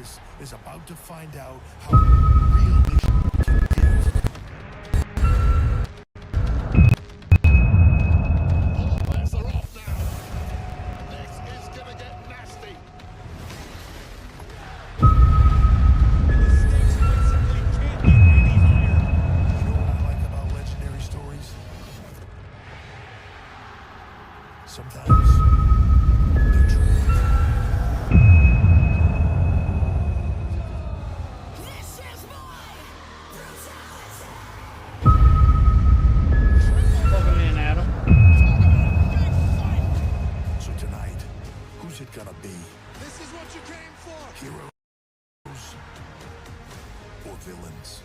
Vegas is about to find out how realest can get. All bets are off now. This is gonna get nasty. And the stakes quite simply can't get any higher. You know what I like about legendary stories? Sometimes they're true. Welcome in, Adam. So tonight, who's it gonna be? This is what you came for. Heroes or villains?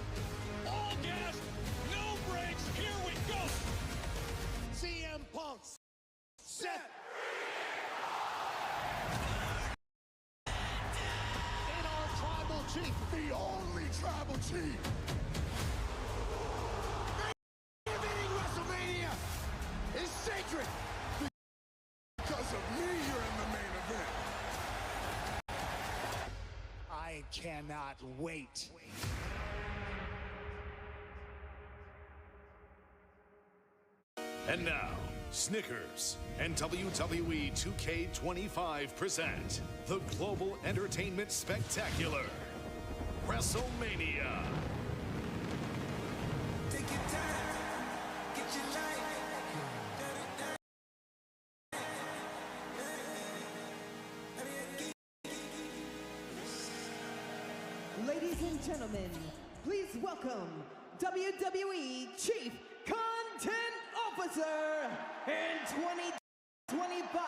All gas, no brakes, here we go. CM Punk's set. In our tribal chief, the only tribal chief. Beating WrestleMania is sacred. Because of me, you're in the main event. I cannot wait. And now, Snickers and WWE 2K25 present the Global Entertainment Spectacular, WrestleMania. Ladies and gentlemen, please welcome WWE Chief Content Officer and 2025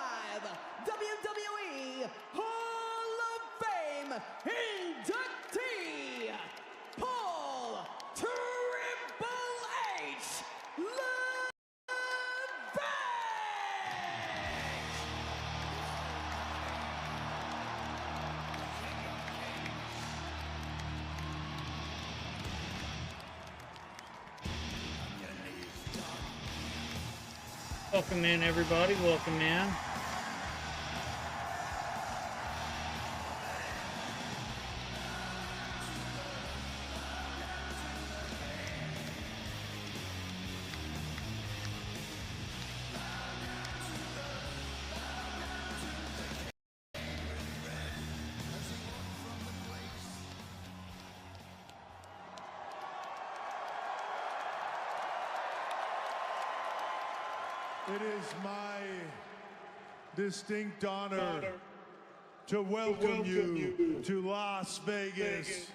WWE Hall of Fame inductee, Paul Triple H LeBeck. Welcome in, everybody. Welcome in. It is my distinct honor to welcome you to Las Vegas,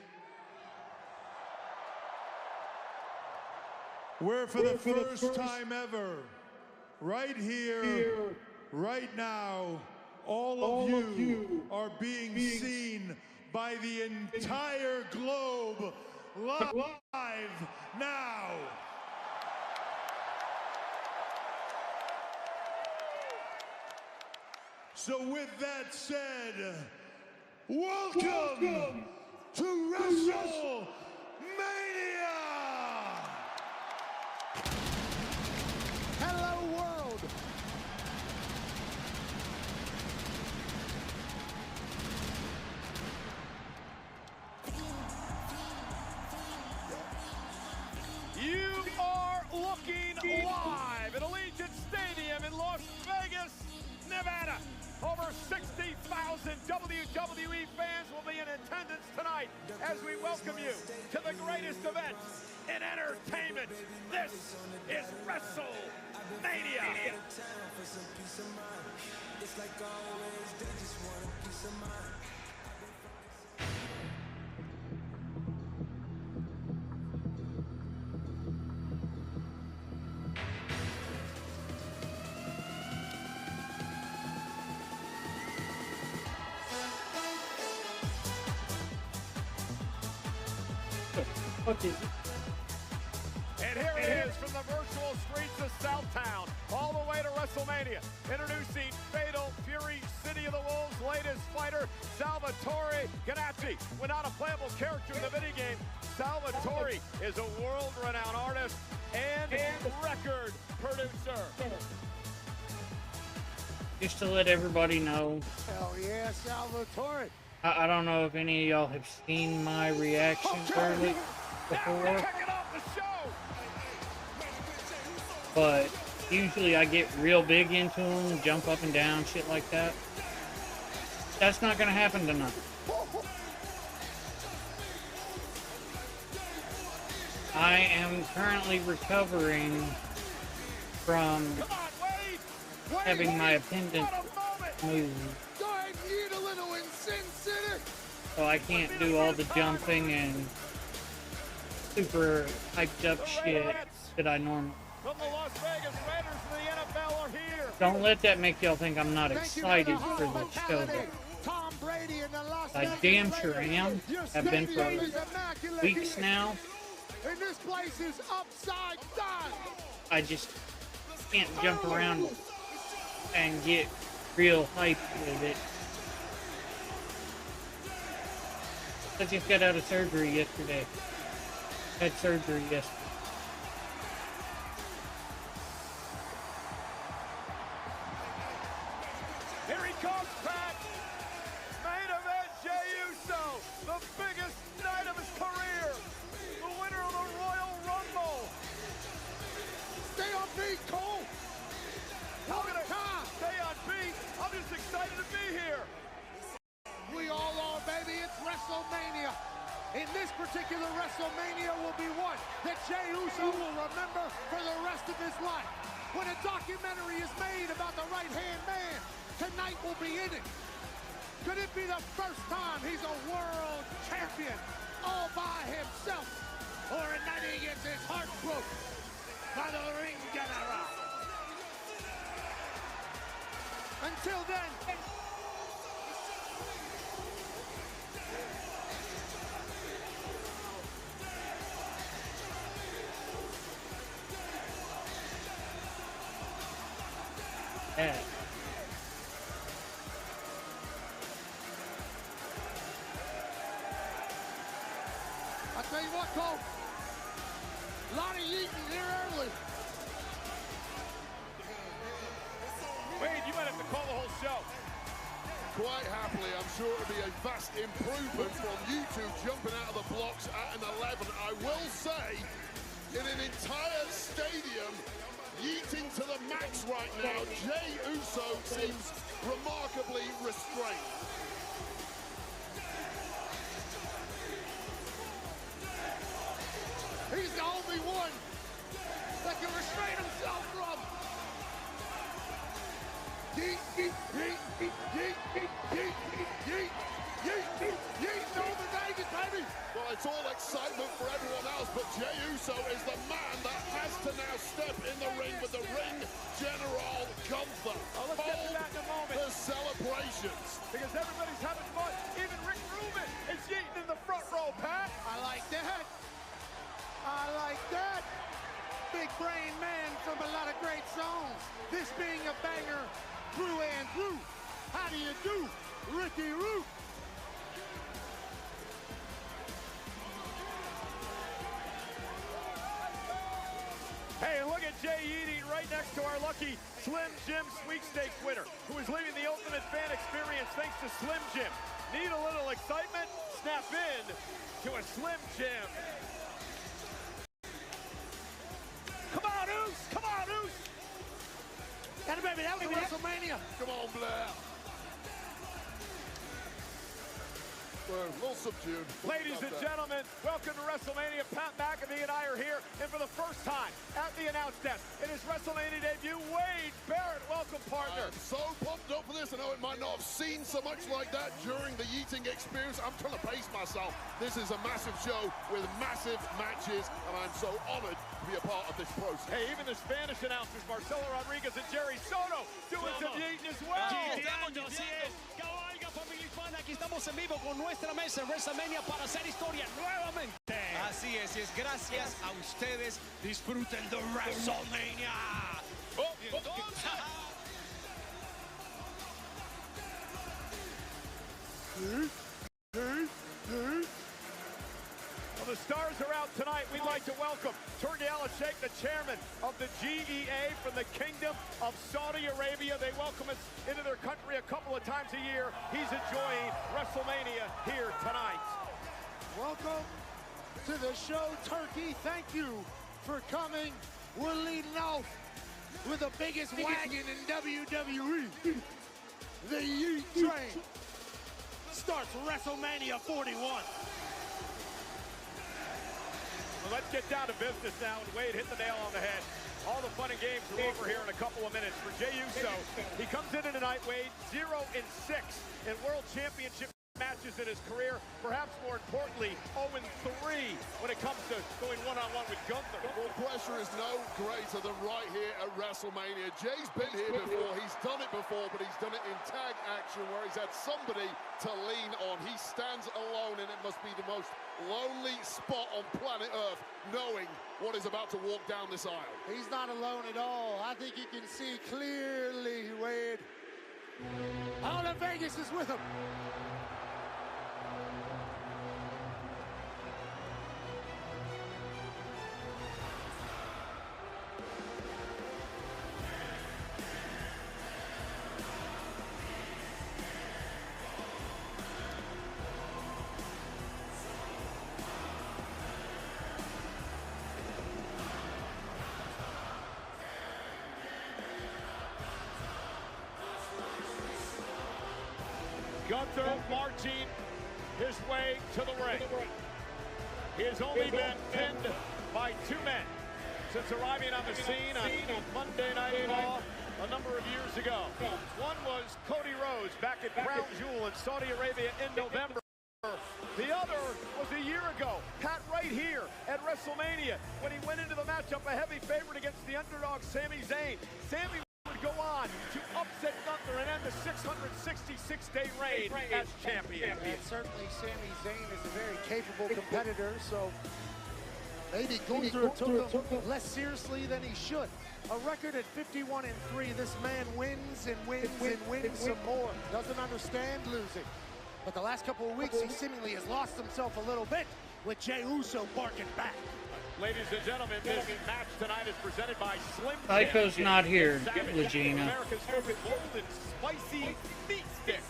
where for the first time ever, right here, right now, all of you are being seen by the entire globe live now. So with that said, welcome to WrestleMania! Hello, world. You are looking live at Allegiant Stadium in Las Vegas, Nevada. Over 60,000 WWE fans will be in attendance tonight as we welcome you to the greatest event in entertainment. This is WrestleMania. What is it? And here it is from the virtual streets of Southtown, all the way to WrestleMania. Introducing Fatal Fury, City of the Wolves' latest fighter, Salvatore Ganacci. When not a playable character in the video game, Salvatore is a world-renowned artist and record producer. Just to let everybody know, Hell yeah, Salvatore. I don't know if any of y'all have seen my reactions early before, but usually I get real big into them, jump up and down, shit like that. That's not gonna happen tonight. I am currently recovering from having my appendix moved. So I can't do all the jumping and super hyped up shit that I normally. Don't let that make y'all think I'm not excited for the show though. I damn sure am. I've been for weeks now. And this place is upside down. I just can't jump around and get real hyped with it. I just got out of surgery yesterday. Had surgery yesterday. Here he comes, Pat. Main event, Jey Uso, the biggest night of his career. The winner of the Royal Rumble. Stay on beat, Cole. How can I stay on beat? I'm just excited to be here. We all are, baby. It's WrestleMania. In this particular WrestleMania will be one that Jey Uso will remember for the rest of his life. When a documentary is made about the right-hand man, tonight will be in it. Could it be the first time he's a world champion all by himself? Or a night he gets his heart broke by the ring general? Until then, Yeah. I'll tell you what, Cole. A lot of yeeting here early. Wade, you might have to call the whole show. Quite happily, I'm sure it'll be a vast improvement from you two jumping out of the blocks at an 11. I will say, in an entire stadium, yeeting to the max right now, Jey Uso seems remarkably restrained. He's the only one that can restrain himself from. Yeet, yeet, yeet, yeet, yeet, yeet, yeet, yeet, yeet, yeet, yeet, over Vegas, baby. Well, it's all excitement for everyone else, but Jey Uso is the man that has to now step in the ring with the ring general Gunther. Let's get to that in a moment. The celebrations. Because everybody's having fun. Even Rick Rubin is yeeting in the front row, Pat. I like that. I like that. Big brain man from a lot of great songs. This being a banger through and through. How do you do, Ricky Root? Hey, look at Jey eating right next to our lucky Slim Jim sweepstakes winner, who is leaving the ultimate fan experience thanks to Slim Jim. Need a little excitement? Snap in to a Slim Jim. Come on, Oos! Come on, Oos! And baby, that was WrestleMania. Come on, Blair. Well, a little subdued. Ladies and gentlemen, welcome to WrestleMania. Pat McAfee and I are here, and for the first time at the announce desk, in his WrestleMania debut, Wade Barrett. Welcome, partner. I'm so pumped up for this. I know it might not have seemed so much like that during the yeeting experience. I'm trying to pace myself. This is a massive show with massive matches, and I'm so honored to be a part of this process. Hey, even the Spanish announcers, Marcelo Rodriguez and Jerry Soto, doing some yeeting as well. Aquí estamos en vivo con nuestra mesa en WrestleMania para hacer historia nuevamente. Así es, y es gracias a ustedes. Disfruten de WrestleMania. Well, the stars are out tonight. We'd like to welcome Turki Al-Sheikh, the chairman of the GEA from the Kingdom of Saudi Arabia. They welcome us into their country a couple of of times a year, he's enjoying WrestleMania here tonight. Welcome to the show, Turkey. Thank you for coming. We're leading off with the biggest wagon in WWE. The Yeet Train starts WrestleMania 41. Well, let's get down to business now, and Wade hit the nail on the head. All the fun and games are over here in a couple of minutes for Jey Uso. He comes in tonight, Wade, 0-6 in World Championship matches in his career. Perhaps more importantly, 0-3 when it comes to going one-on-one with Gunther. Well, pressure is no greater than right here at WrestleMania. Jay's been here before, he's done it before, but he's done it in tag action where he's had somebody to lean on. He stands alone, and it must be the most lonely spot on planet Earth, knowing what is about to walk down this aisle. He's not alone at all. I think he can see clearly, Wade. All of Vegas is with him. Gunther marching his way to the ring. He has only been pinned by 2 men since arriving on the scene on Monday Night Raw a number of years ago. One was Cody Rhodes back at Crown Jewel in Saudi Arabia in November. The other was a year ago, Pat, right here at WrestleMania, when he went into the matchup a heavy favorite against the underdog Sami Zayn. Sami would go on to upset Gunther and end the 666-day reign as champion. And certainly Sami Zayn is a very capable competitor, so maybe Gunther took him less seriously than he should. A record at 51-3, this man wins and wins and wins some more. Doesn't understand losing. But the last couple of weeks, he seemingly has lost himself a little bit with Jey Uso barking back. Ladies and gentlemen, this match tonight is presented by Slim Tycho's Jim. not here, Legina. America's favorite golden spicy meat stick.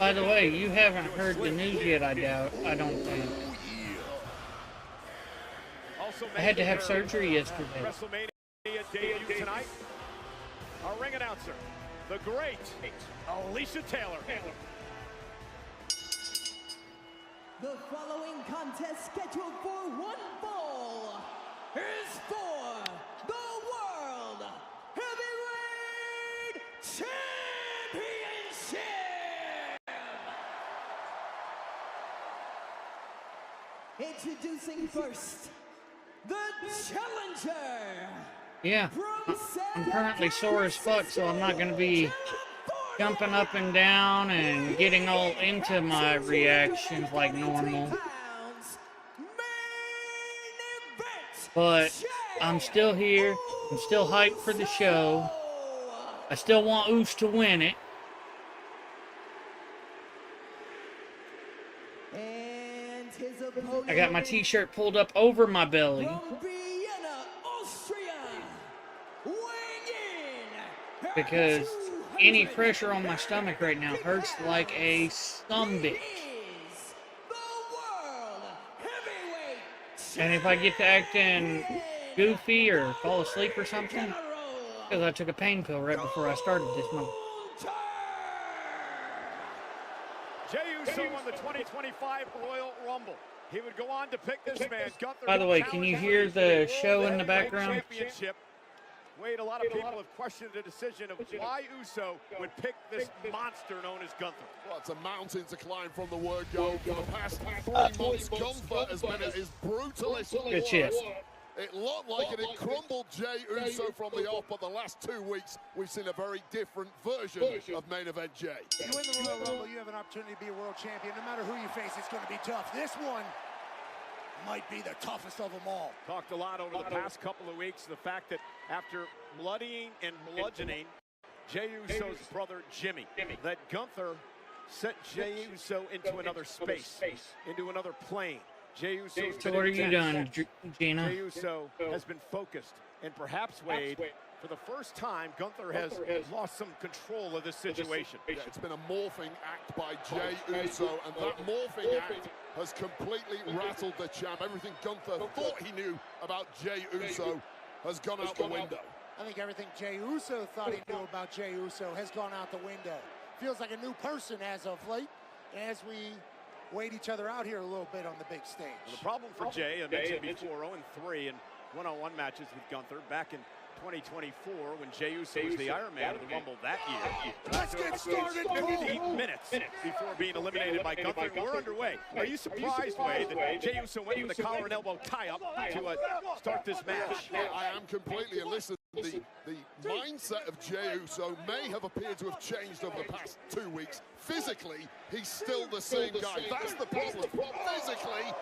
By the way, you haven't heard the news yet, I doubt. I don't think. I had to have surgery yesterday. WrestleMania debut tonight. Our ring announcer, the great Alicia Taylor. The following contest scheduled for one fall is for the World Heavyweight Championship! Introducing first, the challenger! Yeah, I'm currently sore as fuck, so I'm not going to be jumping up and down and getting all into my reactions like normal. But I'm still here. I'm still hyped for the show. I still want Oos to win it. I got my t-shirt pulled up over my belly. Because any pressure on my stomach right now hurts like a sumbitch. And if I get to acting goofy or fall asleep or something, because I took a pain pill right before I started this month. Jey Uso won the 2025 Royal Rumble. He would go on to pick this man, Gunther. By the way, can you hear the show in the background? Wade, a lot of people have questioned the decision of why Uso would pick this monster known as Gunther. Well, it's a mountain to climb from the word go. For the past 3 months, Gunther has been at his brutalist. Good shit. It looked like it had crumbled Jey Uso from the off, but the last 2 weeks, we've seen a very different version of main event Jey. You win the Royal Rumble, you have an opportunity to be a world champion. No matter who you face, it's going to be tough. This one might be the toughest of them all. Talked a lot over the past couple of weeks, the fact that after bloodying and bludgeoning Jey Uso's brother Jimmy, that Gunther sent Jey Uso into another space, into another plane. Jey Uso's So what are you doing, Gina? Jey Uso has been focused, and perhaps, Wade, For the first time, Gunther has lost some control of this situation. Yeah, it's been a morphing act by Jey Uso, and that morphing act has completely rattled the champ. Everything Gunther thought he knew about Jey Uso has gone out the window. I think everything Jey Uso thought he knew about Jey Uso has gone out the window. Feels like a new person as of late, as we wait each other out here a little bit on the big stage. Well, the problem for Jey, I mentioned before, 0-3 in one-on-one matches with Gunther back in 2024 when Jey Uso was the Iron Man of the Rumble that year. Let's get started. 50 minutes before being eliminated by Gunther. We're underway. Are you surprised, Wade, that Jey Uso went with a collar and elbow tie-up to start this match? Yeah, I am completely. And listen, the mindset of Jey Uso may have appeared to have changed over the past 2 weeks. Physically, he's still the same guy. That's the problem. Physically,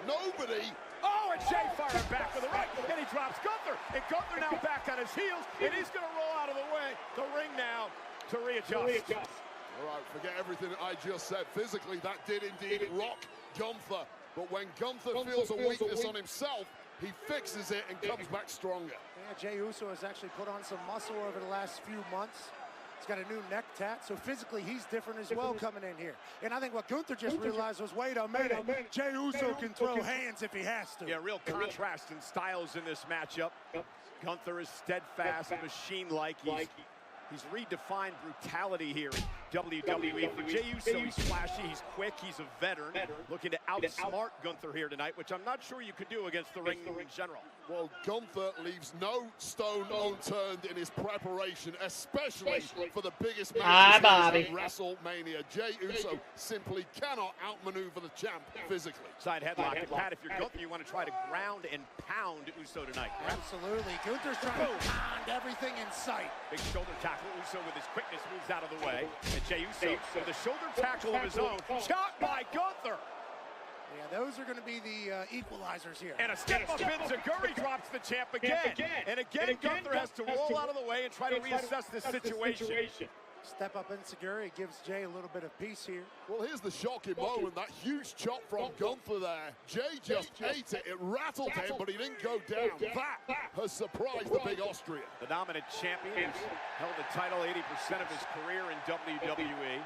nobody. Oh, and Jey firing back with the right, and he drops Gunther. And Gunther now back on his heels, and he's going to roll out of the way. The ring now to readjust. All right, forget everything I just said. Physically, that did indeed rock Gunther. But when Gunther feels a weakness on himself, he fixes it and comes back stronger. Yeah, Jey Uso has actually put on some muscle over the last few months. He's got a new neck tat, so physically he's different as well coming in here. And I think what Gunther just realized was, wait a minute, Jey Uso can throw hands if he has to. Yeah, real contrast in styles in this matchup. Gunther is steadfast, machine-like. He's redefined brutality here in WWE. For Jey Uso, he's flashy, he's quick, he's a veteran, looking to outsmart Gunther here tonight, which I'm not sure you could do against the ring in general. Well, Gunther leaves no stone unturned in his preparation, especially for the biggest match at WrestleMania. Jey Uso simply cannot outmaneuver the champ physically. Side headlock. And Pat, if you're Gunther, you want to try to ground and pound Uso tonight. Absolutely. Gunther's trying to pound everything in sight. Big shoulder tackle. Uso with his quickness moves out of the way. And Jey Uso with a shoulder tackle of his own. Shot by Gunther. Yeah, those are going to be the equalizers here. And a step up in Zaguri drops the champ again. And again, Gunther has to roll out of the way and try to reassess this situation. Step up in Zaguri gives Jey a little bit of peace here. Well, here's the shocking moment. That huge chop from Gunther there. Jey just ate it. It rattled him, but he didn't go down. That has surprised the big Austrian. The dominant champion who's held the title 80% of his career in WWE.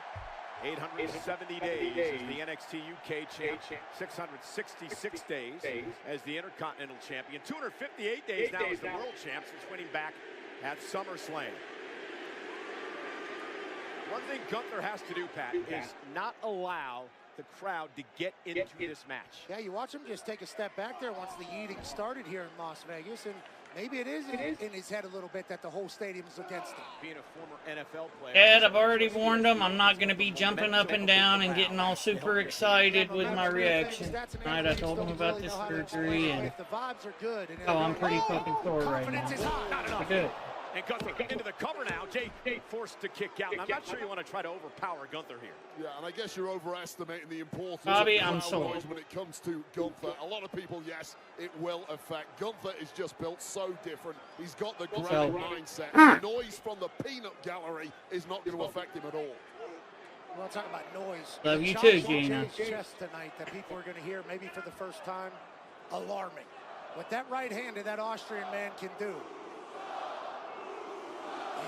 870 days as the NXT UK champ, 666 days as the Intercontinental champion, 258 days now as the world champ since winning back at SummerSlam. One thing Gunther has to do, Pat, is not allow the crowd to get into this match. Yeah, you watch him just take a step back there once the eating started here in Las Vegas, and maybe it is in his head a little bit that the whole stadium's against him. Being a former NFL player. Ed, I've already warned him. I'm not going to be jumping up and down and getting all super excited with my reaction. Tonight I told him about this surgery, and oh, I'm pretty fucking sore right now. Good. And Gunther into the cover now. Jey forced to kick out. And I'm not sure you want to try to overpower Gunther here. Yeah, and I guess you're overestimating the importance Bobby, of I'm sore. when it comes to Gunther. A lot of people, yes, it will affect. Gunther is just built so different. He's got the ground mindset. The noise from the peanut gallery is not going to affect him at all. Well, talking about noise. Love you too, Gina. Chest tonight that people are going to hear maybe for the first time, alarming. What that right hand of that Austrian man can do.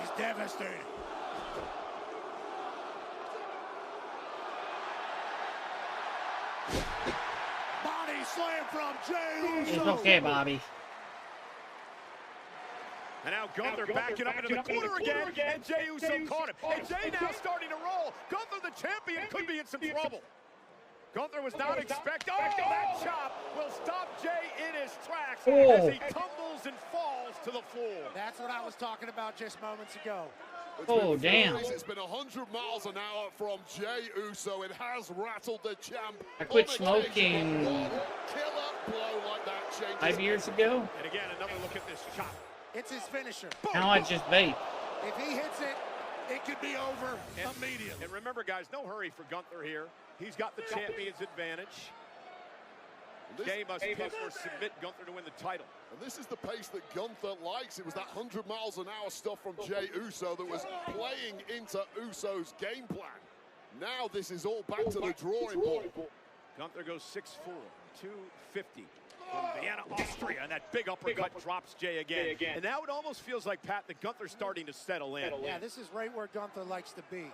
He's devastated. Body slam from Jey Uso. It's okay, Bobby. And now Gunther backing up into the corner again, and Jey Uso caught him. And Jey now starting to roll. Gunther, the champion, could be in some trouble. Gunther was not expecting. Oh, that chop will stop Jey in his tracks as he tumbles and falls to the floor. That's what I was talking about just moments ago. Oh, damn. It's been 100 miles an hour from Jey Uso. It has rattled the champ. I quit smoking Killer blow like that changes. 5 years ago. And again, another look at this chop. It's his finisher. Now I just vape. If he hits it, it could be over immediately. And remember, guys, no hurry for Gunther here. He's got the champion's advantage. Jey must pick or submit Gunther to win the title. And this is the pace that Gunther likes. It was that 100 miles an hour stuff from Jey Uso that was playing into Uso's game plan. Now this is all back to the drawing board. Gunther goes 6'4", 250. from Vienna, Austria, and that big uppercut drops Jay again. And now it almost feels like, Pat, that Gunther's starting to settle in. Yeah, this is right where Gunther likes to be.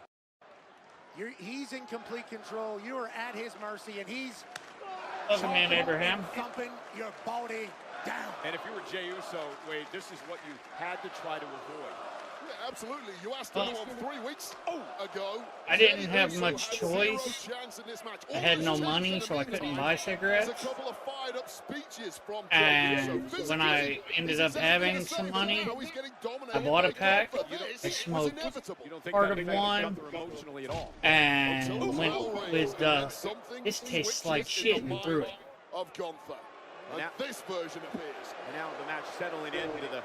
He's in complete control. You are at his mercy, and he's Man, Abraham. thumping your body down. And if you were Jey Uso, Wade, this is what you had to try to avoid. Yeah, absolutely. You asked anyone 3 weeks ago. I didn't have much choice. I had no money, so I couldn't buy cigarettes. And when I ended up having some money, I bought a pack. I smoked part of one and went with this tastes like shit and threw it. Of Gunther. And this version appears. And now the match settling into the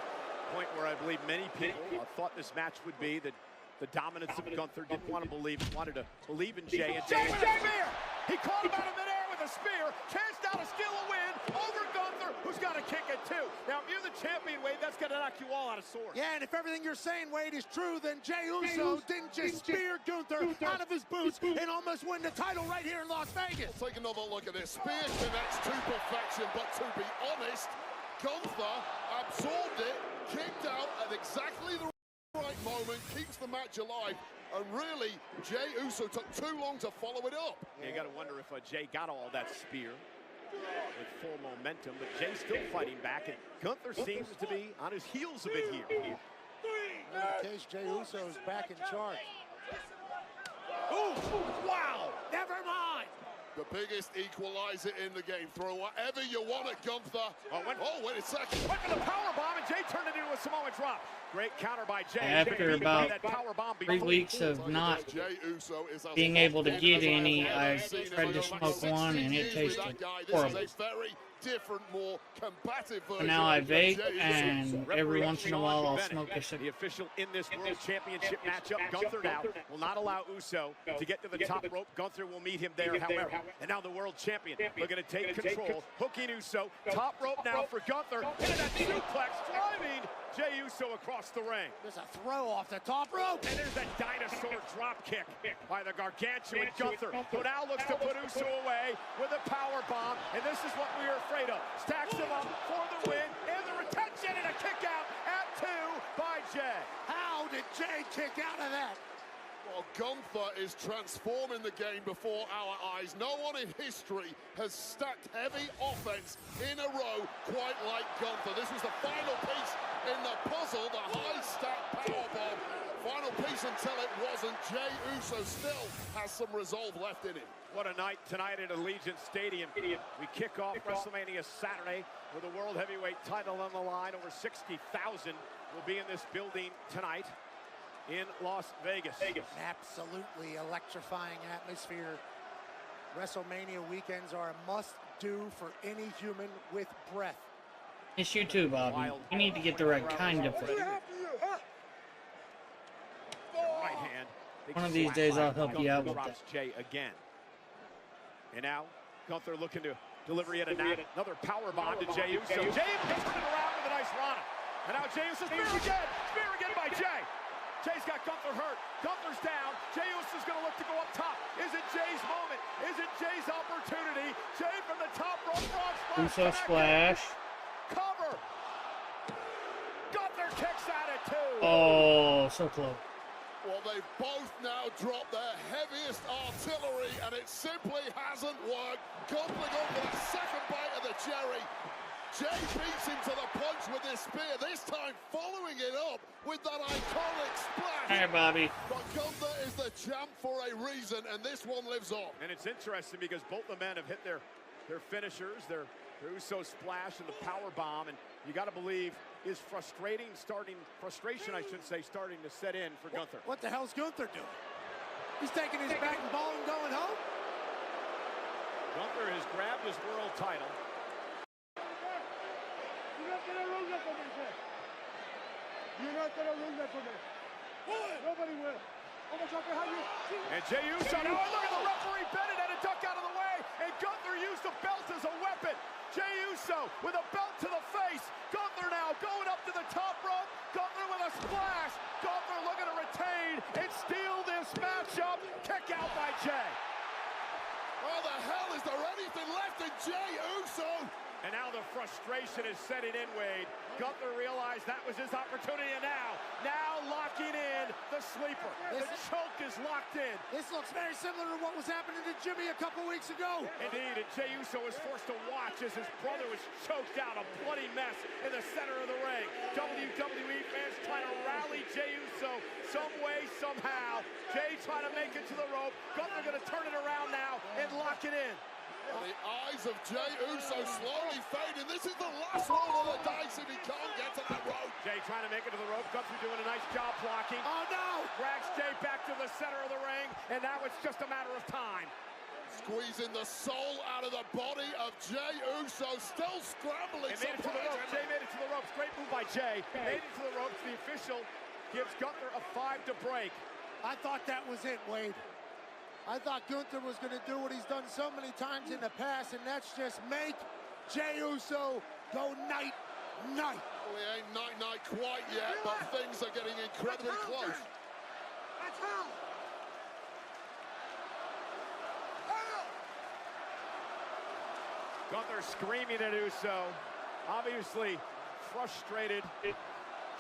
point where I believe many people thought this match would be, that the dominance of Gunther didn't want to believe it, wanted to believe in Jay. And Jay with a spear! He caught him out of midair with a spear, chanced out to steal a win over Gunther, who's got to kick it too. Now, if you're the champion, Wade, that's going to knock you all out of sorts. Yeah, and if everything you're saying, Wade, is true, then Jey Uso didn't just spear Gunther out of his boots and almost win the title right here in Las Vegas. Take another look at this. Spear connects to perfection, but to be honest, Gunther absorbed it, kicked out at exactly the right moment, keeps the match alive, and really, Jey Uso took too long to follow it up. Yeah, you got to wonder if Jay got all that spear with full momentum, but Jay's still fighting back, and Gunther seems to be on his heels a bit here. In case Jey Uso is back in charge. Ooh, wow! Never mind! The biggest equalizer in the game. Throw whatever you want at Gunther. Wait a second. Went for the powerbomb, and Jay turned it into a Samoan drop. Great counter by Jay. After about 3 weeks of not being able to get any, I tried to smoke one, and it tasted horrible. Different, more combative version. And now I vape, and every once in a while I'll smoke a The cigarette. official in this World Championship matchup, Gunther now will not allow Uso to get to the top rope. Gunther will meet him there, however. And now the world champion looking to take control, hooking Uso. Top rope now for Gunther. Into that suplex, driving Jey Uso across the ring. There's a throw off the top rope. And there's that dinosaur drop kick by the gargantuan Gunther, who now looks to put Uso away with a power bomb. And this is what we are afraid of. Stacks him up for the win and the retention, and a kick out at 2 by Jay. How did Jay kick out of that? Well, Gunther is transforming the game before our eyes. No one in history has stacked heavy offense in a row quite like Gunther. This was the final piece in the puzzle, the high-stack powerbomb. Final piece until it wasn't. Jey Uso still has some resolve left in him. What a night tonight at Allegiant Stadium. We kick off WrestleMania Saturday with the World Heavyweight title on the line. Over 60,000 will be in this building tonight in Las Vegas. An absolutely electrifying atmosphere. WrestleMania weekends are a must-do for any human with breath. It's you too, Bobby. You need to get the right kind of food. Right hand. One of these days I'll help you out with that. Jay again. And now Gunther looking to deliver yet another power bomb to Jey Uso. Jey turning it around with a nice Rana. And now Jey Uso spear again by Jay. Jay's got Gunther hurt. Gunther's down. Jey Uso's going to look to go up top. Is it Jay's moment? Is it Jay's opportunity? Jay from the top rope. Uso splash. Cover. Gunther kicks out at 2. Oh, so close. Well, they've both now dropped their heaviest artillery, and it simply hasn't worked. Gunther going for the second bite of the cherry. Jay beats him to the punch with this spear, this time following it up with that iconic splash. All right, Bobby. But Gunther is the champ for a reason, and this one lives on. And it's interesting because both the men have hit their finishers, their Uso splash and the power bomb, and you got to believe is frustration, I should say, starting to set in for Gunther. What the hell's Gunther doing? He's taking his bat and ball and going home? Gunther has grabbed his world title. Nobody will. And Jey Uso, now look at the referee Bennett had a duck out of the way, and Gunther used the belt as a weapon. Jey Uso with a belt to the face. Gunther now going up to the top rope. Gunther with a splash. Gunther looking to retain and steal this matchup. Kick out by Jay. How the hell is there anything left in Jey Uso? And now the frustration is setting in, Wade. Gunther realized that was his opportunity, and now locking in the sleeper. The choke is locked in. This looks very similar to what was happening to Jimmy a couple weeks ago. Indeed, and Jey Uso was forced to watch as his brother was choked out, a bloody mess in the center of the ring. WWE fans trying to rally Jey Uso some way, somehow. Jey trying to make it to the rope. Gunther going to turn it around now and lock it in. The eyes of Jey Uso slowly fading. This is the last roll of the dice if he can't get to that rope. Jey trying to make it to the rope. Gunther doing a nice job blocking. Oh, no! Drags Jey back to the center of the ring, and now it's just a matter of time. Squeezing the soul out of the body of Jey Uso, still scrambling. He made it to the ropes. Jey made it to the ropes. Great move by Jey. Made it to the ropes. The official gives Gunther a 5 to break. I thought that was it, Wade. I thought Gunther was going to do what he's done so many times in the past, and that's just make Jey Uso go night-night. Well, he ain't night-night quite yet, but things are getting incredibly close. That's hell! Gunther screaming at Uso, obviously frustrated,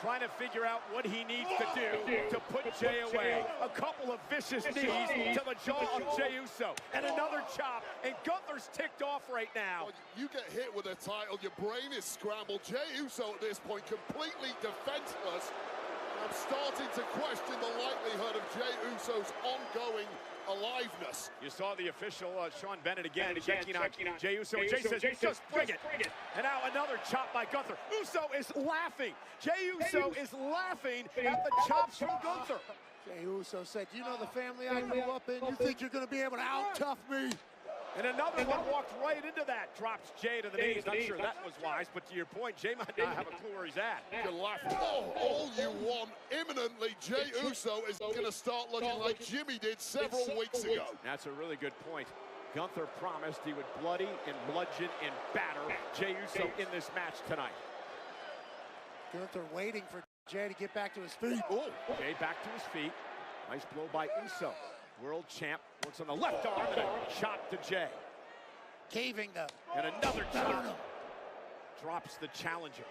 trying to figure out what he needs to do to put Jey away. A couple of vicious knees to the jaw of Jey Uso, and another chop, and Gunther's ticked off right now. Well, you get hit with a title, your brain is scrambled. Jey Uso at this point completely defenseless. I'm starting to question the likelihood of Jey Uso's ongoing aliveness. You saw the official, Sean Bennett, again checking on Jey Uso. Jey says, just bring it. And now another chop by Gunther. Uso is laughing. Jey Uso is laughing at the chops from Gunther. Jey Uso said, you know the family I grew up in? You think you're going to be able to out-tough me? And another one walked right into that. Drops Jey to the knees. Not sure that was wise, but to your point, Jey might not have a clue where he's at. You can laugh all you want. Imminently, Jey Uso is going to start looking like Jimmy did several weeks ago. That's a really good point. Gunther promised he would bloody and bludgeon and batter Jey Uso in this match tonight. Gunther waiting for Jey to get back to his feet. Oh, Jey back to his feet. Nice blow by Uso. World champ works on the left arm and a chop to Jey. Caving though. And another chop. Drops the challenger.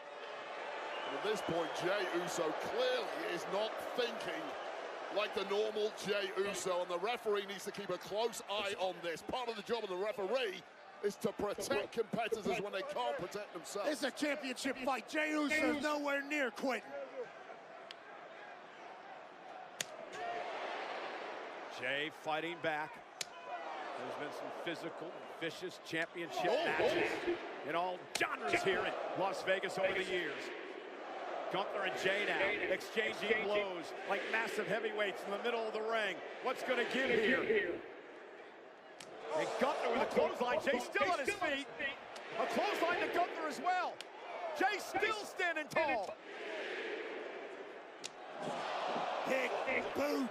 At this point, Jey Uso clearly is not thinking like the normal Jey Uso, and the referee needs to keep a close eye on this. Part of the job of the referee is to protect competitors when they can't protect themselves. It's a championship fight. Jey Uso's nowhere near quitting. Jey fighting back. There's been some physical, vicious championship matches in all genres here in Las Vegas over the years. Gunther and Jey now exchanging blows like massive heavyweights in the middle of the ring. What's going to give here? And Gunther with a clothesline. Jey still on his feet. A clothesline to Gunther as well. Jey still standing tall. Big boot.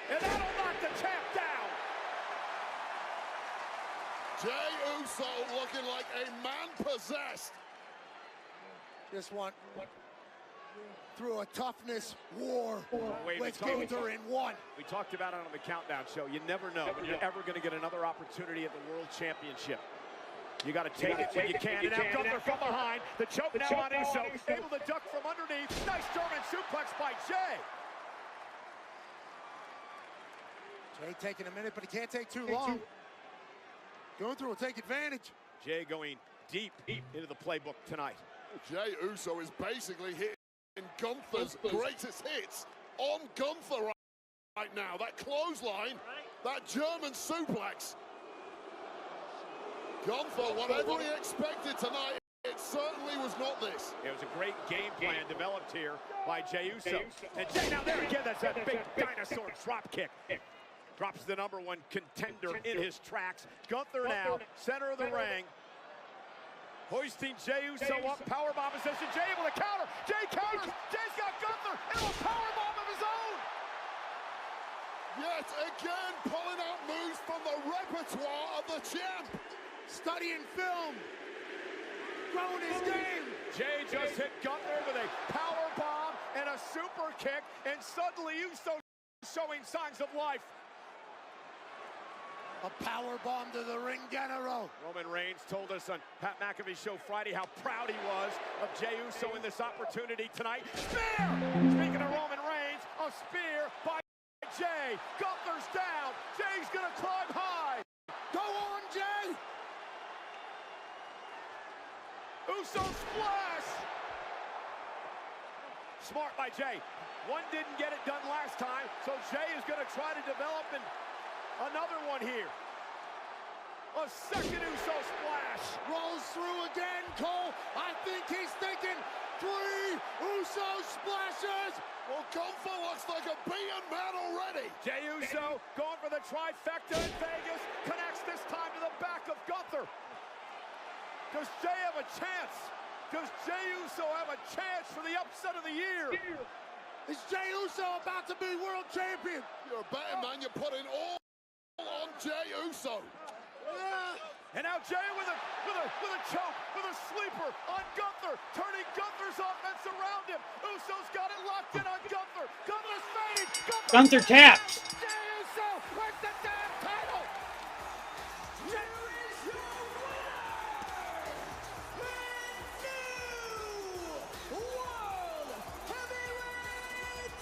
And that'll knock the champ down. Jey Uso looking like a man possessed. Just went through a toughness war with Gunther in one. We talked about it on the Countdown show. You never know when you're ever going to get another opportunity at the World Championship. You got to take it when you can. And now Gunther from behind. The choke now on Uso. Able to duck from underneath. Nice German suplex by Jey. Jey taking a minute, but he can't take too long. Gunther will take advantage. Jey going deep into the playbook tonight. Jey Uso is basically hitting Gunther's greatest hits on Gunther right now. That clothesline, that German suplex. Gunther, whatever he expected tonight, it certainly was not this. It was a great game plan developed here by Jey Uso. And Jey now there again, that's a big dinosaur drop kick. Drops the #1 contender in his tracks. Gunther now, center of the ring. Hoisting Jey Uso up, powerbomb position. Jey able to counter. Jey counters. Jey's got Gunther and a powerbomb of his own. Yet again, pulling out moves from the repertoire of the champ. Studying film. Growing his game. Jey just hit Gunther with a powerbomb and a super kick, and suddenly Uso showing signs of life. A power bomb to the ring general. Roman Reigns told us on Pat McAfee's show Friday how proud he was of Jey Uso in this opportunity tonight. Spear! Speaking of Roman Reigns, a spear by Jey. Gunther's down. Jey's gonna climb high. Go on, Jey! Uso splash! Smart by Jey. One didn't get it done last time, so Jey is gonna try to develop another one here. A second Uso splash. Rolls through again, Cole. I think he's thinking 3 Uso splashes. Well, Gunther looks like a beaten man already. Jey Uso going for the trifecta in Vegas. Connects this time to the back of Gunther. Does Jey have a chance? Does Jey Uso have a chance for the upset of the year? Is Jey Uso about to be world champion? You're a better man. You're putting all on Jey Uso. And now Jey with a choke, with a sleeper on Gunther, turning Gunther's offense around him. Uso's got it locked in on Gunther. Gunther's fading. Gunther taps. Jey Uso wins the damn title.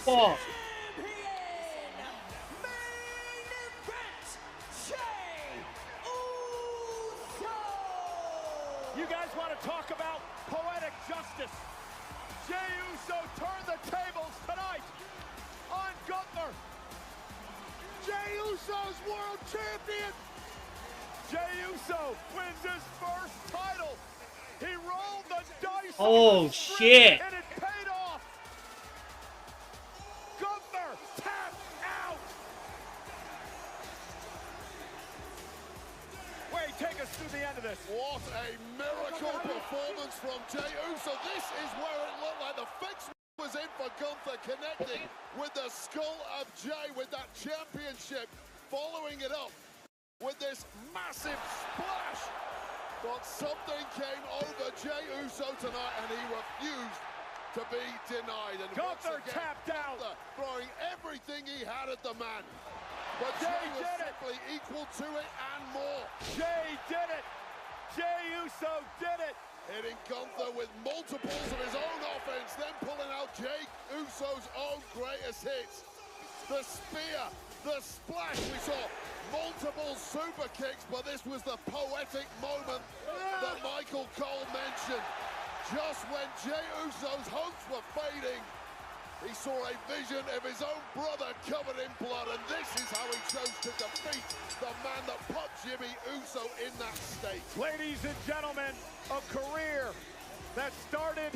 Oh. You guys want to talk about poetic justice? Jey Uso turned the tables tonight on Gunther. Jey Uso's world champion. Jey Uso wins his first title. He rolled the dice. Oh, shit. And it paid off. Gunther tapped out. Wait, take us through the end of this. What a miracle performance from Jey Uso. This is where it looked like the fix was in for Gunther, connecting with the skull of Jey with that championship, following it up with this massive splash. But something came over Jey Uso tonight, and he refused to be denied. And Gunther tapped out, throwing everything he had at the man. But Jey Jey was did it. simply equal to it and more. Jey did it. Jey Uso did it. Hitting Gunther with multiples of his own offense, then pulling out Jey Uso's own greatest hits. The spear, the splash, we saw multiple super kicks, but this was the poetic moment that Michael Cole mentioned. Just when Jey Uso's hopes were fading, he saw a vision of his own brother covered in blood, and this is how he chose to defeat the man that put Jimmy Uso in that state. Ladies and gentlemen, a career that started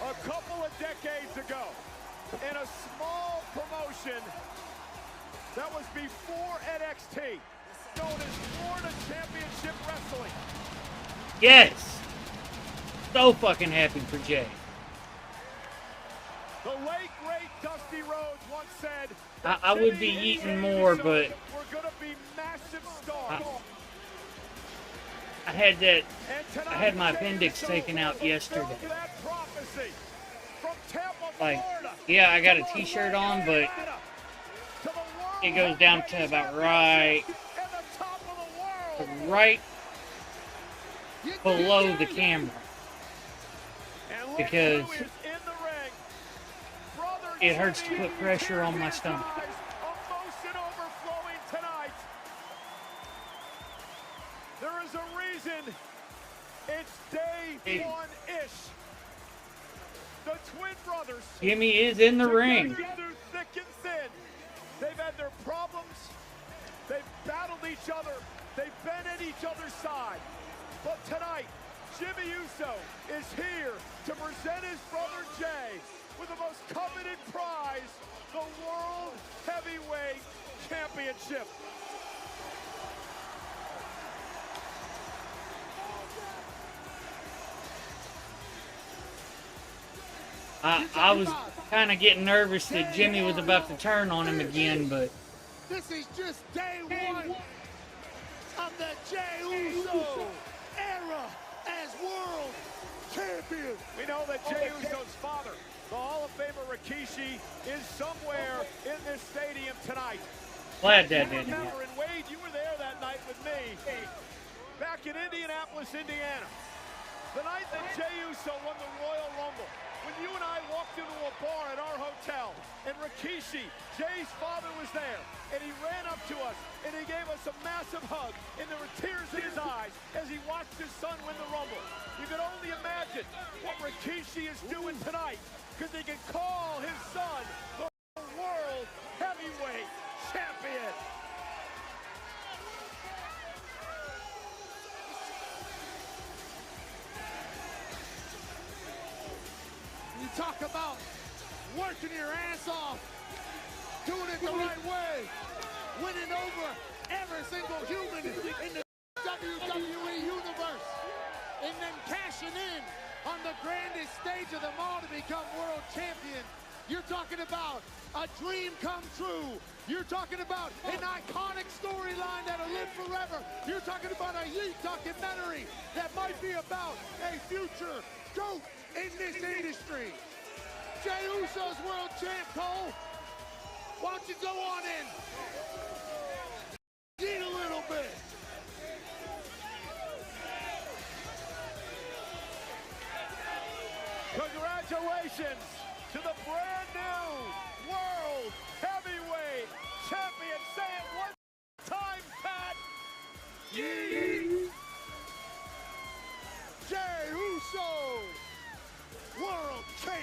a couple of decades ago in a small promotion that was before NXT, known as Florida Championship Wrestling. Yes. So fucking happy for Jey. The late, great Dusty Rhodes once said, I would be eating more, but we're gonna be massive stars. I had my appendix taken out yesterday. Like, yeah, I got a t-shirt on, but it goes down to about right below the camera, because it hurts to put pressure on my stomach. There is a reason it's day one-ish. The twin brothers. Jimmy is in the ring. Through thick and thin. They've had their problems. They've battled each other. They've been at each other's side. But tonight, Jimmy Uso is here to present his brother Jey with the most coveted prize, the World Heavyweight Championship. I was kind of getting nervous that Jimmy was about to turn on him again, but this is just day one of the Jey Uso era as world champion. We know that Jey Uso's father, the Hall of Famer Rikishi, is somewhere in this stadium tonight. Glad that didn't happen. Remember, and Wade, you were there that night with me, back in Indianapolis, Indiana. The night that Jey Uso won the Royal Rumble. When you and I walked into a bar at our hotel, and Rikishi, Jay's father, was there, and he ran up to us, and he gave us a massive hug, and there were tears in his eyes as he watched his son win the Rumble. You can only imagine what Rikishi is doing tonight, because he can call his son the World Heavyweight Champion. You talk about working your ass off, doing it the right way, winning over every single human in the WWE universe, and then cashing in on the grandest stage of them all to become world champion. You're talking about a dream come true. You're talking about an iconic storyline that'll live forever. You're talking about a Yeet documentary that might be about a future GOAT in this industry. Jey Uso's world champ, Cole. Why don't you go on in? Eat a little bit. Congratulations to the brand new World Heavyweight Champion. Say it one time, Pat. Yeet! Jey Uso, world champ.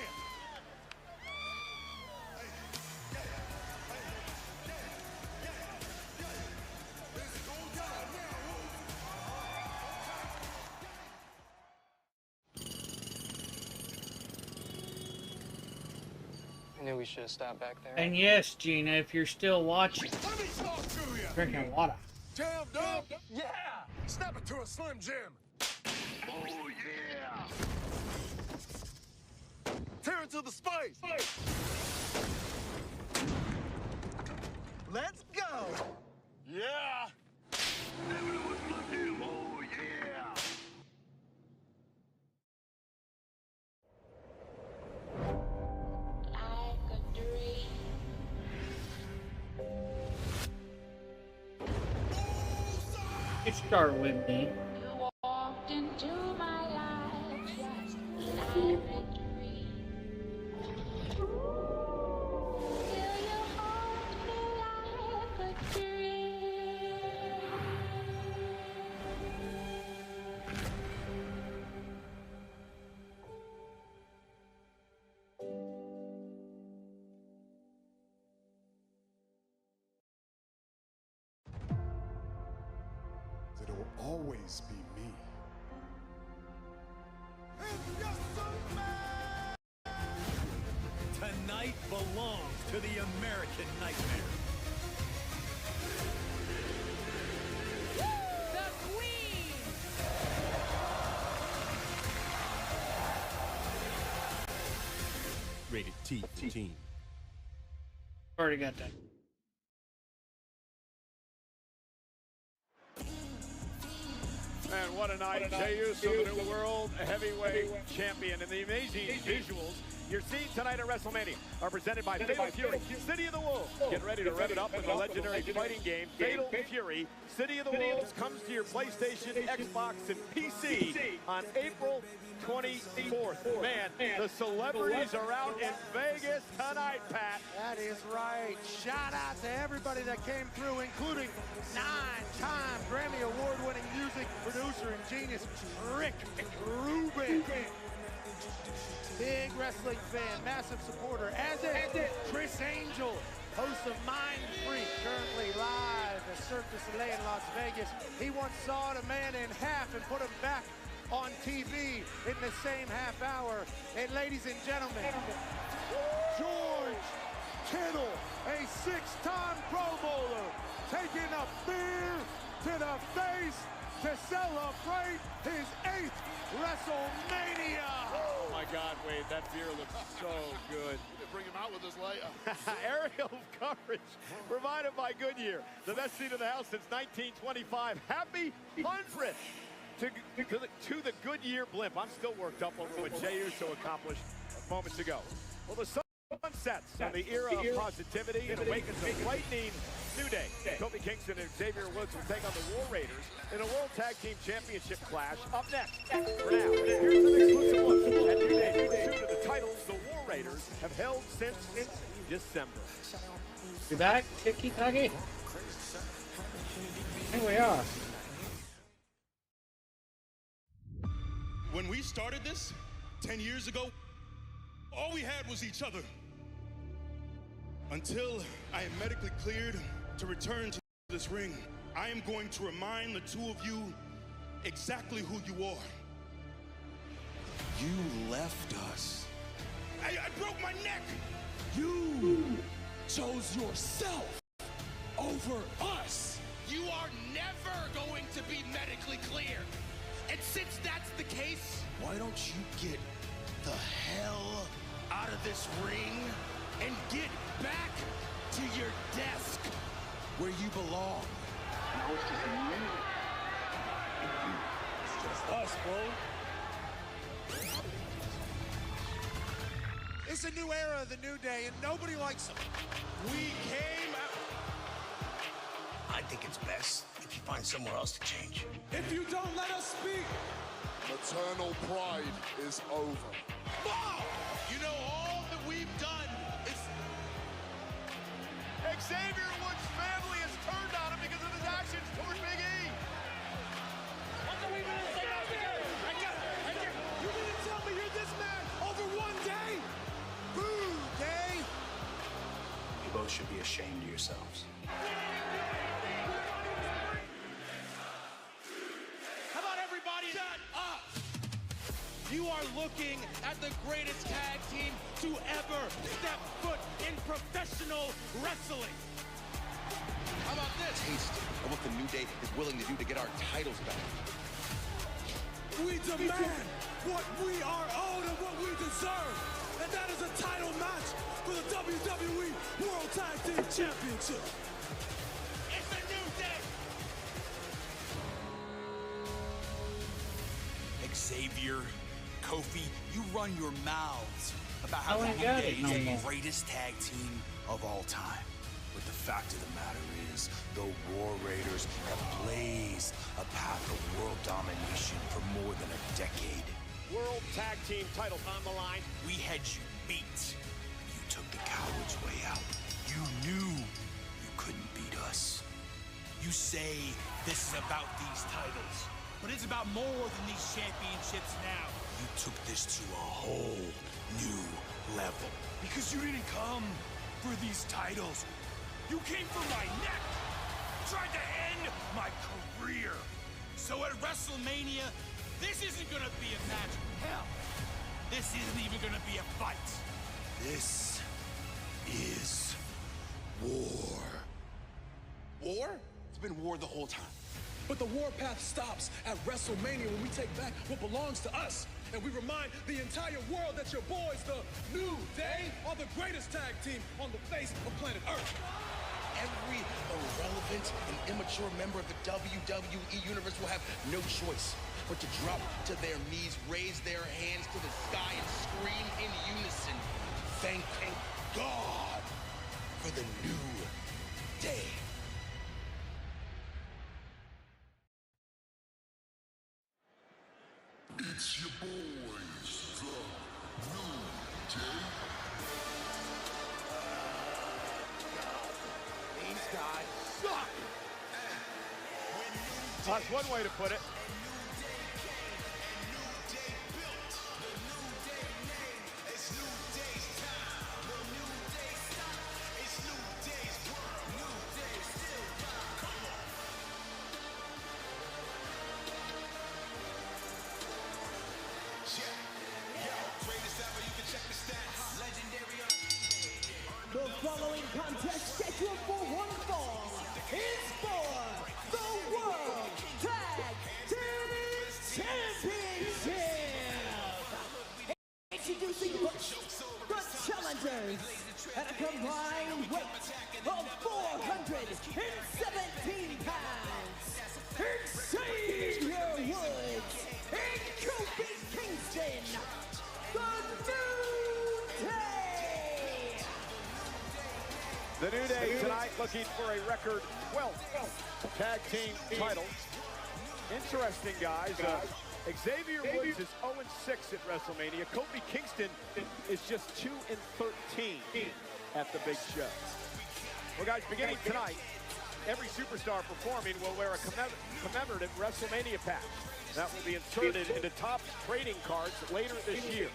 I knew we should have stopped back there. And yes, Gina, if you're still watching, Let me talk to you. drinking water. Jammed up. Yeah! Snap it to a Slim Jim. Oh, yeah. Tear into the space. Let's go! Yeah. Never know what's my deal. Oh, yeah. You start with me. You walked into my life just like a dream. Feel your heart feel like a dream. It'll always be me. Tonight belongs to the American Nightmare. The Queen! Rated T for teen. Already got that. Man, what a night. Jey Uso, the new World Heavyweight Champion. And the amazing visuals you're seeing tonight at WrestleMania are presented by Fatal Fury, City of the Wolves. Get ready to rev it up in the legendary fighting game, Fatal Fury. City of the Wolves comes to your PlayStation, Xbox, and PC on April 24th. Man, the celebrities are out in Vegas tonight, Pat. That is right. Shout out to everybody that came through, including 9-time Grammy Award-winning music producer and genius, Rick Rubin. Big wrestling fan, massive supporter, as is Chris Angel, host of Mind Freak, currently live at Cirque du Soleil in Las Vegas. He once sawed a man in half and put him back on TV in the same half hour. And ladies and gentlemen, George Kittle, a 6-time Pro Bowler, taking a beer to the face to celebrate his 8th WrestleMania. Oh my God, Wade, that beer looks so good. You can bring him out with us later. Aerial coverage provided by Goodyear, the best seat in the house since 1925. Happy 100th to the Goodyear blimp. I'm still worked up over what Jey Uso accomplished moments ago. Well, the sun sets on the era of positivity and awakens a frightening New Day, Kofi Kingston and Xavier Woods will take on the War Raiders in a World Tag Team Championship clash up next. For now, here's an exclusive look at New Day's pursuit of the titles the War Raiders have held since December. You back, Tiki-Taki? Here we are. When we started this 10 years ago, all we had was each other. Until I am medically cleared to return to this ring, I am going to remind the two of you exactly who you are. You left us. I broke my neck! You chose yourself over us. You are never going to be medically clear. And since that's the case, Why don't you get the hell out of this ring and get back to your desk where you belong? It's just us, bro. It's a new era of the New Day, and nobody likes them. We came out. I think it's best if you find somewhere else to change. If you don't let us speak, Maternal pride is over. Wow! You know, all that we've done is... Xavier Woods' family has turned on him because of his actions toward Big E. You mean to tell me you're this man over one day? Boo, Day! You both should be ashamed of yourselves. How about everybody shut up? You are looking at the greatest tag team to ever step foot in professional wrestling. How about this? Taste of what the New Day is willing to do to get our titles back. we demand what we are owed and what we deserve. And that is a title match for the WWE World Tag Team Championship. It's a new day. Xavier, Kofi, you run your mouths about how Oh, the I New got Day it. is No. the greatest tag team of all time. But the fact of the matter is, the War Raiders have blazed a path of world domination for more than a decade. World Tag Team titles on the line. We had you beat. You took the coward's way out. You knew you couldn't beat us. You say this is about these titles, but it's about more than these championships now. You took this to a whole new level. Because you didn't come for these titles. You came for my neck. Tried to end my career. So at WrestleMania, this isn't gonna be a match. Hell, this isn't even gonna be a fight. This is war. War? It's been war the whole time. But the warpath stops at WrestleMania when we take back what belongs to us. And we remind the entire world that your boys, the New Day, are the greatest tag team on the face of planet Earth. Every irrelevant and immature member of the WWE Universe will have no choice but to drop to their knees, raise their hands to the sky, and scream in unison, thank God for the New Day. It's your boys, the New Day. These guys suck. That's one way to put it. The following contest scheduled for one fall is for the World Tag Team lead for a record 12 tag team titles. Interesting, guys. Xavier Woods is 0-6 at WrestleMania. Kofi Kingston is just 2-13 at the big show. Well, guys, beginning tonight, every superstar performing will wear a commemorative WrestleMania patch. That will be inserted into top trading cards later this year.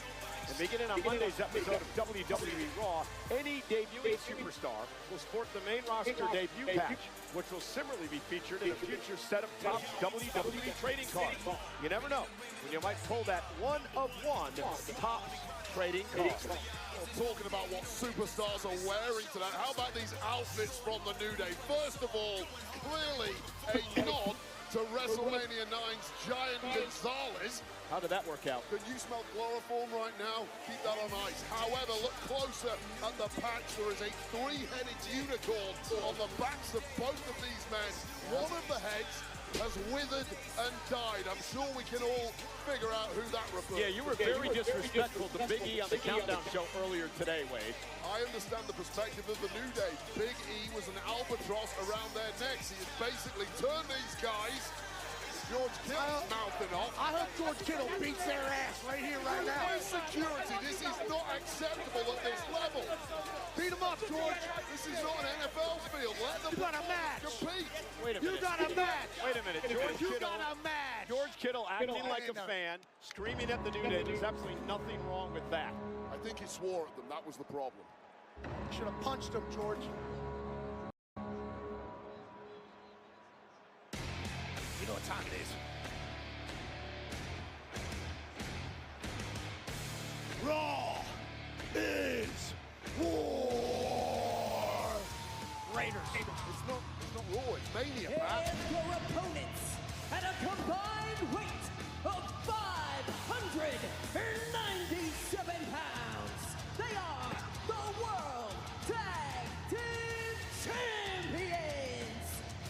And beginning on Monday's episode of WWE Raw, any debuting superstar will sport the main roster debut patch, which will similarly be featured in a future set of top WWE trading cards. You never know when you might pull that one-of-one top trading card. Talking about what superstars are wearing tonight, how about these outfits from the New Day? First of all, clearly a nod to WrestleMania 9's Giant Gonzalez. How did that work out? Can you smell chloroform right now? Keep that on ice. However, look closer at the patch. There is a three-headed unicorn on the backs of both of these men. One of the heads has withered and died. I'm sure we can all figure out who that refers to. Yeah, you were very disrespectful to Big E on the Countdown show earlier today, Wade. I understand the perspective of the New Day. Big E was an albatross around their necks. He has basically turned these guys. George Kittle's mouthing off. I hope George Kittle beats their ass right here, right now. Where's security? This is not acceptable at this level. Beat him up, George. This is not an NFL field. Let them You got a match. compete. Wait a minute. You got a match. Wait a minute. You got a match. George Kittle acting like a fan, screaming at the New Day. There's absolutely nothing wrong with that. I think he swore at them. That was the problem. Should have punched him, George. You know what time it is. Raw is war. Raiders. It's not Raw, it's Mania, Pat. And your opponents at a combined weight of 597 pounds. They are the World Tag Team Champions,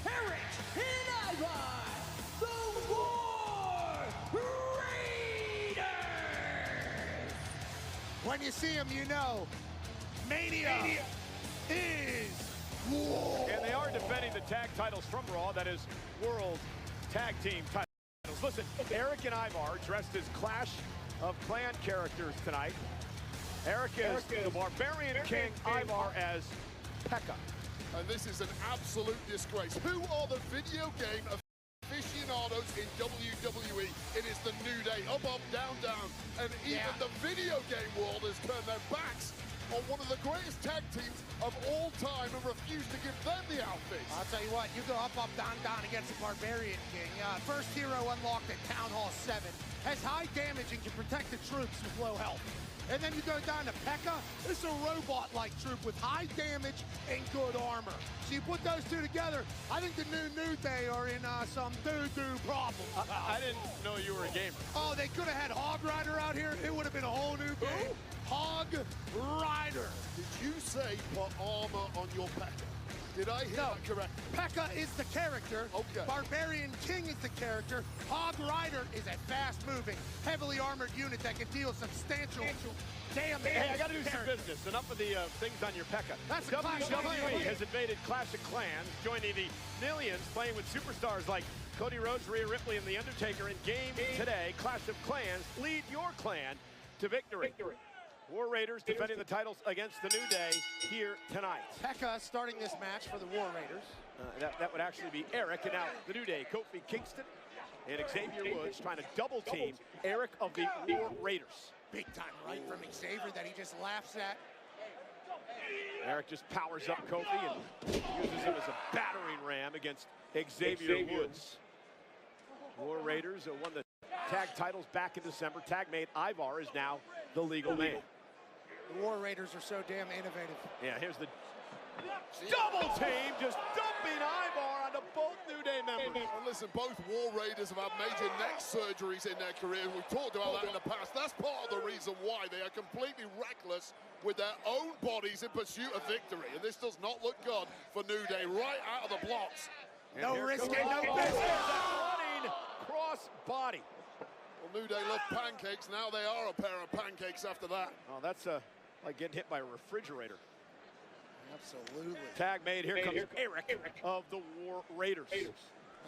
Eric and Ivar, the War Raiders. When you see him, you know, Mania is war. And they are defending the tag titles from Raw, that is World Tag Team titles. Listen, Eric and Ivar dressed as Clash of Clan characters tonight. Eric is the Barbarian King, Ivar as Pekka. And this is an absolute disgrace. Who are the video game aficionados in WWE? It is the New Day, up, down, down. And even the video game world has turned their backs on one of the greatest tag teams of all time and refused to give them the outfits. I'll tell you what, you go up, down, down against the Barbarian King. First hero unlocked at Town Hall 7. Has high damage and can protect the troops with low health. And then you go down to Pekka. This is a robot-like troop with high damage and good armor. So you put those two together, I think the New Day are in some doo-doo problems. I didn't know you were a gamer. Oh, they could have had Hog Rider out here. It would have been a whole new game. Hog Rider. Did you say put armor on your Pekka? Did I hear that correct? Pekka is the character. Okay. Barbarian King is the character. Hog Rider is a fast-moving, heavily armored unit that can deal substantial damage. Hey, I got to do some business. Enough of the things on your Pekka. That's a Clash of WWE Clans. has invaded Clash of Clans, joining the millions playing with superstars like Cody Rhodes, Rhea Ripley, and The Undertaker in game today. Clash of Clans, lead your clan to victory. War Raiders defending the titles against the New Day here tonight. Pekka starting this match for the War Raiders. That would actually be Eric, and now the New Day, Kofi Kingston and Xavier Woods trying to double team Eric of the War Raiders. Big time right from Xavier that he just laughs at. Eric just powers up Kofi and uses him as a battering ram against Xavier Woods. War Raiders won the tag titles back in December. Tag mate Ivar is now the legal name. The War Raiders are so damn innovative. Yeah, here's the double team, just dumping Ivar onto both New Day members. And listen, both War Raiders have had major neck surgeries in their career. We've talked about that in the past. That's part of the reason why they are completely reckless with their own bodies in pursuit of victory. And this does not look good for New Day right out of the blocks. No risking, no business. Running cross body. Well, New Day love pancakes. Now they are a pair of pancakes after that. Oh, that's like getting hit by a refrigerator. Absolutely. Tag made. Here comes Eric of the War Raiders. Well,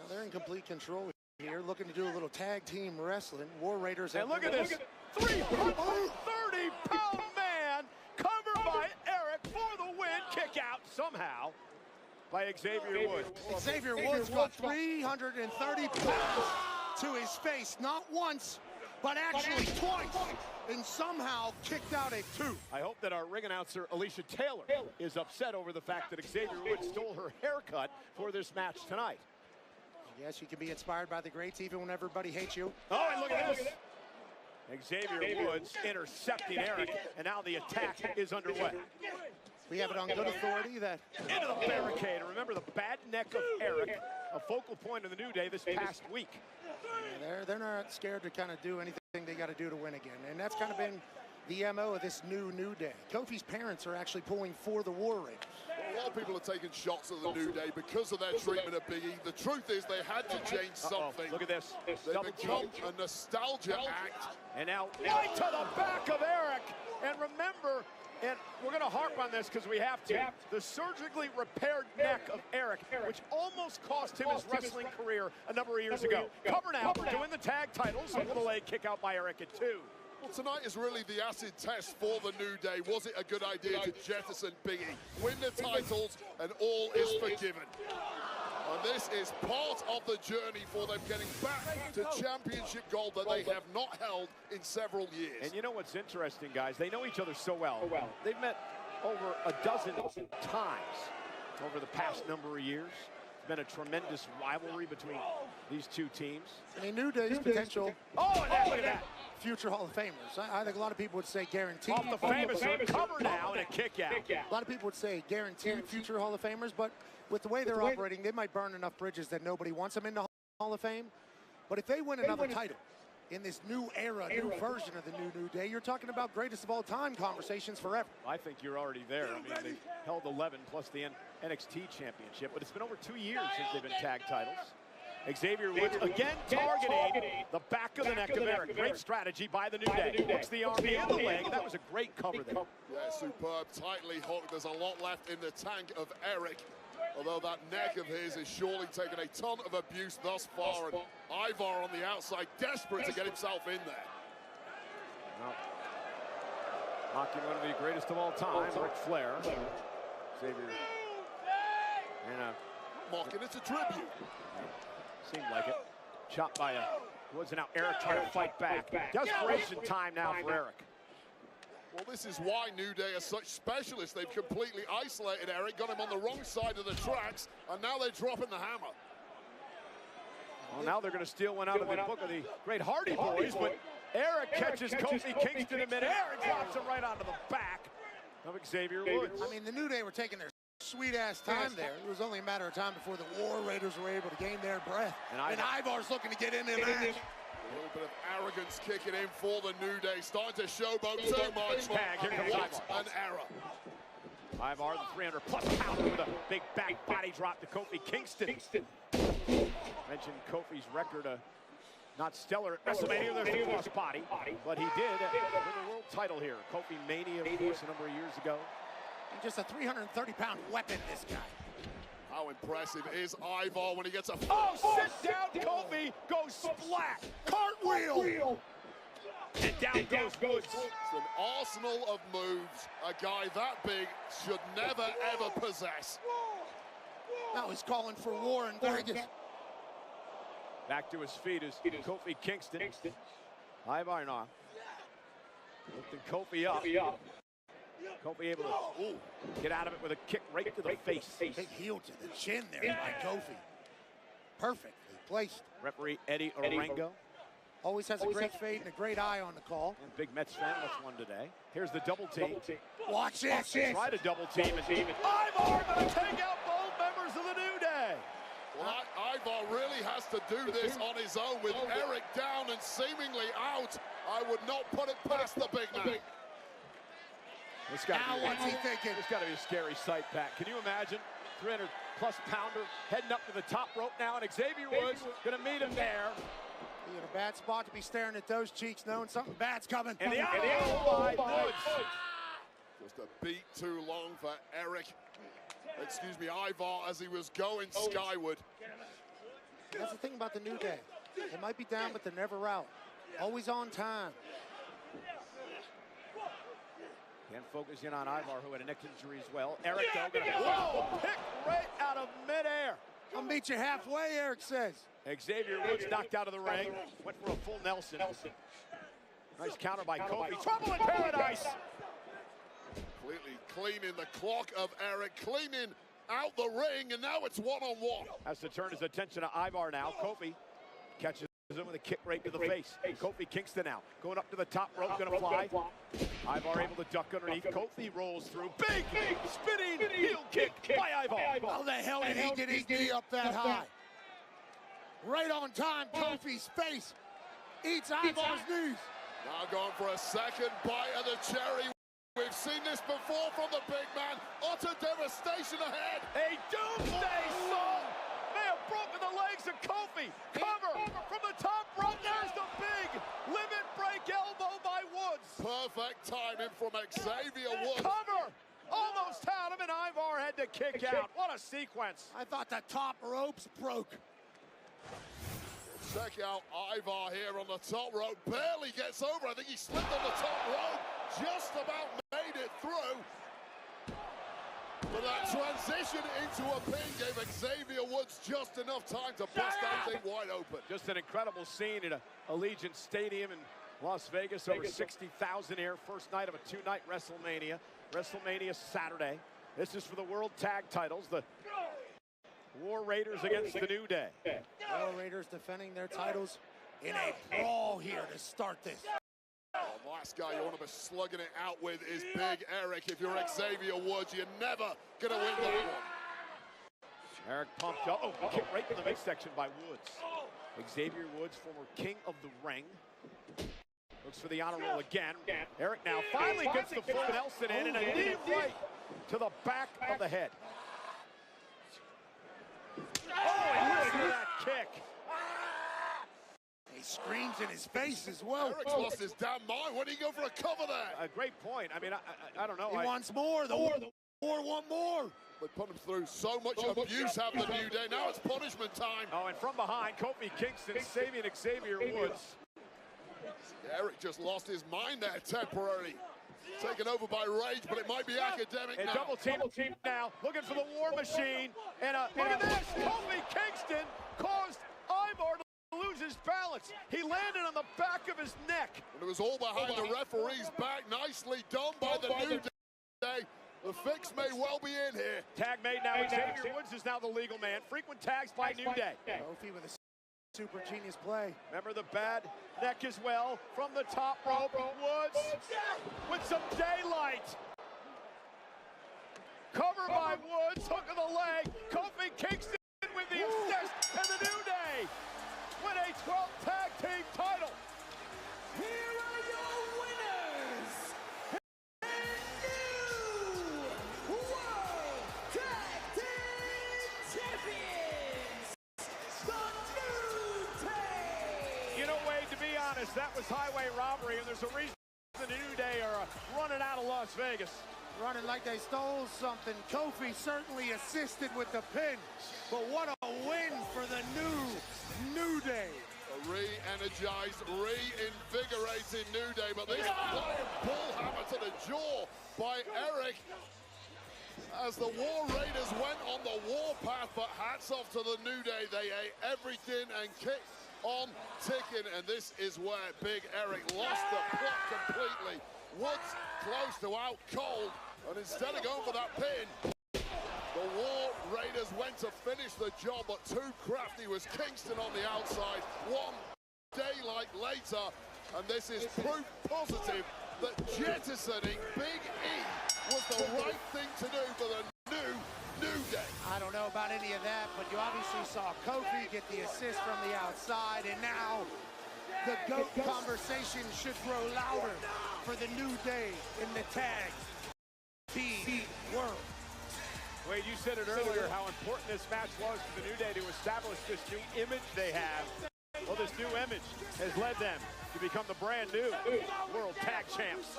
they're in complete control here, looking to do a little tag team wrestling. War Raiders. And look at this 330-pound man covered by Eric for the win. Kick out somehow by Xavier Woods. Xavier Woods got 330 pounds to his face, not once, but actually twice, and somehow kicked out a 2. I hope that our ring announcer, Alicia Taylor, is upset over the fact that Xavier Woods stole her haircut for this match tonight. Yes, you can be inspired by the greats even when everybody hates you. Oh, and look at this. Xavier Woods intercepting Eric, and now the attack is underway. We have it on good authority that... Into the barricade. Remember the bad neck of Eric, a focal point of the New Day this past week. Yeah, they're not scared to kind of do anything they got to do to win again. And that's kind of been the MO of this New Day. Kofi's parents are actually pulling for the War Raiders. Well, a lot of people are taking shots at the New Day because of their treatment of Big E. The truth is they had to change something. Look at this. They become a nostalgia act. And now right to the back of Eric. And remember, and we're going to harp on this because we have to, the surgically repaired neck of Eric, which almost cost him his wrestling career a number of years ago. Cover now, doing the tag titles with the leg kick out by Eric at 2. Well, tonight is really the acid test for the New Day. Was it a good idea to jettison Big E? Win the titles and all is forgiven. And this is part of the journey for them getting back to championship gold that they have not held in several years. And you know what's interesting, guys? They know each other so well. They've met over a dozen times over the past number of years. It's been a tremendous rivalry between these two teams. I mean, New Day's potential. Oh, and look at that. Future Hall of Famers. I think a lot of people would say guaranteed. Off the famous cover now and a kick out. A lot of people would say guaranteed future Hall of Famers, but with the way they're operating, they might burn enough bridges that nobody wants them in the Hall of Fame. But if they win another title in this new era, new version of the New Day, you're talking about greatest of all time conversations forever. I think you're already there. I mean, they've held 11 plus the NXT championship, but it's been over 2 years since they've been tag titles. Xavier Woods again targeting the back of the neck of Eric. Great strategy by the New Day. Hooks the arm and the leg. That was a great cover there. Yeah, superb, tightly hooked. There's a lot left in the tank of Eric. Although that neck of his is surely taken a ton of abuse thus far. And Ivar on the outside, desperate to get himself in there. Well, knocking one of the greatest of all time, Ric Flair. Xavier. And mocking, it's a tribute. Seemed like it. Chopped by Woods, and now Eric trying to fight back. Desperation time now for Eric. Well, this is why New Day are such specialists. They've completely isolated Eric, got him on the wrong side of the tracks, and now they're dropping the hammer. Well, now they're going to steal one out of the book of the great Hardy Boys, but Eric catches Kofi Kingston in midair and drops him right onto the back of Xavier Woods. I mean, the New Day were taking their sweet-ass time there. It was only a matter of time before the War Raiders were able to gain their breath. And Ivar's looking to get in there. A little bit of arrogance kicking in for the New Day. Starting to showboat too much. Here comes What an error. Ivar, the 300-plus pounder with a big back body drop to Kofi Kingston. Mentioned Kofi's record, not stellar at WrestleMania, there's the cross body, but he did win the world title here. Kofi Mania, of course, a number of years ago. Just a 330-pound weapon, this guy. How impressive is Ivar when he gets a... Oh, sit down, Kofi, goes splat. Cartwheel. And down goes Woods. It's an arsenal of moves a guy that big should never, ever possess. Now he's calling for war in Vegas. Back to his feet is Kofi Kingston. Ivar now. Lifting Kofi up. Kofi able to get out of it with a kick right to the face. Big heel to the chin there by Kofi. Perfectly placed. Referee Eddie Orengo. Always has a great fade and a great eye on the call. And big Mets fan, that's one today. Here's the double team. Watch this. Try to double team. And Ivar going to take out both members of the New Day. Well, Ivar really has to do this on his own with Eric down and seemingly out. I would not put it past the big man. Now what's he thinking? It's got to be a scary sight, Pat. Can you imagine? 300-plus pounder heading up to the top rope now, and Xavier Woods going to meet him there. He in a bad spot to be staring at those cheeks, knowing something bad's coming. And the elbow by Woods. Just a beat too long for Eric. excuse me, Ivar as he was going skyward. That's the thing about the New Day. They might be down, but they're never out. Always on time. Can't focus in on Ivar, who had a neck injury as well. Eric, though, whoa! Pick right out of midair. I'll meet you halfway, Eric says. Xavier Woods knocked out of the ring. Went for a full Nelson. Nice counter by Kofi. Trouble in paradise. Completely cleaning the clock of Eric, cleaning out the ring, and now it's one-on-one. Has to turn his attention to Ivar now. Kofi catches him with a kick right to the face. Kofi Kingston now going up to the top rope, gonna fly. Ivar able to duck underneath. Kofi rolls through. Big spinning heel kick by Ivar. How the hell did he get his knee up that high? Right on time, Kofi's face eats Ivar's knees. Now going for a second bite of the cherry. We've seen this before from the big man. Utter devastation ahead. A doomsday song may have broken the legs of Kofi. Cover from the top rope. There's the big limit break elbow by Woods. Perfect timing from Xavier Woods. Cover. Almost had him, and Ivar had to kick out. What a sequence. I thought the top ropes broke. Check out Ivar here on the top rope. Barely gets over. I think he slipped on the top rope. Just about made it through. But that transition into a pin gave Xavier Woods just enough time to bust that thing wide open. Just an incredible scene at Allegiant Stadium in Las Vegas. Over 60,000 here. First night of a two-night WrestleMania. WrestleMania Saturday. This is for the World Tag Titles. The War Raiders against the New Day. War Raiders defending their titles in a brawl here to start this. The last guy you want to be slugging it out with is Big Eric. If you're Xavier Woods, you're never going to win that one. Eric pumped up. Oh, kick right to the midsection by Woods. Xavier Woods, former king of the ring. Looks for the honor roll again. Eric now finally gets the full Nelson in, and a knee right to the back of the head. Oh, listen to that kick. He screams in his face as well. Eric's lost his damn mind. Why did he go for a cover there? A great point. I mean, I don't know. He wants more. The war want more. They put him through so much abuse have the New Day. Now it's punishment time. Oh, and from behind, Kofi Kingston saving Xavier Woods. Eric just lost his mind there temporarily. Taken over by Rage, but it might be academic and now. Double team now, looking for the War Machine. And look at this, Kofi Kingston caused Ivar to lose his balance. He landed on the back of his neck. And it was all behind the referee's back. Nicely done by the New Day. The fix may well be in here. Tag made now. Xavier Woods is now the legal man. Frequent tags by New Day. Kofi with a super genius play. Remember the bad neck as well from the top rope. Woods with some daylight. Cover by Woods, hook of the leg. Kofi Kingston with the assist, and the New Day win a 12th tag team title. Here are your winners, and new World Tag Team Champions, the New Day. You know, Wade, to be honest, that was highway robbery, and there's a reason the New Day are running out of Las Vegas. Running like they stole something. Kofi certainly assisted with the pin, but what a win for the New Day. A re-energized, reinvigorating New Day, but this flying bullhammer to the jaw by Eric as the War Raiders went on the warpath, but hats off to the New Day. They ate everything and kicked on ticking, and this is where Big Eric lost the plot completely. Woods close to out cold, and instead of going for that pin, the War Raiders went to finish the job, but too crafty was Kingston on the outside. One daylight later, and this is proof positive that jettisoning Big E was the right thing to do for the New Day. I don't know about any of that, but you obviously saw Kofi get the assist from the outside, and now the GOAT conversation should grow louder for the New Day in the tag team world. Wade, you said it earlier how important this match was for the New Day to establish this new image they have. Well, this new image has led them to become the brand new World Tag Champs.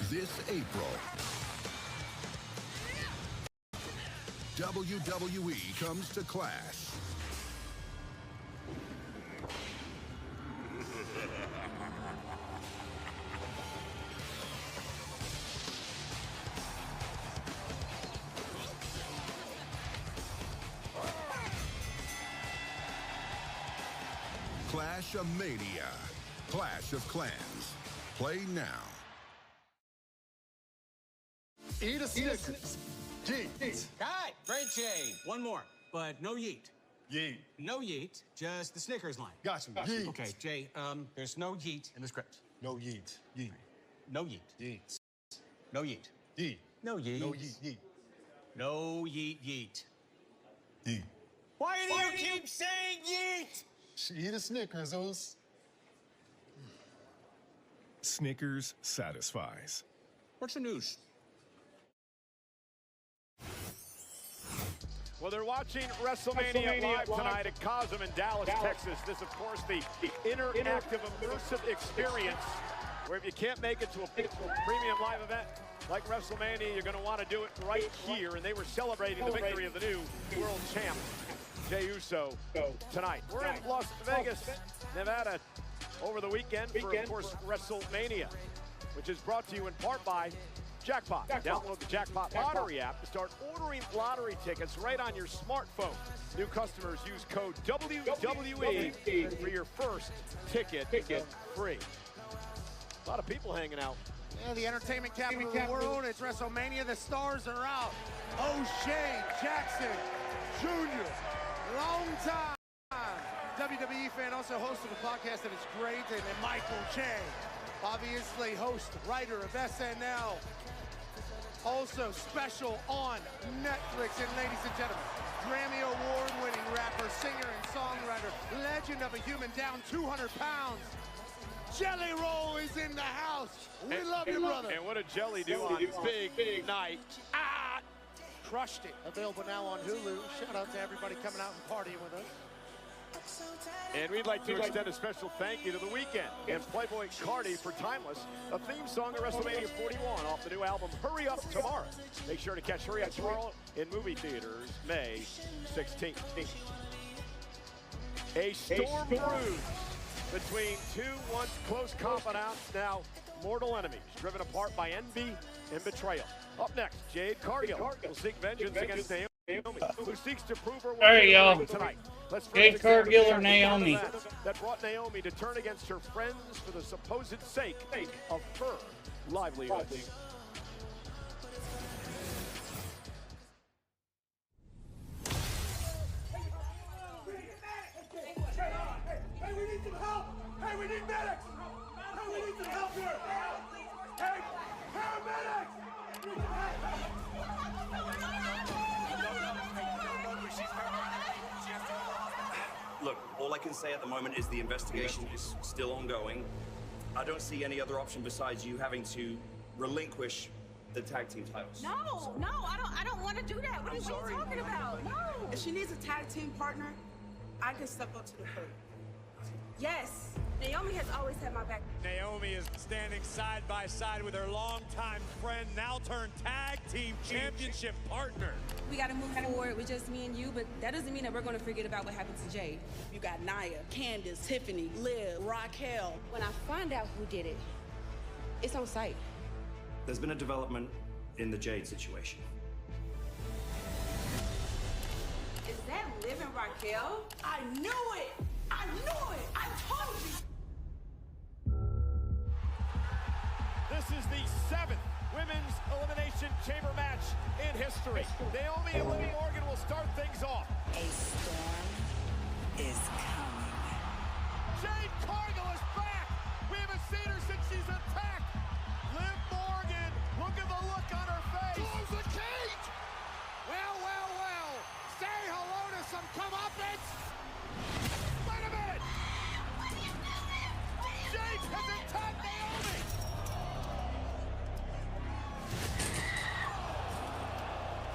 This April, WWE comes to Clash. Clash-a-mania. Clash of Clans. Play now. Eat a Snickers. Yeet. Cut. Great change. One more, but no yeet. Yeet. No yeet, just the Snickers line. Gotcha. Yeet. Okay, Jay, there's no yeet in the script. No yeet. Yeet. No yeet. Yeet. No yeet. Yeet. No yeet. No yeet. Yeet. No yeet yeet. Yeet. Why do you keep saying yeet? Eat a Snickers, Oos. Snickers satisfies. What's the news? Well, they're watching WrestleMania live tonight at Cosm in Dallas, Texas. This, of course, the interactive, immersive experience where if you can't make it to a premium live event like WrestleMania, you're going to want to do it right here. And they were celebrating the victory of the new world champ, Jey Uso, tonight. We're in Las Vegas, Nevada, over the weekend for, of course, WrestleMania, which is brought to you in part by Jackpot. Download the Jackpot Lottery app to start ordering lottery tickets right on your smartphone. New customers use code WWE for your first ticket free. A lot of people hanging out. Yeah, the entertainment capital of the world. It's WrestleMania. The stars are out. O'Shea Jackson Jr. Long time WWE fan, also host of a podcast that is great, and then Michael Che, obviously host, writer of SNL, also special on Netflix. And ladies and gentlemen, Grammy Award-winning rapper, singer, and songwriter, legend of a human, down 200 pounds. Jelly Roll is in the house. We love you, brother. And what did Jelly do on big night? Crushed it. Available now on Hulu. Shout out to everybody coming out and partying with us. And we'd like to extend a special thank you to The Weeknd and Playboy Cardi for Timeless, a theme song of WrestleMania 41 off the new album Hurry Up Tomorrow. Make sure to catch Hurry Up Tomorrow in movie theaters May 16th. A storm brews between two once close confidants, now mortal enemies, driven apart by envy and betrayal. Up next, Jade Cargill will seek vengeance against Naomi, who seeks to prove her Alright, y'all. tonight. Jade Cargill or Naomi? That brought Naomi to turn against her friends for the supposed sake of her livelihood. Hey, we need some help! Hey, we need medics! Hey, we need some help here! Hey, paramedics! We need some help! Look, all I can say at the moment is the investigation is still ongoing. I don't see any other option besides you having to relinquish the tag team titles. No, I don't want to do that. What are you talking about? No. If she needs a tag team partner, I can step up to the plate. Yes, Naomi has always had my back. Naomi is standing side by side with her longtime friend, now turned tag team championship partner. We got to move forward with just me and you, but that doesn't mean that we're going to forget about what happened to Jade. You got Nia, Candace, Tiffany, Liv, Raquel. When I find out who did it, it's on sight. There's been a development in the Jade situation. Is that Liv and Raquel? I knew it! I knew it! I told you! This is the 7th Women's Elimination Chamber match in history. Naomi and Liv Morgan will start things off. A storm is coming. Jade Cargill is back! We haven't seen her since she's attacked. Liv Morgan, look at the look on her face. Close the cage! Well. Say hello to some comeuppance! Wait a minute! Jade has attacked Naomi!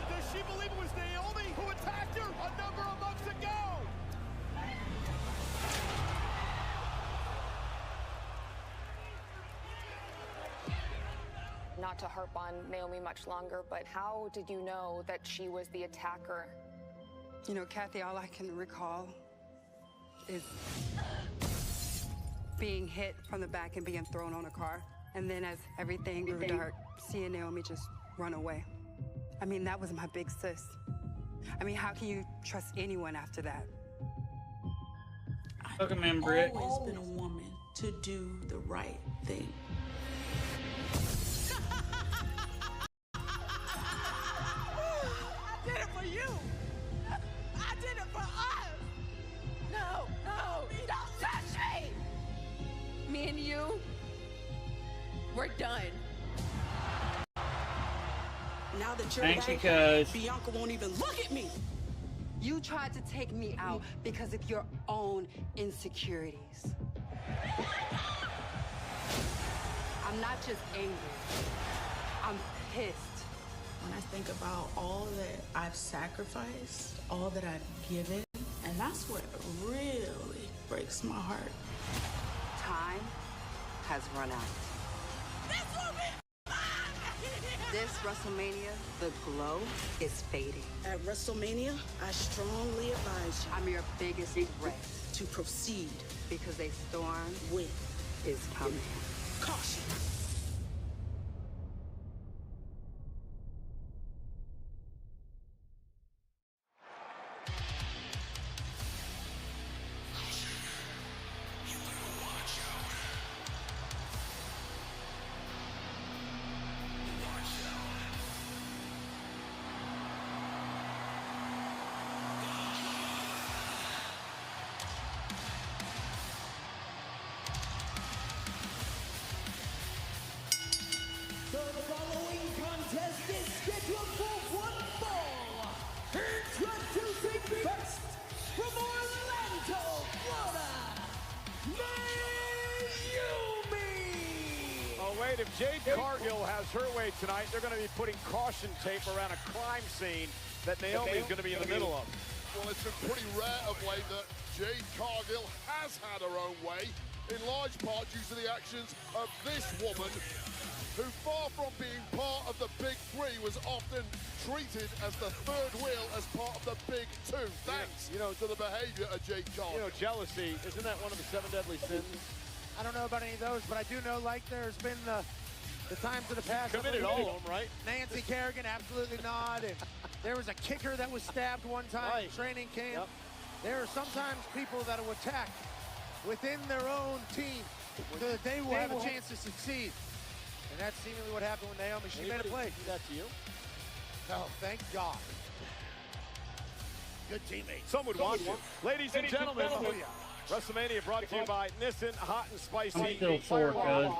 Does she believe it was Naomi who attacked her a number of months ago? not to harp on Naomi much longer, but how did you know that she was the attacker? You know, Kathy, all I can recall is being hit from the back and being thrown on a car. And then as everything grew dark, seeing Naomi just run away. I mean, that was my big sis. I mean, how can you trust anyone after that? Welcome in, Britt. I've always been a woman to do the right thing. I did it for you. I did it for us. No, don't touch me. Me and you, we're done. Now that you're Thanks, back, because Bianca won't even look at me. You tried to take me out because of your own insecurities. I'm not just angry. I'm pissed. When I think about all that I've sacrificed, all that I've given, and that's what really breaks my heart. Time has run out. This WrestleMania, the glow is fading. At WrestleMania, I strongly advise you. I'm your biggest threat. To proceed. Because a storm is coming. Caution. The following contest is scheduled for one fall. Introducing first, from Orlando, Florida, Naomi! Oh, wait, if Jade Cargill has her way tonight, they're going to be putting caution tape around a crime scene that Naomi is going to be in the middle of. Well, it's been pretty rare of late that Jade Cargill has had her own way, in large part due to the actions of this woman, who far from being part of the Big Three was often treated as the third wheel as part of the Big Two, thanks to the behavior of Jade Cargill. You know, jealousy, isn't that one of the 7 deadly sins? I don't know about any of those, but I do know, like, there's been the times in the past. Committed all of them, right? Nancy Kerrigan, absolutely not. And there was a kicker that was stabbed one time in training camp. Yep. There are sometimes people that will attack within their own team so that they will have a chance to succeed. And that's seemingly what happened with Naomi. She made a play. Do that to you? No, thank God. Good teammate. Some would want to. Ladies and gentlemen, WrestleMania brought to you by Nissan Hot and Spicy. I'm still sore, cuz.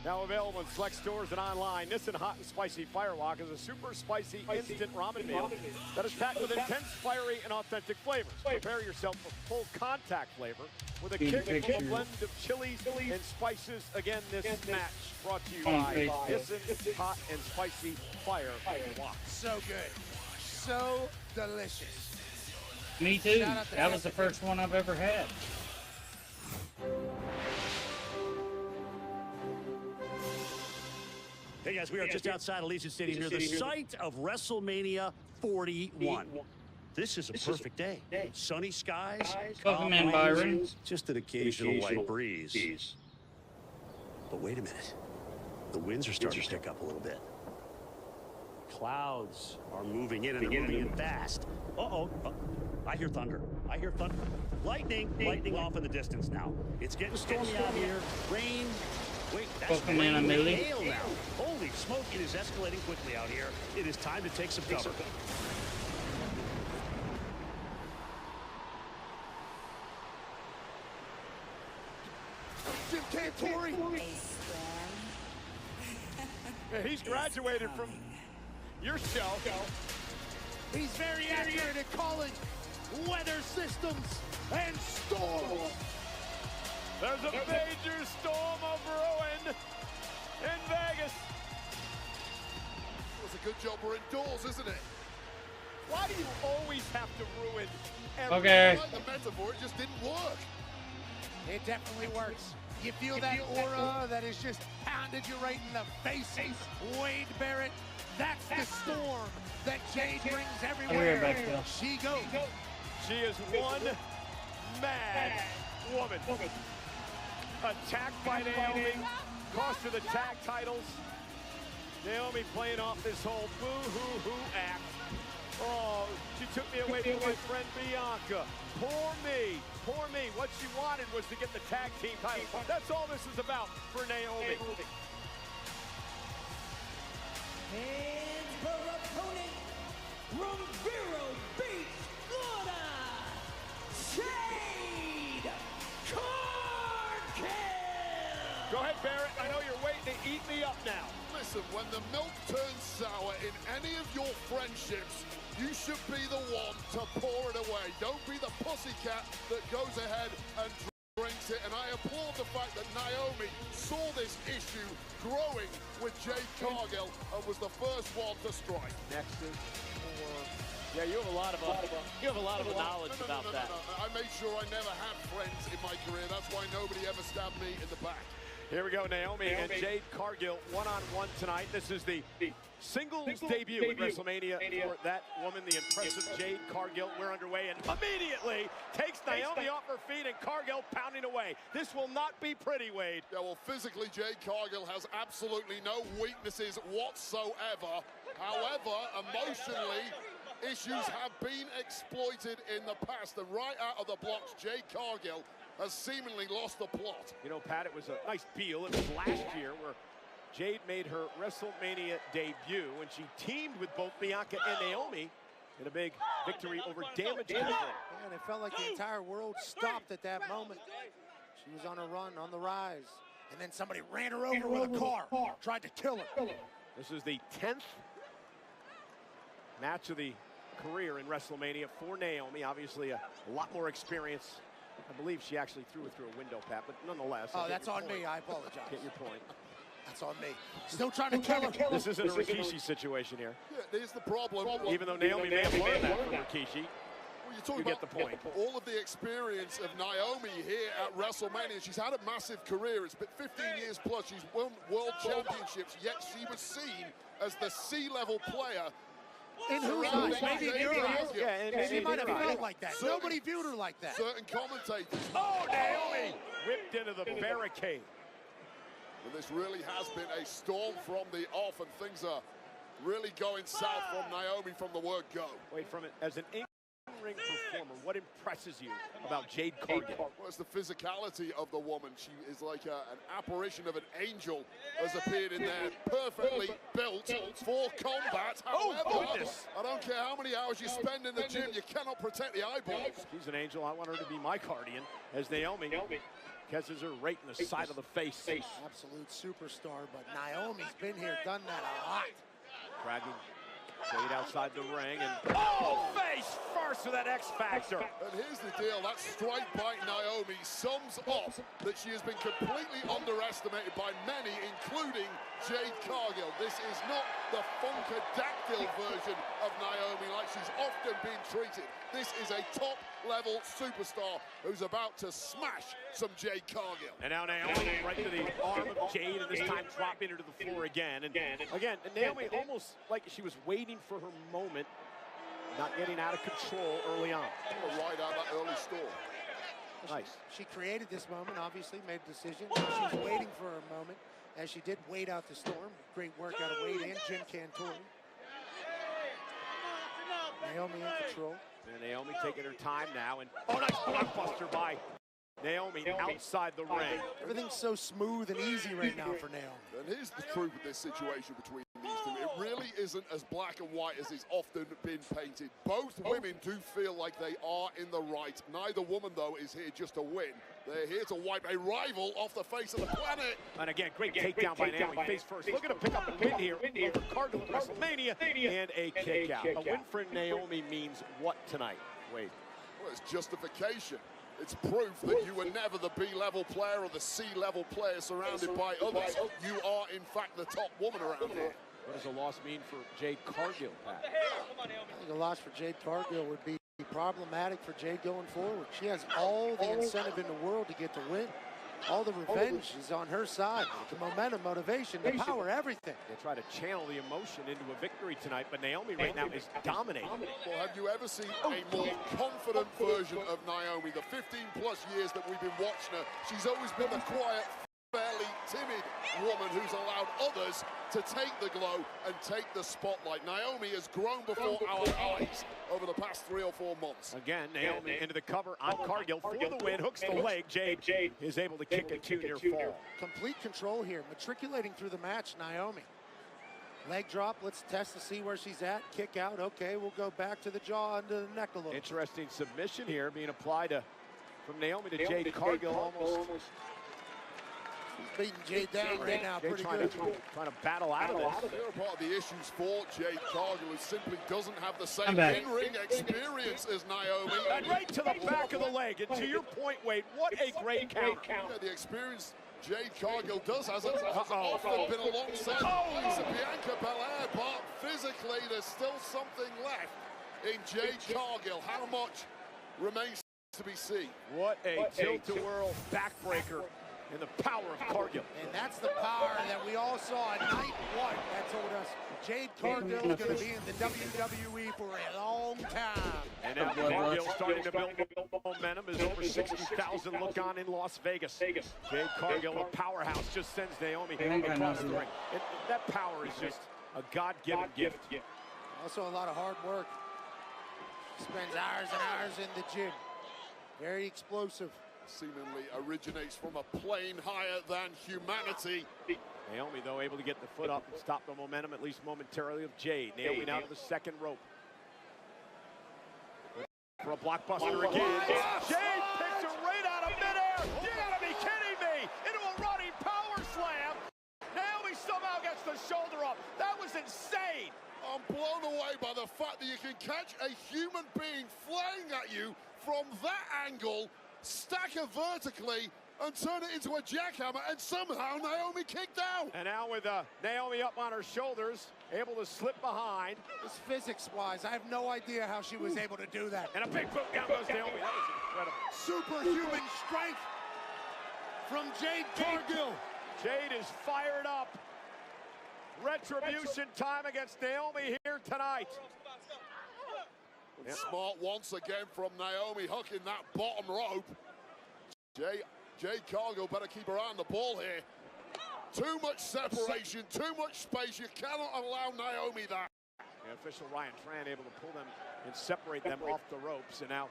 Now available in select stores and online. Nissan Hot and Spicy Firewalk is a super spicy instant ramen meal that is packed with intense, fiery, and authentic flavors. Prepare yourself for full contact flavor with a kick from a blend of chilies and spices. Again, this match brought to you by Nissan Hot and Spicy Firewalk. So good. So delicious. Me too. That was the first one I've ever had. Hey guys, we are just outside Allegiant Stadium near the site of WrestleMania 41. This is a perfect day. Sunny skies, Welcome in, Byron. just an occasional light breeze. But wait a minute. The winds are starting to pick up a little bit. Clouds are moving in and they're moving in fast. Uh-oh. I hear thunder. I hear thunder. Lightning off in the distance now. It's getting stormy out here. Rain. Wait, that's rain and hail now. Holy smoke, it is escalating quickly out here. It is time to take some cover. Jim Cantori. Yeah, he's graduated from your show. He's very accurate at calling weather systems and storms. There's a major storm of ruin in Vegas. It's a good job we're indoors, isn't it? Why do you always have to ruin everything? Okay. I like the metaphor, it just didn't work. It definitely works. You feel that aura that has just pounded you right in the face, Wade Barrett? That's the storm that Jade brings everywhere she goes. She is one mad woman. Attacked by Naomi, cost her the tag titles. Naomi playing off this whole boo-hoo-hoo act. Oh, she took me away from my friend Bianca. Poor me, poor me. What she wanted was to get the tag team title. That's all this is about for Naomi. And her opponent from Vero Beach, Florida, Jade Cargill. Go ahead, Barrett. I know you're waiting to eat me up now. Listen, when the milk turns sour in any of your friendships, you should be the one to pour it away. Don't be the pussycat that goes ahead and drinks it. And I applaud the fact that Naomi saw this issue growing with Jade Cargill and was the first one to strike. Next is yeah, you have a lot of knowledge about that. I made sure I never had friends in my career. That's why nobody ever stabbed me in the back. Here we go, Naomi and Jade Cargill one-on-one tonight. This is the singles debut at WrestleMania for that woman, the impressive Jade Cargill. We're underway and immediately takes Naomi off her feet and Cargill pounding away. This will not be pretty, Wade. Yeah, well, physically, Jade Cargill has absolutely no weaknesses whatsoever. However, emotionally, issues have been exploited in the past. And right out of the blocks, Jade Cargill has seemingly lost the plot. You know, Pat, it was a nice deal. It was last year where Jade made her WrestleMania debut when she teamed with both Bianca and Naomi in a big victory over Damage Control. And it felt like the entire world stopped at that moment. She was on a run, on the rise. And then somebody ran her over with a car, tried to kill her. This is the 10th match of the career in WrestleMania for Naomi. Obviously a lot more experience. I believe she actually threw it through a window, Pat, but nonetheless. Oh, that's on me. I apologize. Get your point. That's on me. Still trying to kill her. This isn't a Rikishi situation here. Yeah, there's the problem. Even though Naomi may have learned that from Rikishi. Well, you get the point. All of the experience of Naomi here at WrestleMania. She's had a massive career. It's been 15 years plus. She's won world championships, yet she was seen as the C-level player. In whose eyes? Maybe in your eyes. Yeah, she might have felt like that. Nobody viewed her like that. Certain commentators. Oh, Naomi whipped into the barricade. And this really has been a storm from the off, and things are really going south from Naomi from the word go. Wait, from it as an in-ring performer, what impresses you about Jade Cargill? Well, it's the physicality of the woman. She is like an apparition of an angel has appeared in there, perfectly built for combat. However, I don't care how many hours you spend in the gym, you cannot protect the eyeballs. She's an angel. I want her to be my guardian, as Naomi catches her right in the side of the face. Absolute superstar, but Naomi's been here, done that a lot. Dragging Jade outside the ring, and face first with that X Factor. And here's the deal, that strike by Naomi sums up that she has been completely underestimated by many, including Jade Cargill. This is not the Funkadactyl version of Naomi like she's often been treated. This is a top-level superstar who's about to smash some Jade Cargill. And now Naomi right to the arm of Jade, and this time dropping her to the floor again. And again, Naomi almost like she was waiting for her moment, not getting out of control early on. Right out that early storm. Nice. She created this moment, obviously, made a decision. She was waiting for her moment, as she did wait out the storm. Great work out of Wade and Jim Cantori. Naomi in control. And Naomi taking her time now, and nice blockbuster by Naomi outside the ring. Everything's so smooth and easy right now for Naomi. And here's the truth of this situation between these two. It really isn't as black and white as it's often been painted. Both women do feel like they are in the right. Neither woman, though, is here just to win. They're here to wipe a rival off the face of the planet. And again, great takedown by Naomi, face first. Looking to pick up a win here over Cargill at WrestleMania, and a kick out. A win for Naomi means what tonight, Wade? Well, it's justification. It's proof that you were never the B-level player or the C-level player surrounded by others. You are, in fact, the top woman around here. What does a loss mean for Jade Cargill, Pat? I think a loss for Jade Cargill would be problematic for Jade going forward. She has all the incentive in the world to get the win. All the revenge is on her side. The momentum, motivation, the power, everything. They try to channel the emotion into a victory tonight, but Naomi right now is dominating. Well, have you ever seen a more confident version of Naomi? The 15-plus years that we've been watching her, she's always been the quiet, fairly timid woman who's allowed others to take the glow and take the spotlight. Naomi has grown before our eyes over the past 3 or 4 months. Again, Naomi into the cover on Cargill for the win, hooks the leg. Jade is able to kick a 2-near fall. Complete control here, matriculating through the match, Naomi. Leg drop, let's test to see where she's at. Kick out, okay, we'll go back to the jaw, under the neck a little. Interesting submission here being applied from Naomi to Jade Cargill almost. She's beating Jade down right now, pretty good. Trying to battle out of this. Part of the issues for Jade Cargill, who simply doesn't have the same in-ring experience as Naomi. And right to the back of the leg. And to your point, Wade, what a great count. Yeah, the experience Jade Cargill does has often been alongside Bianca Belair, but physically there's still something left in Jade Cargill. How much remains to be seen? What a tilt-a-whirl backbreaker. And the power of Cargill. And that's the power that we all saw at night 1 that told us Jade Cargill is going to be in the WWE for a long time. And now Cargill starting to build momentum as over 60,000 look on in Las Vegas. Jade Cargill, a powerhouse, just sends Naomi across the ring. That power is just a God-given gift. Also a lot of hard work. Spends hours and hours in the gym. Very explosive. Seemingly originates from a plane higher than humanity. Naomi, though, able to get the foot up and stop the momentum, at least momentarily, of Jade. Naomi now to the second rope. For a blockbuster again. Jade picks her right out of midair. You gotta be kidding me! Into a running power slam. Naomi somehow gets the shoulder up. That was insane. I'm blown away by the fact that you can catch a human being flying at you from that angle, stack her vertically, and turn it into a jackhammer, and somehow Naomi kicked out. And now with Naomi up on her shoulders, able to slip behind. This physics-wise, I have no idea how she was able to do that. And a big boot down goes Naomi. That was incredible. Superhuman strength from Jade Cargill. Jade is fired up. Retribution time against Naomi here tonight. Smart once again from Naomi, hooking that bottom rope. Jade Cargill better keep her eye on the ball here. Too much separation, too much space. You cannot allow Naomi that. The official Ryan Tran able to pull them and separate them off the ropes. And now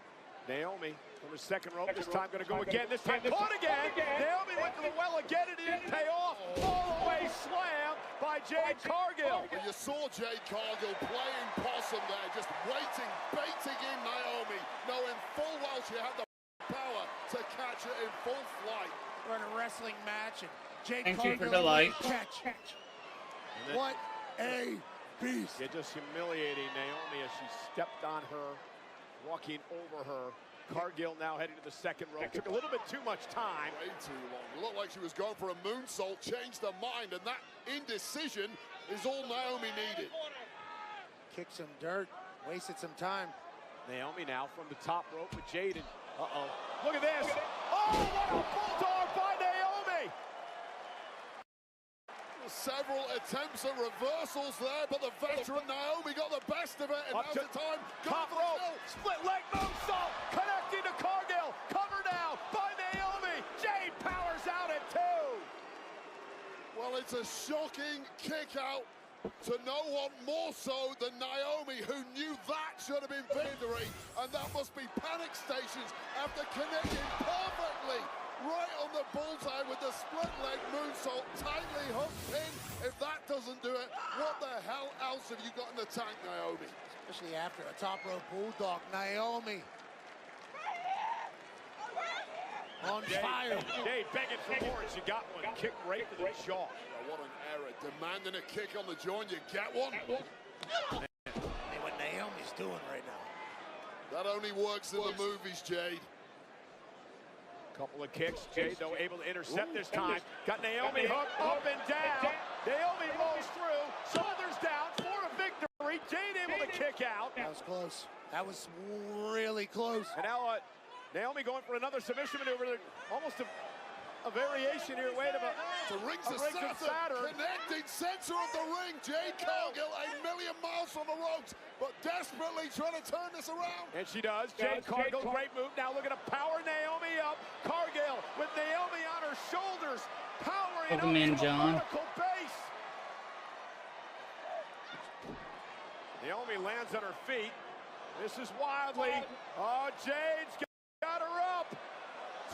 Naomi from the second rope, this time going to go again. This time caught again. Naomi went to the well again. It didn't pay off. All the way slam by Jade Cargill. Well, you saw Jade Cargill playing possum there, just waiting, baiting in Naomi, knowing full well she had the power to catch it in full flight. We're in a wrestling match, and Jade Thank Cargill you for the light. catch. What a beast. It just humiliating Naomi as she stepped on her, walking over her. Cargill now heading to the second rope. Took a little bit too much time. Way too long. It looked like she was going for a moonsault, changed her mind, and that indecision is all Naomi needed. Kicked some dirt, wasted some time. Naomi now from the top rope with Jade. Uh-oh. Look at this. Oh, what a bulldog by Naomi. Several attempts at reversals there, but the veteran Naomi got the best of it, and now's the time. Top rope, split leg moonsault, connecting to Cargill. Cover now by Naomi. Jade powers out at 2. Well, it's a shocking kick out to no one more so than Naomi, who knew that should have been victory, and that must be panic stations after connecting perfectly right on the bullseye with the split leg moonsault, tightly hooked pin. If that doesn't do it, what the hell else have you got in the tank, Naomi? Especially after a top rope bulldog. Naomi on fire. Jade begging for more, and she got one. Kick right to the jaw. Oh, what an error. Demanding a kick on the jaw, and you get one. Hey, what Naomi's doing right now. That only works in the movies, Jade. Couple of kicks. Jade, though, able to intercept this time. Got Naomi hooked up and down. Naomi rolls through. Shoulders down for a victory. Jade able to kick out. That was close. That was really close. And now Naomi going for another submission maneuver. Almost a a variation here. Wait a minute. The rings of Saturn, connecting center of the ring. Jade Cargill, a million miles from the ropes, but desperately trying to turn this around. And she does. Jade Cargill, great move. Now look at a power Naomi up. Cargill with Naomi on her shoulders, powering up Welcome in, to John. a vertical base. Naomi lands on her feet. This is wildly. Oh, Jade's got her up.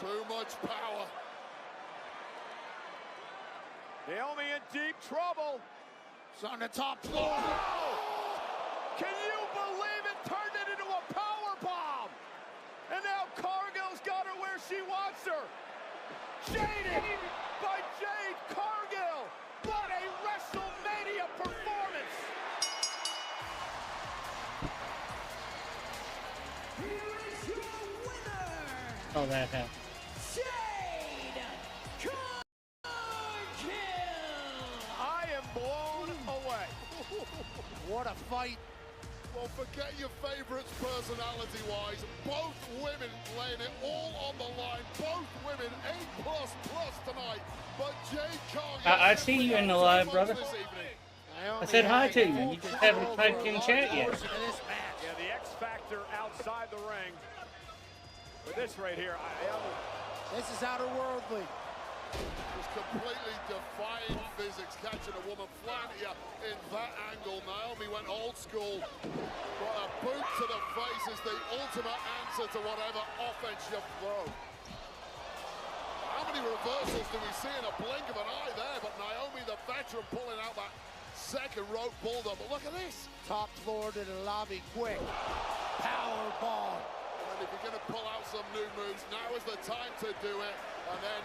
Too much power. Naomi in deep trouble. It's on the top floor. Wow. Can you believe it? Turned it into a power bomb. And now Cargill's got her where she wants her. Jaded by Jade Cargill. What a WrestleMania performance. Oh, that happened. I am blown away. What a fight. Well, forget your favorites personality-wise. Both women laying it all on the line. Both women A++ tonight. But Jade Cargill... I see you in the live, brother. I said hi to you. You just haven't typed in chat yet. Yeah, the X Factor outside the ring. But this right here, this is outer-worldly. Just completely defying physics, catching a woman flat here in that angle. Naomi went old school. But a boot to the face is the ultimate answer to whatever offense you throw. How many reversals do we see in a blink of an eye there? But Naomi, the veteran, pulling out that second rope bulldog. But look at this. Top floor to the lobby, quick. Power bomb. And if you're going to pull out some new moves, now is the time to do it. And then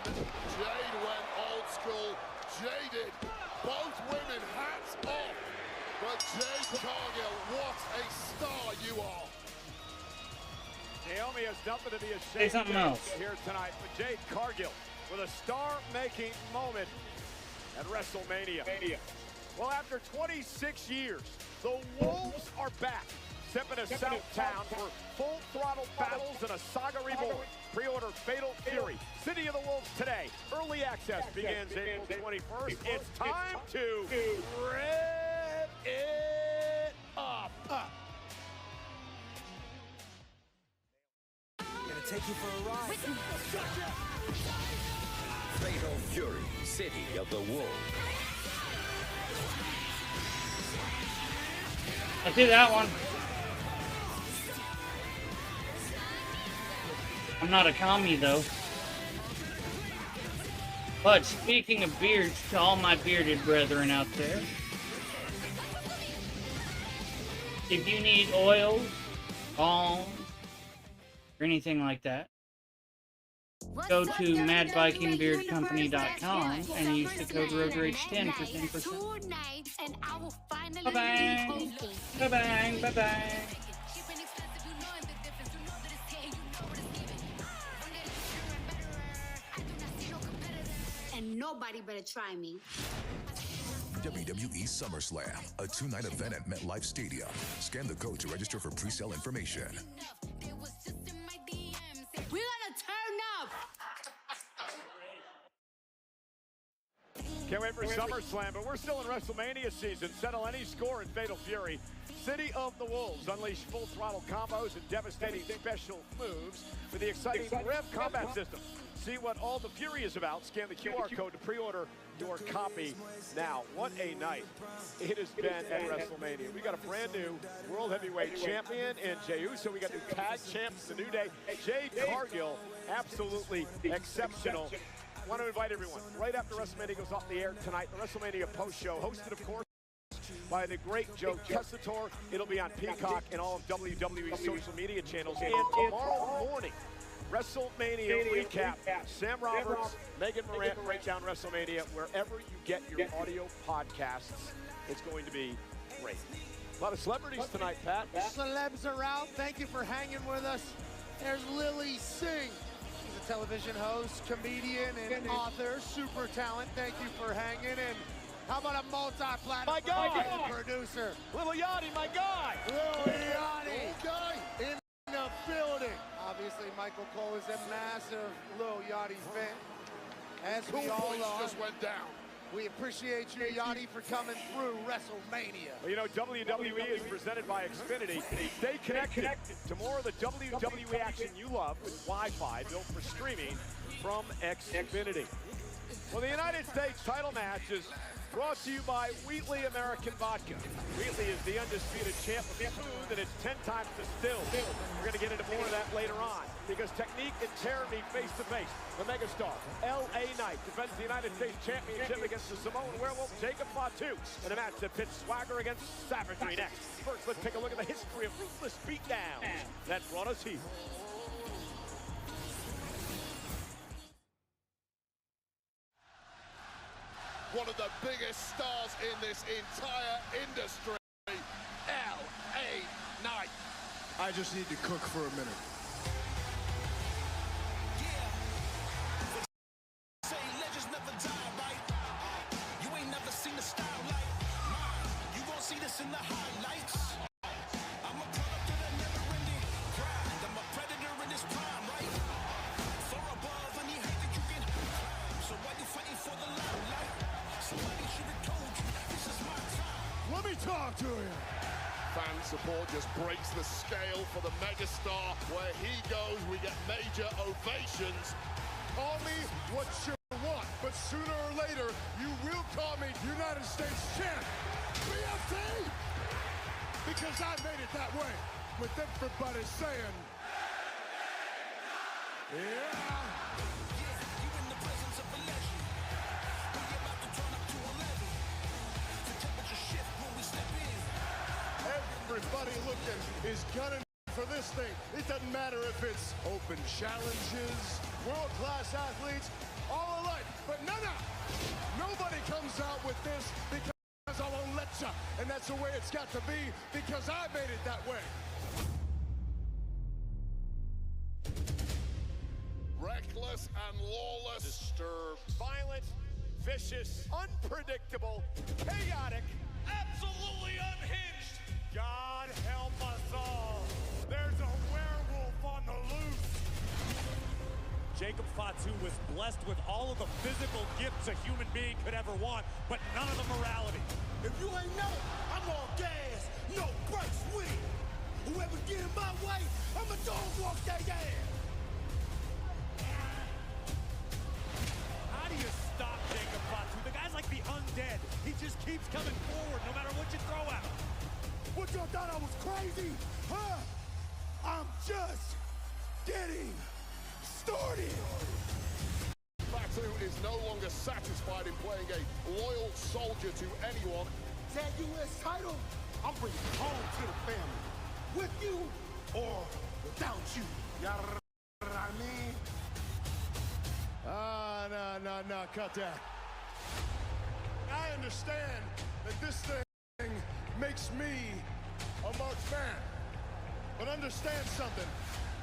Jade went old school. Jaded. Both women, hats off. But Jade Cargill, what a star you are. Naomi has nothing to be Say ashamed something of else. here tonight. But Jade Cargill with a star-making moment at WrestleMania. Well, after 26 years, the Wolves are back. Stepping to Southtown for full throttle battles and a saga reborn. Pre-order Fatal Fury. City of the Wolves today. Early access begins April 21st. It's time to rev it up. Gonna take you for a ride. Fatal Fury, City of the Wolves. I did that one. I'm not a commie, though. But speaking of beards, to all my bearded brethren out there, if you need oils, balm, or anything like that, go to madvikingbeardcompany.com and use the code ROADRAGE10 for 10%. Bye-bye. Bye-bye. Bye-bye. And nobody better try me. WWE SummerSlam, a two-night event at MetLife Stadium. Scan the code to register for pre-sale information. We're gonna turn up. Can't wait for SummerSlam, but we're still in WrestleMania season. Settle any score in Fatal Fury. City of the Wolves unleash full throttle combos and devastating special moves with the exciting Rev combat system. See what all the Fury is about. Scan the QR code to pre-order your copy now. What a night it has been at WrestleMania. We got a brand new World Heavyweight Champion in Jey Uso. We got new tag champs, the New Day. Jade Cargill, absolutely exceptional. I want to invite everyone, right after WrestleMania goes off the air tonight, the WrestleMania post-show, hosted, of course, by the great Joe Tessitore. It'll be on Peacock and all of WWE's social media channels. And tomorrow morning, WrestleMania recap. Sam Roberts, Megan Morant break down WrestleMania wherever you get your audio podcasts. It's going to be great. A lot of celebrities tonight, Pat. Celebs are out. Thank you for hanging with us. There's Lily Singh. She's a television host, comedian, and author. Super talent. Thank you for hanging. And how about a multi-platinum producer? Little Yachty, my guy. Little Yachty. In the building. Obviously, Michael Cole is a massive Lil Yachty fan. As 2 we all points are. just went down. We appreciate you, Yachty, for coming through WrestleMania. Well, you know, WWE is presented by Xfinity. Stay connected to more of the WWE action you love with Wi-Fi built for streaming from Xfinity. Well, the United States title match is brought to you by Wheatley American Vodka. Wheatley is the undisputed champ of smooth, and it's 10 times distilled. We're going to get into more of that later on, because Technique and Terror meet face-to-face. The megastar, L.A. Knight, defends the United States Championship against the Samoan werewolf, Jacob Fatu, in a match that pits Swagger against Savagery next. First, let's take a look at the history of ruthless beatdowns that brought us here. One of the biggest stars in this entire industry, L.A. Knight. I just need to cook for a minute. Say legends never die, right? You ain't never seen a style like mine. You gon' see this in the highlights. I'm a product of the never-ending grind. I'm a predator in this prime, right? Far above any height that you can climb. So why you fighting for the limelight? Somebody should have told you this is my time. Let me talk to you. Fan support just breaks the scale for the megastar. Where he goes, we get major ovations. Call me what you want, but sooner or later, you will call me United States champ. BFT! Because I made it that way, with everybody saying, yeah. You in the presence of a legend. We about to turn up to 11. The temperature shift when we step in. Everybody looking is gunning for this thing. It doesn't matter if it's open challenges, world-class athletes, all alike. But no, nobody comes out with this because I won't let ya. And that's the way it's got to be, because I made it that way. Reckless and lawless. Disturbed, violent, vicious, unpredictable, chaotic, absolutely unhinged. God help us all. There's a werewolf on the loose. Jacob Fatu was blessed with all of the physical gifts a human being could ever want, but none of the morality. If you ain't know, I'm on gas, no brakes with it. Whoever get in my way, I'ma dog walk their ass. How do you stop Jacob Fatu? The guy's like the undead. He just keeps coming forward no matter what you throw at him. What, y'all thought I was crazy? Huh? I'm just getting started. Fatu is no longer satisfied in playing a loyal soldier to anyone. That U.S. title, I'm bringing it home to the family. With you or without you. You know what I mean? No, cut that. I understand that this thing makes me a marked man. But understand something.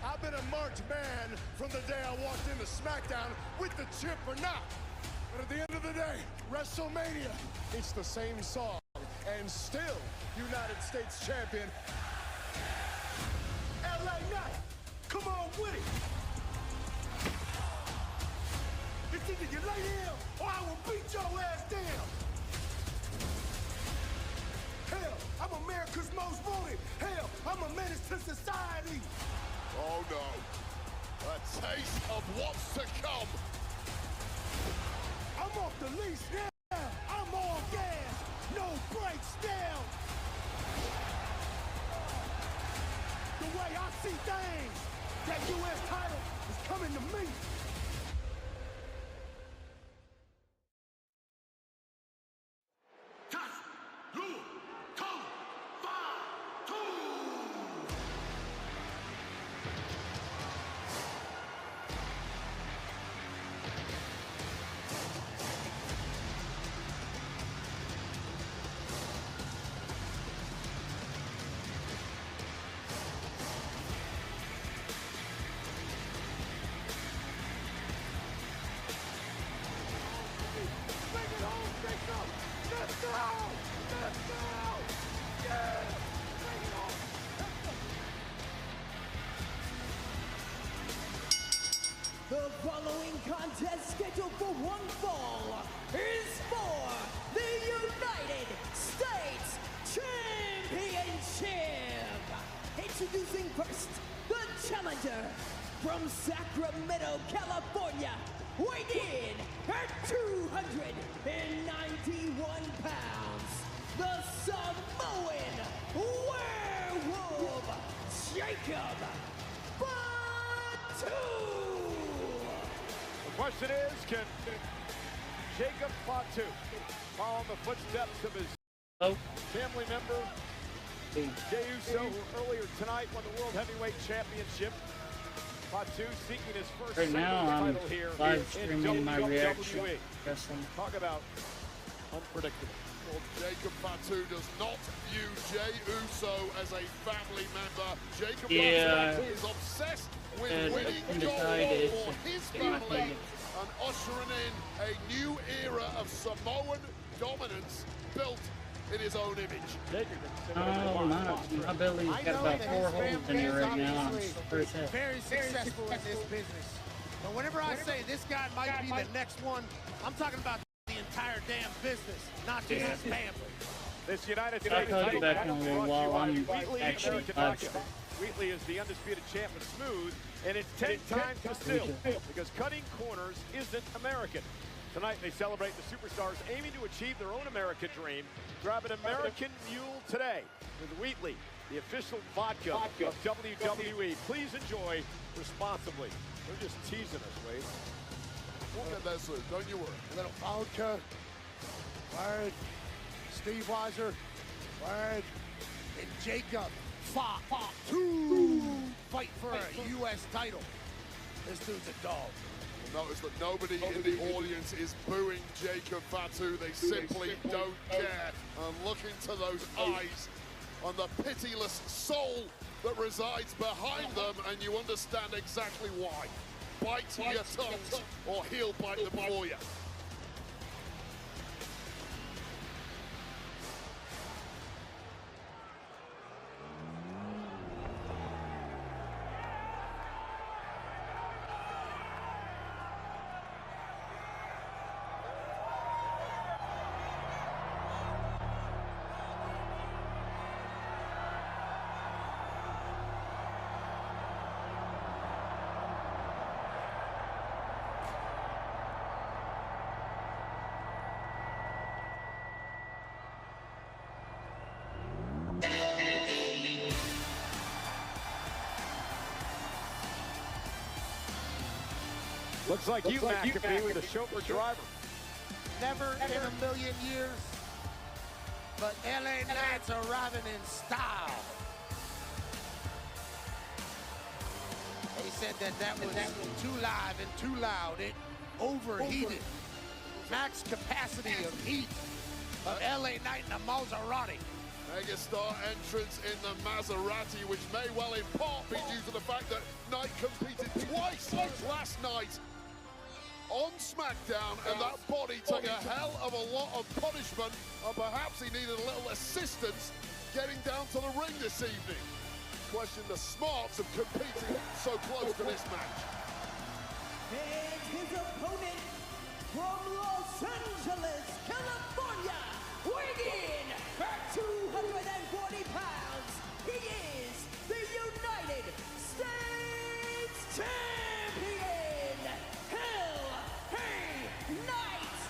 I've been a marked man from the day I walked into SmackDown, with the chip or not. But at the end of the day, WrestleMania, it's the same song. And still, United States champion. L.A. Knight, come on with it. It's either you lay down or I will beat your ass down. Hell, I'm America's most wanted. Hell, I'm a menace to society. Oh no, a taste of what's to come. I'm off the leash now. I'm all gas, no brakes down. The way I see things, that U.S. title is coming to me. following contest scheduled for one fall is for the United States Championship. Introducing first, the challenger from Sacramento, California, weighing in at 291 pounds, the Samoan werewolf, Jacob Fatu. The question is, can Jacob Fatu follow in the footsteps of his family member, Jey Uso, who earlier tonight won the World Heavyweight Championship? Fatu seeking his first right now, I'm title here live in streaming my reaction. WWE. Wrestling. Talk about unpredictable. Well, Jacob Fatu does not view Jey Uso as a family member. Jacob Fatu is obsessed with winning gold for his family and ushering in a new era of Samoan dominance built in his own image. Oh, my belly's got about 4 holes in it right now. I'm Very successful in this business. But whenever I say this guy might be the next one, I'm talking about the entire damn business, not just his family. This United I'll States call you back in a little while. I'm actually live streaming. Wheatley is the undisputed champ of Smooth, and it's 10 times distilled because cutting corners isn't American. Tonight they celebrate the superstars aiming to achieve their own American dream. Grab an American Mule today with Wheatley, the official vodka of WWE. Please enjoy responsibly. They're just teasing us, Wade. We'll get that soon, don't you worry. A little vodka, word, Steve Weiser, word, and Jacob Fatu fight for a U.S. title. This dude's a dog. Notice that nobody in the audience is booing Jacob Fatu. They simply don't care. And look into those eyes and the pitiless soul that resides behind them, and you understand exactly why. Bite your tongues, or he'll bite them for you. Looks like you, McAfee, with a chauffeur driver. Never in a million years, but LA Knight's arriving in style. They said that was too live and too loud. It overheated. Max capacity of heat of LA Knight in a Maserati. Megastar entrance in the Maserati, which may well in part be due to the fact that Knight competed twice last night on SmackDown, and that body took a hell of a lot of punishment, and perhaps he needed a little assistance getting down to the ring this evening. Question the smarts of competing so close to this match. And his opponent from Los Angeles, California, weighing in at 240 pounds, he is the United States Champion, LA Knight.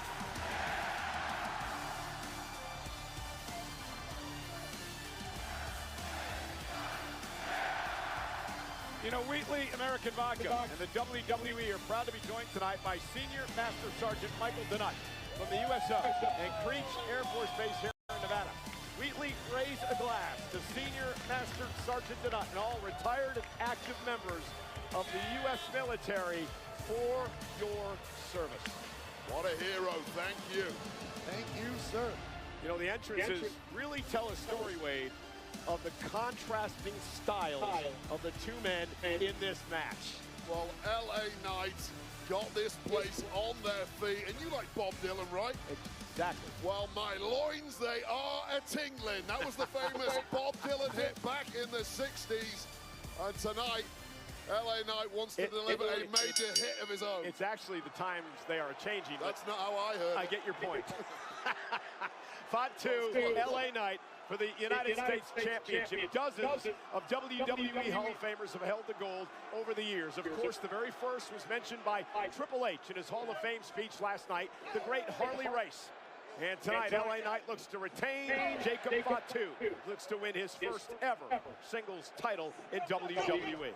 You know, Wheatley, American Vodka, and the WWE are proud to be joined tonight by Senior Master Sergeant Michael Dunut from the USO and Creech Air Force Base here in Nevada. Wheatley, raise a glass to Senior Master Sergeant Dunut and all retired and active members of the U.S. military for your service. What a hero, thank you. Thank you, sir. You know, the entrances really tell a story, Wade, of the contrasting styles of the two men in this match. Well, LA Knight got this place on their feet, and you like Bob Dylan, right? Exactly. Well, my loins, they are a-tingling. That was the famous Bob Dylan hit back in the 60s. And tonight, LA Knight wants to deliver a major hit of his own. It's actually the times they are changing. That's not how I heard. I get your point. Fatu, LA Knight for the United States Championship. Dozens of WWE Hall of Famers have held the gold over the years. Of course, the very first was mentioned by Triple H in his Hall of Fame speech last night, the great Harley Race. And tonight, LA Knight looks to retain. Jacob Fatu looks to win his first ever singles title in WWE. Jacob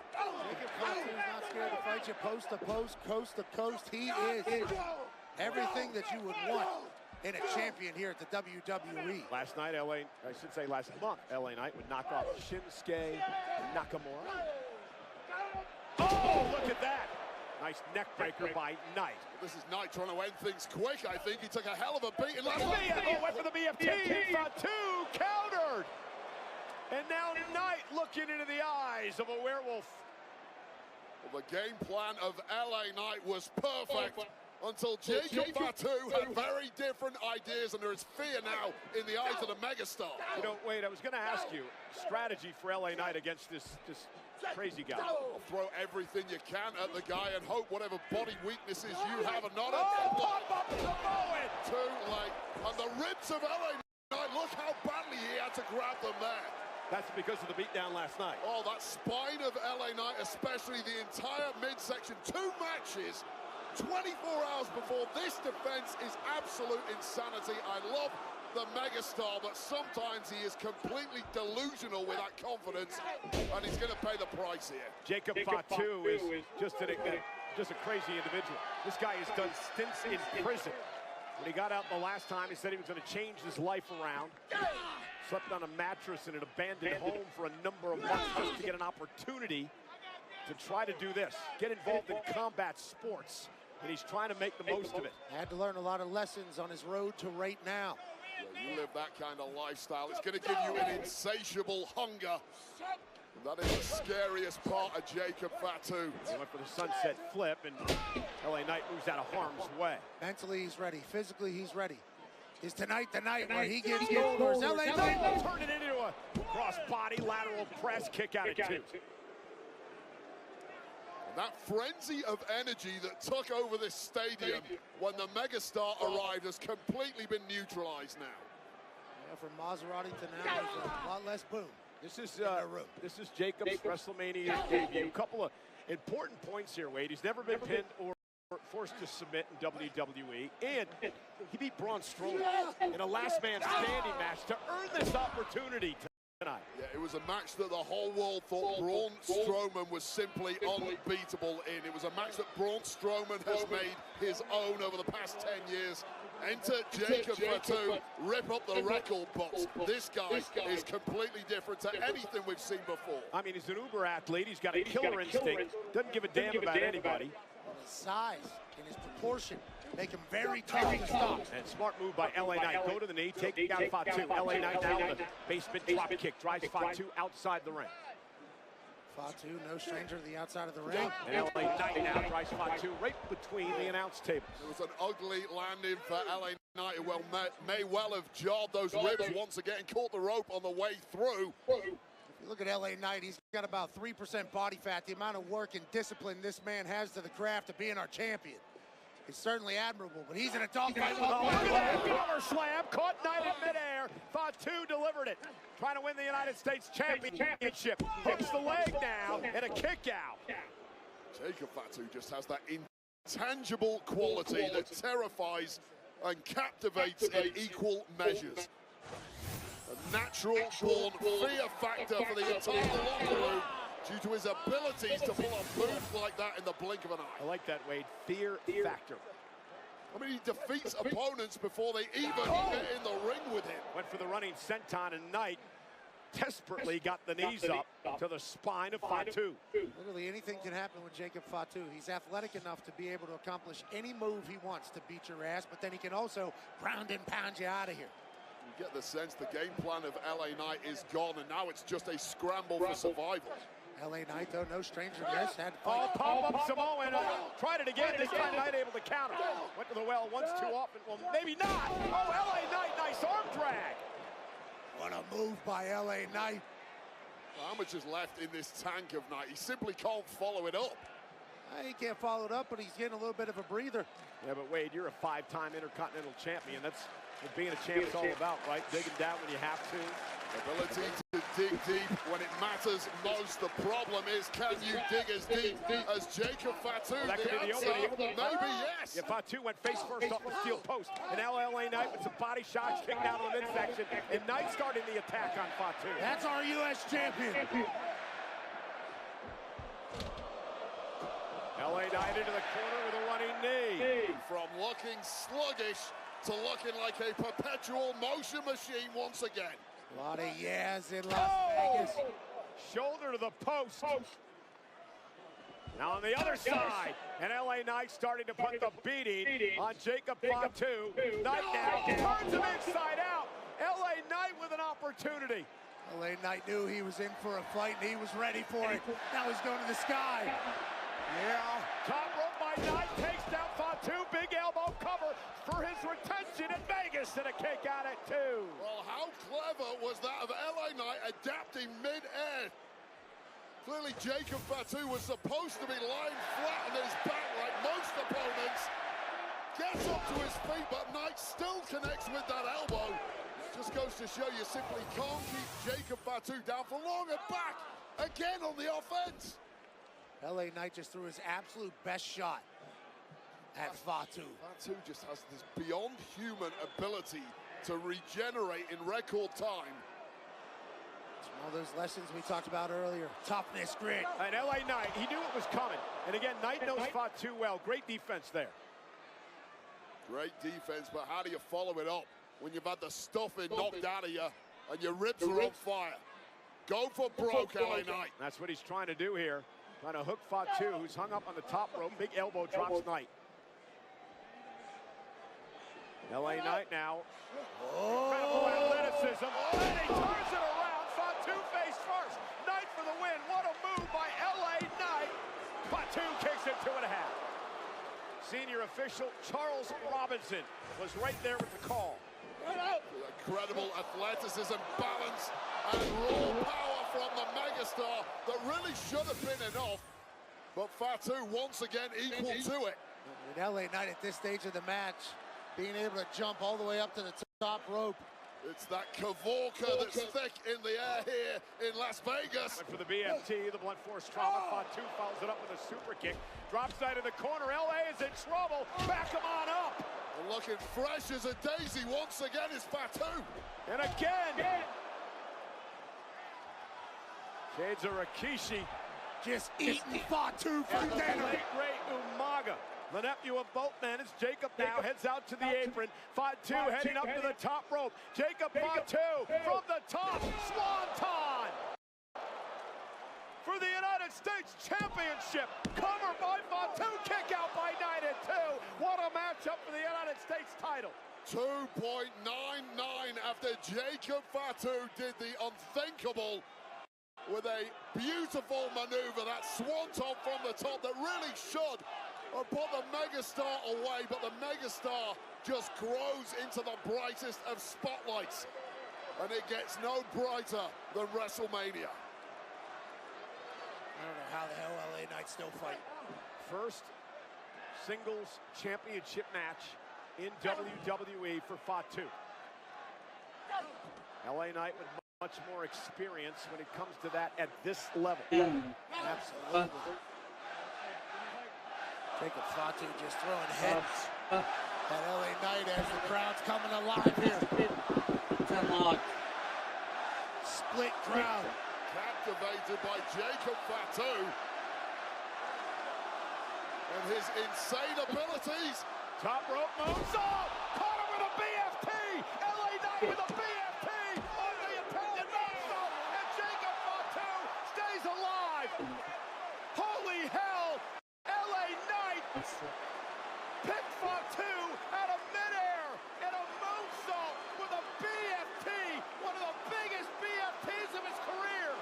Fatu is not scared to fight you post to post, coast to coast. He is everything that you would want in a champion here at the WWE. Last month, LA Knight would knock off Shinsuke Nakamura. Oh, look at that. Nice neck breaker by Knight. This is Knight trying to end things quick, I think. He took a hell of a beating last night. Oh, went for the BFT. Fatu countered. And now Knight looking into the eyes of a werewolf. Well, the game plan of LA Knight was perfect until Jacob Fatu had very different ideas, and there is fear now in the eyes of the megastar. You know, Wade, I was going to ask you, strategy for LA Knight against this crazy guy. Throw everything you can at the guy and hope whatever body weaknesses you have are not too late. And the ribs of LA Knight, look how badly he had to grab them there. That's because of the beatdown last night. Oh, that spine of LA Knight, especially the entire midsection. 2 matches, 24 hours before this defense is absolute insanity. I love the megastar, but sometimes he is completely delusional with that confidence, and he's going to pay the price here. Jacob Fatu is just a crazy individual. This guy has done stints in prison. When he got out the last time, he said he was going to change his life around. Slept on a mattress in an abandoned home for a number of months just to get an opportunity to try to do this, get involved in combat sports, and he's trying to make the most of it. Had to learn a lot of lessons on his road to right now. Yeah, you live that kind of lifestyle, it's going to give you an insatiable hunger. That is the scariest part of Jacob Fatu. He went for the sunset flip, and LA Knight moves out of harm's way. Mentally, he's ready. Physically, he's ready. Is tonight the night where he gets scores? LA Knight turned it into a cross-body lateral press kick out at 2. That frenzy of energy that took over this stadium when the megastar arrived has completely been neutralized now. Yeah, from Maserati to now, there's a lot less boom. This is Jacob's WrestleMania debut. A couple of important points here, Wade. He's never been pinned or forced to submit in WWE, and he beat Braun Strowman in a last man standing match to earn this opportunity tonight. Yeah, it was a match that the whole world thought Braun Strowman was simply unbeatable in. It was a match that Braun Strowman has made his own over the past 10 years. Enter Jacob Fatu, rip up the record books. This guy is completely different to anything we've seen before. I mean, he's an uber athlete. He's got a killer instinct. Doesn't give a damn about anybody. His size and his proportion make him very tough to stop. And smart move by LA Knight. Go to the knee, take out Fatu. LA Knight now with a basement drop kick. Drives Fatu outside the ring. Fatu, no stranger to the outside of the ring. And LA Knight now drives Fatu right between the announce tables. It was an ugly landing for LA Knight, who may well have jarred those ribs once again, caught the rope on the way through. If you look at LA Knight, he's got about 3% body fat. The amount of work and discipline this man has to the craft of being our champion. It's certainly admirable, but he's in a dogfight. Power slam, caught Knight in midair. Fatu delivered it. Trying to win the United States Championship. Hooks the leg now, and a kick out. Jacob Fatu just has that intangible quality that terrifies and captivates in equal measures. A natural-born fear factor for the entire locker room, due to his abilities to pull off moves like that in the blink of an eye. I like that, Wade. Fear factor. I mean, he defeats opponents before they even get in the ring with him. Went for the running senton, and Knight desperately got the knees up to the spine of Fatu. Literally anything can happen with Jacob Fatu. He's athletic enough to be able to accomplish any move he wants to beat your ass, but then he can also ground and pound you out of here. You get the sense the game plan of LA Knight is gone, and now it's just a scramble for survival. LA Knight, though, no stranger to this. Had to fight. Pop-up Samoan. Tried it again. This time Knight able to counter. Went to the well once too often. Well, maybe not. Oh, LA Knight, nice arm drag. What a move by LA Knight. How much is left in this tank of Knight? He simply can't follow it up. He can't follow it up, but he's getting a little bit of a breather. Yeah, but Wade, you're a 5-time Intercontinental Champion. That's what being a champ's all about, right? Digging down when you have to. Ability to dig deep when it matters most. The problem is, can you dig as deep as Jacob Fatu? Well, that could be the opening. Maybe yes. Yeah, Fatu went face first off the steel post. And now LA Knight with some body shots kicked out of the midsection. And Knight starting the attack on Fatu. That's our U.S. champion. LA Knight into the corner with a running knee. From looking sluggish to looking like a perpetual motion machine once again. A lot of yeahs in Las Vegas. Shoulder to the post. Now on the other side, and LA Knight starting to put the beating on Jacob Fatu. Knight now turns him inside out. LA Knight with an opportunity. LA Knight knew he was in for a fight, and he was ready for it. Now he's going to the sky. Yeah, top rope by Knight, takes down Fatu, big elbow cover for his retention in Vegas, and a kick out at 2. Well, how clever was that of LA Knight adapting mid-air? Clearly, Jacob Fatu was supposed to be lying flat on his back like most opponents. Gets up to his feet, but Knight still connects with that elbow. Just goes to show you simply can't keep Jacob Fatu down for long, and back again on the offense. LA Knight just threw his absolute best shot at Fatu. Fatu just has this beyond human ability to regenerate in record time. It's one of those lessons we talked about earlier. Toughness, grit. And LA Knight, he knew it was coming. And again, Knight knows Fatu well. Great defense there. Great defense, but how do you follow it up when you've had the stuffing knocked out of you and your ribs are on fire? Go for broke, LA Knight. That's what he's trying to do here. Trying to hook Fatu, who's hung up on the top rope. Big elbow drops Knight. LA Knight now. Incredible athleticism. And he turns it around. Fatu face first. Knight for the win. What a move by LA Knight. Fatu kicks it 2.5. Senior official Charles Robinson was right there with the call. Incredible athleticism, balance, and raw power from the megastar that really should have been enough. But Fatu once again equal to it. With LA Knight at this stage of the match, being able to jump all the way up to the top rope. It's that Kavorka that's thick in the air here in Las Vegas. Went for the BFT, the blunt force trauma. Fatu follows it up with a super kick. Drops Knight in the corner. LA is in trouble. Back him on up. And looking fresh as a daisy once again is Fatu. And again. Shades of Rikishi. Just eating Fatu for and dinner. The late great Umaga. The nephew of both men is Jacob now, heads out to the apron. Fatu heading up to the top rope. Jacob Fatu from the top, swanton for the United States Championship. Cover by Fatu, kick out by Knight at 2. What a matchup for the United States title. 2.99 after Jacob Fatu did the unthinkable with a beautiful maneuver, that swanton from the top that really should have put the megastar away, but the megastar just grows into the brightest of spotlights, and it gets no brighter than WrestleMania. I don't know how the hell LA Knight still fight. First singles championship match in WWE for Fatu. LA Knight with much more experience when it comes to that at this level. Absolutely. Jacob Fatu just throwing heads at LA Knight as the crowd's coming alive here. It's unlocked. Split crowd. Captivated by Jacob Fatu and his insane abilities. Top rope moves up. Caught him with a BFT. LA Knight with a BFT on the attempted moonsault, and Jacob Fatu stays alive. Holy hell! LA Knight picked Fatu out of midair in a moonsault with a BFT, one of the biggest BFTs of his career.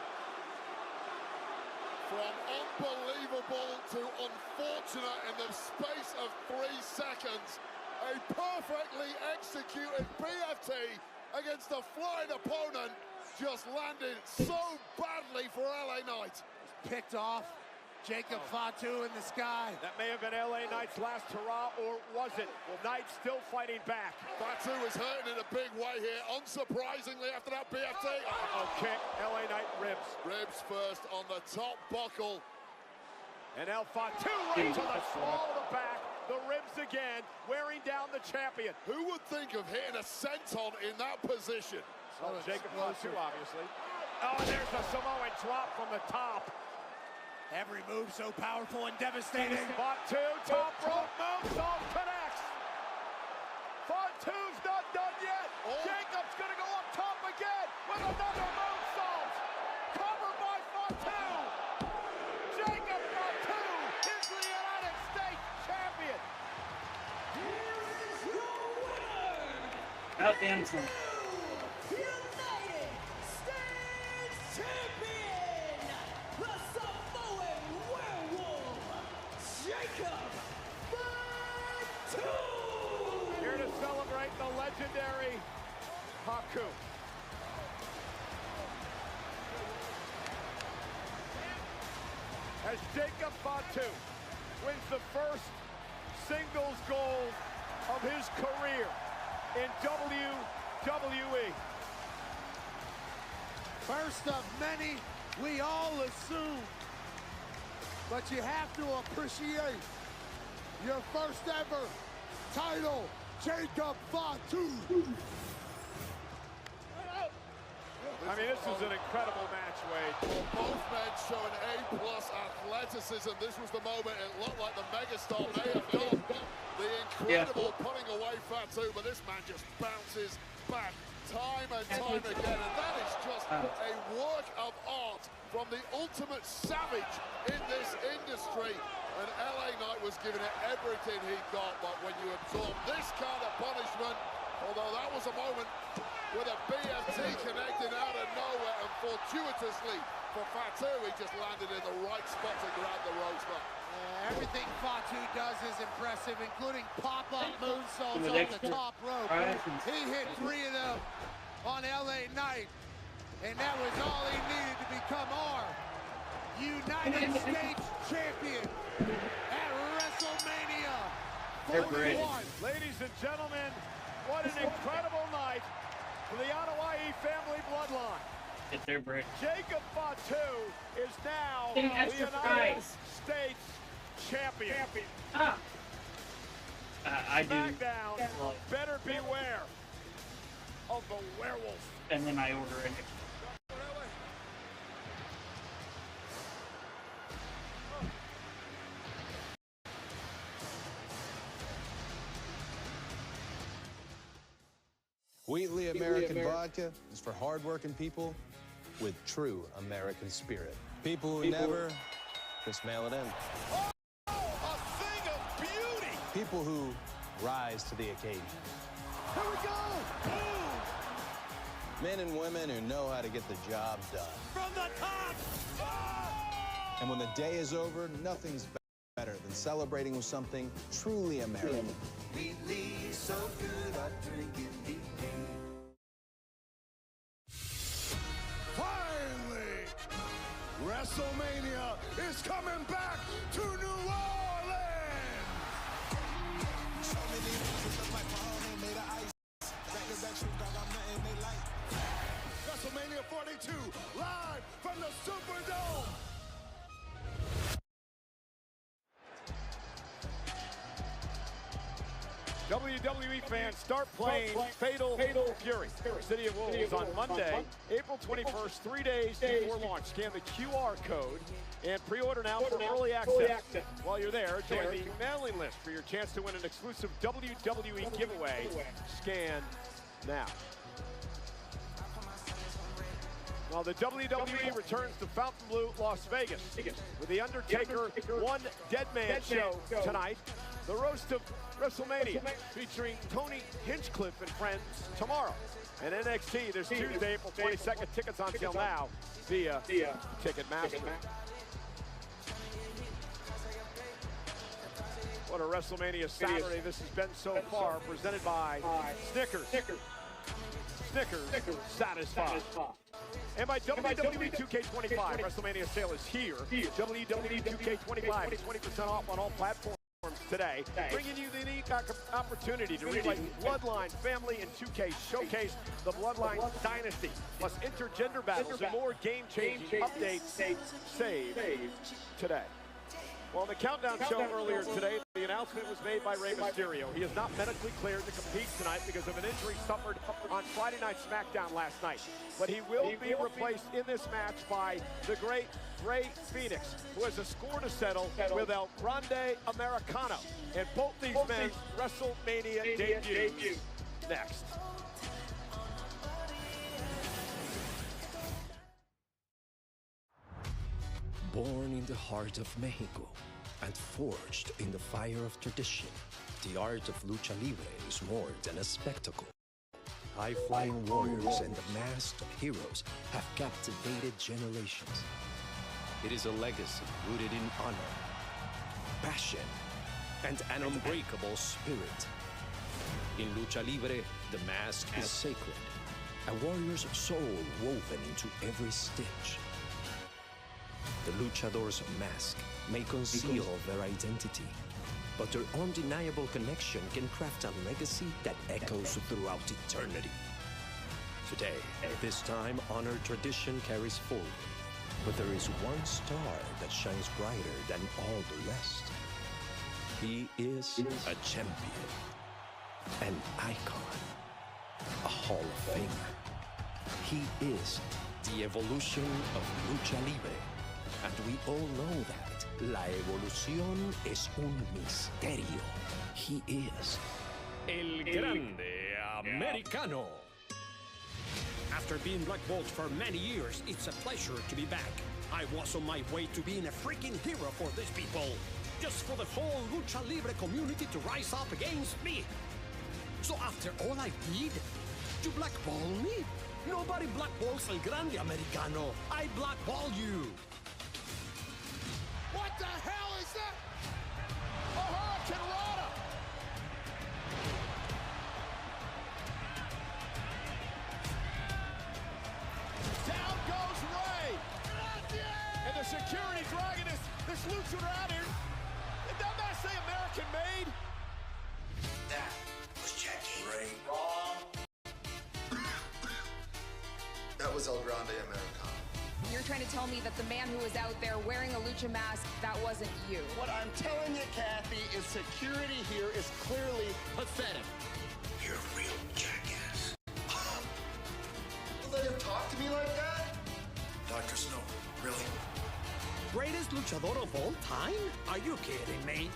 From unbelievable to unfortunate in the space of 3 seconds, a perfectly executed BFT against a flying opponent. just landed so badly for LA Knight. Picked off. Jacob Fatu in the sky. That may have been LA Knight's last hurrah, or was it? Knight still fighting back. Fatu is hurting in a big way here, unsurprisingly after that BFT. Okay, LA Knight ribs. Ribs first on the top buckle. And El Fatu right to the small of the back. The ribs again, wearing down the champion. Who would think of hitting a senton in that position? Oh, Jacob Fatu, obviously. Oh, there's a Samoan drop from the top. Every move so powerful and devastating. Fatu, top rope moonsault connects. Fatu's not done yet. Oh. Jacob's gonna go up top again with another moonsault. Covered by Fatu. Jacob Fatu is the United States champion. Here is your winner. About damn time. United States champion, the Samoan werewolf, Jacob Fatu. Here to celebrate the legendary Haku. As Jacob Fatu wins the first singles gold of his career in WWE. First of many, we all assume. But you have to appreciate your first ever title, Jacob Fatu. I mean, this is an incredible match, Wade. Well, both men showing A+ athleticism. This was the moment it looked like the megastar may have done the incredible putting away Fatu, but this man just bounces back time and time again, and that is just a work of art from the ultimate savage in this industry. And LA Knight was giving it everything he got, but when you absorb this kind of punishment, although that was a moment with a BFT connecting out of nowhere, and fortuitously for Fatu, he just landed in the right spot to grab the ropes back. Everything Fatu does is impressive, including pop-up moonsaults off the top rope. He hit 3 of them on LA Knight, and that was all he needed to become our United States champion at WrestleMania 41. Ladies and gentlemen, what an incredible night for the Anoa'i family bloodline. Get their break. Jacob Fatu is now the United States champion. I do. SmackDown better beware of the werewolf. And then I order it. Wheatley American Vodka is for hardworking people with true American spirit. People who never just mail it in. Oh, a thing of beauty! People who rise to the occasion. Here we go! Boom! Men and women who know how to get the job done. From the top! Oh! And when the day is over, nothing's better than celebrating with something truly American. Wheatley, so good at drinking deep. Finally, WrestleMania is coming back to New Orleans! WrestleMania 42, live from the Superdome! WWE fans, start playing Fatal Fury, City of Wolves on Monday, April 21st, 3 days before launch. Scan the QR code and pre-order now for early access. While you're there, join the mailing list for your chance to win an exclusive WWE giveaway. Scan now. Well, the WWE returns to Fontainebleau, Las Vegas, with The Undertaker One Dead Man show tonight. The roast of WrestleMania, featuring Tony Hinchcliffe and friends tomorrow. And NXT this Tuesday, April 22nd. Tickets on sale now via Ticketmaster. What a WrestleMania Saturday this has been so far, presented by Snickers. Snickers, satisfied. And by WWE 2K25, WrestleMania sale is here. WWE 2K25 is 20% off on all platforms today, bringing you the unique opportunity to relight Bloodline, Family, and 2K showcase the Bloodline Dynasty, plus intergender battles and more game-changing updates saved today. Well, on the Countdown show earlier today, the announcement was made by Rey Mysterio. He is not medically cleared to compete tonight because of an injury suffered on Friday Night SmackDown last night. But he will be replaced in this match by the great Rey Fenix, who has a score to settle with El Grande Americano. And both these men's WrestleMania debuts next. Born in the heart of Mexico and forged in the fire of tradition, the art of lucha libre is more than a spectacle. High-flying warriors and the masked heroes have captivated generations. It is a legacy rooted in honor, passion, and an unbreakable spirit. In lucha libre, the mask is sacred, a warrior's soul woven into every stitch. The luchador's mask may conceal their identity, but their undeniable connection can craft a legacy that echoes throughout eternity. Today, this time, honored tradition carries forward, but there is one star that shines brighter than all the rest. He is a champion, an icon, a Hall of Famer. He is the evolution of lucha libre. And we all know that la evolución es un misterio. He is El Grande Americano. After being blackballed for many years, it's a pleasure to be back. I was on my way to being a freaking hero for these people, just for the whole lucha libre community to rise up against me. So after all I did, you blackball me? Nobody blackballs El Grande Americano. I blackball you. What the hell is that? A Hurricane Rana! Down goes Rey! And the security dragging this luchador out here. Did that man say American made? That was Jackie. Rey. Wrong. That was El Grande Americano. You're trying to tell me that the man who was out there wearing a lucha mask, that wasn't you. What I'm telling you, Kathy, is security here is clearly pathetic. You're a real jackass. You let him talk to me like that? Dr. Snow, really? Greatest luchador of all time? Are you kidding me?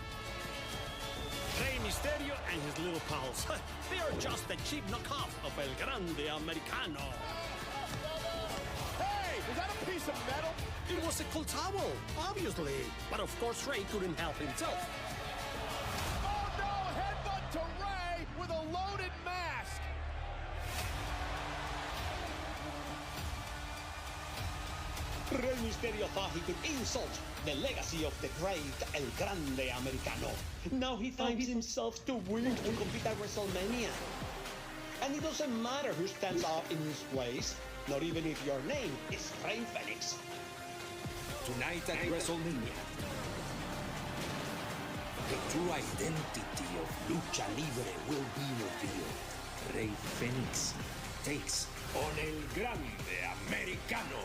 Rey Mysterio and his little pals. They are just a cheap knockoff of El Grande Americano. Is that a piece of metal? It was a cool towel, obviously. But of course, Rey couldn't help himself. Oh no! Headbutt to Rey with a loaded mask. Rey Mysterio thought he could insult the legacy of the great El Grande Americano. Now he finds himself to win and compete at WrestleMania. And it doesn't matter who stands up in his place. Not even if your name is Rey Fenix. tonight at WrestleMania. The true identity of Lucha Libre will be revealed. Rey Fenix takes on El Grande Americano.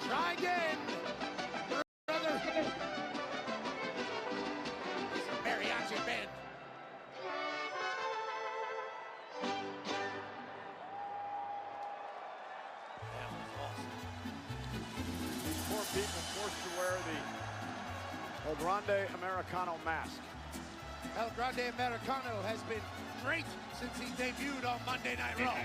Try again, brother. Mariachi band. That was awesome. These poor people forced to wear the El Grande Americano mask. El Grande Americano has been great since he debuted on Monday Night Raw.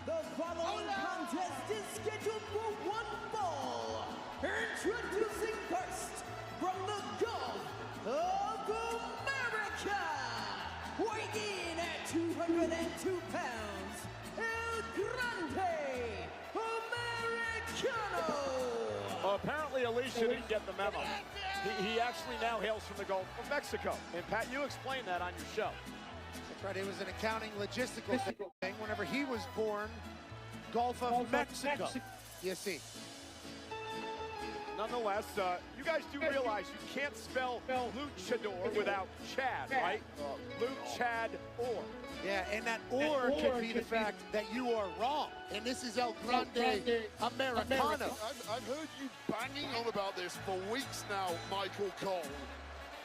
The following contest is scheduled for one fall. Introducing first, from the Gulf of America, weighing in at 202 pounds, El Grande Americano. Apparently, Alicia didn't get the memo. He actually now hails from the Gulf of Mexico. And Pat, you explained that on your show. That's right, it was an accounting logistical thing. Whenever he was born, Gulf of Mexico. You see. Nonetheless, you guys do realize you can't spell luchador without Chad, right? Luchador. Yeah, and that or could be the fact that you are wrong. And this is El Grande Americano. I've heard you banging on about this for weeks now, Michael Cole.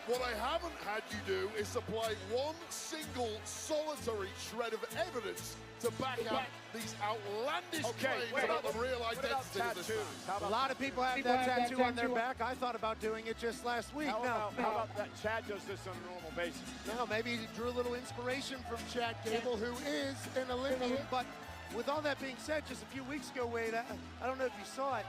What I haven't had you do is supply one single solitary shred of evidence to back up these outlandish claims about the real identity of this man. A lot of people have that tattoo on their back. I thought about doing it just last week. How about that Chad does this on a normal basis? No, maybe he drew a little inspiration from Chad Gable, who is an Olympian. But with all that being said, just a few weeks ago, Wade, I don't know if you saw it,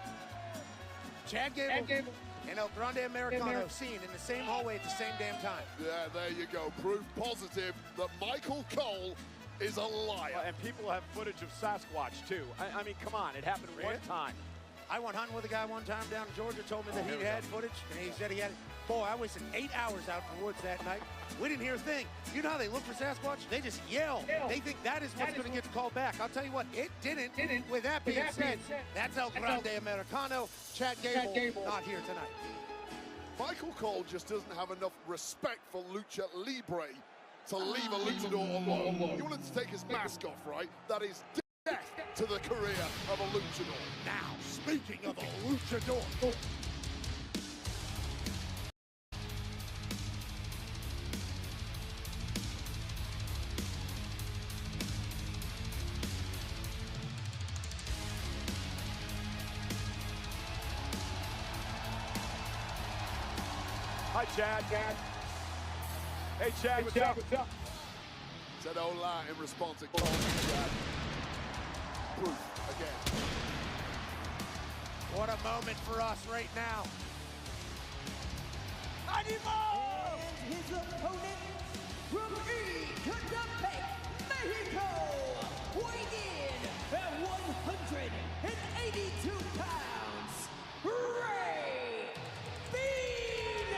Chad Gable and El Grande Americano seen in the same hallway at the same damn time. Yeah, there you go. Proof positive that Michael Cole is a liar. And people have footage of Sasquatch, too. I mean, come on, it happened one time. I went hunting with a guy one time down in Georgia, told me that he had footage, and he said he had it. Boy, I wasted 8 hours out in the woods that night. We didn't hear a thing. You know how they look for Sasquatch? They just yell. They think that is what's going to get the call back. I'll tell you what, it didn't. With that being said, that's El Grande Americano. Chad Gable, not here tonight. Michael Cole just doesn't have enough respect for Lucha Libre to leave a luchador alone. He wanted to take his mask off, right? That is death to the career of a luchador. Now, speaking of a luchador. Hi, Chad. Hey, Chad, what's up? Said hola in response to Cole. Chad. Proof again. What a moment for us right now. And his opponent from Ecatepec, Mexico, weighing in at 182 pounds, Rey Fénix.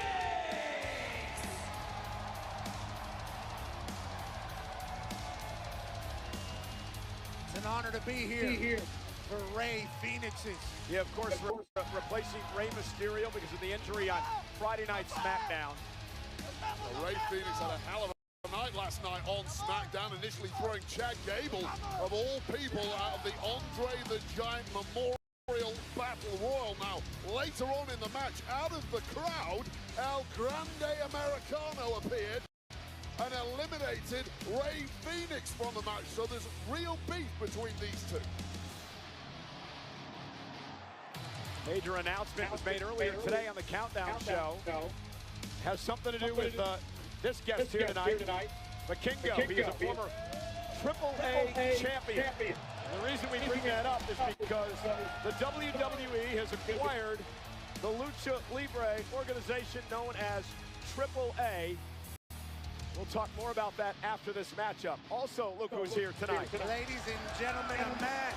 It's an honor to be here for Rey Fénix's. Yeah, of course, replacing Rey Mysterio because of the injury on Friday Night SmackDown. Well, Rey Fénix had a hell of a night last night on SmackDown, initially throwing Chad Gable, of all people, out of the Andre the Giant Memorial Battle Royal. Now, later on in the match, out of the crowd, El Grande Americano appeared and eliminated Rey Fénix from the match. So there's real beef between these two. Major announcement was made earlier today on the Countdown Show. Has something to do with this guest here tonight, Vikingo. He is a former AAA champion. And the reason we bring that up is because the WWE has acquired the Lucha Libre organization known as AAA. We'll talk more about that after this matchup. Also, look who's here tonight. Ladies and gentlemen, a man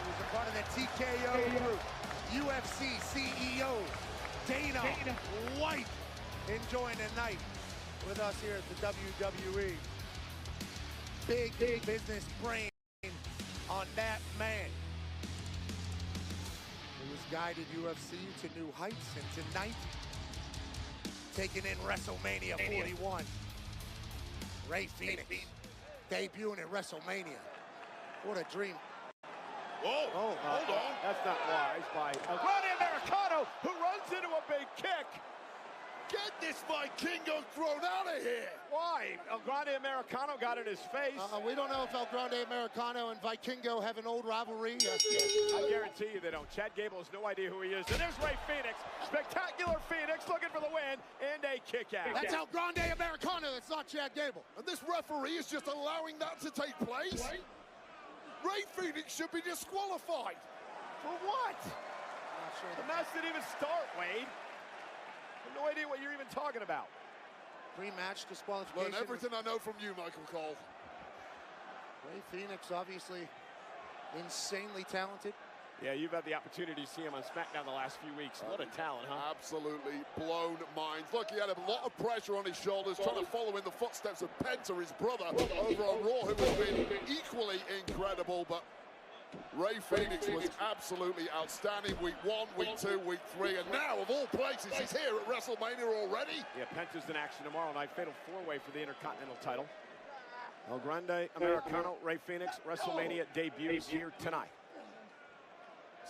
who is a part of the TKO group. UFC CEO Dana White enjoying the night with us here at the WWE. Big business brain on that man who has guided UFC to new heights, and tonight taking in WrestleMania 41. Rey Fénix debuting at WrestleMania. What a dream. Whoa, hold on. That's not wise by El Grande Americano, who runs into a big kick. Get this Vikingo thrown out of here. Why? El Grande Americano got in his face. We don't know if El Grande Americano and Vikingo have an old rivalry. I guarantee you they don't. Chad Gable has no idea who he is. And there's Rey Fenix. Spectacular Phoenix looking for the win and a kick out. That's El Grande Americano. That's not Chad Gable. And this referee is just allowing that to take place? Rey Fenix should be disqualified. For what? Not sure the match didn't even start, Wade. I have no idea what you're even talking about. Pre-match disqualification. Learn everything I know from you, Michael Cole. Rey Fenix, obviously insanely talented. Yeah, you've had the opportunity to see him on SmackDown the last few weeks. What a talent, huh? Absolutely blown minds. Look, he had a lot of pressure on his shoulders, trying to follow in the footsteps of Penta, his brother, over on Raw, who has been equally incredible. But Rey Fenix was absolutely outstanding. Week 1, week 2, week 3, and now, of all places, he's here at WrestleMania already. Yeah, Penta's in action tomorrow night. Fatal 4-way for the Intercontinental title. El Grande Americano, Rey Fenix, WrestleMania debuts here tonight.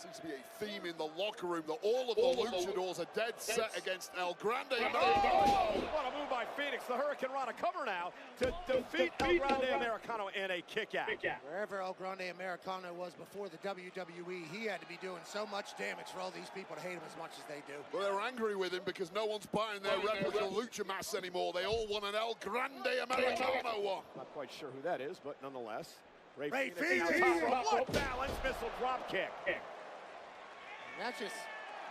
Seems to be a theme in the locker room that all of the luchadors are dead set against El Grande Americano. What a move by Phoenix. The Hurricane Rana cover now to defeat El Grande Americano in a kick out. Wherever El Grande Americano was before the WWE, he had to be doing so much damage for all these people to hate him as much as they do. Well, they're angry with him because no one's buying their replica lucha masks anymore. They all want an El Grande Americano one. Not quite sure who that is, but nonetheless. Rey Fenix. Fenix. What balance missile drop kick. That's just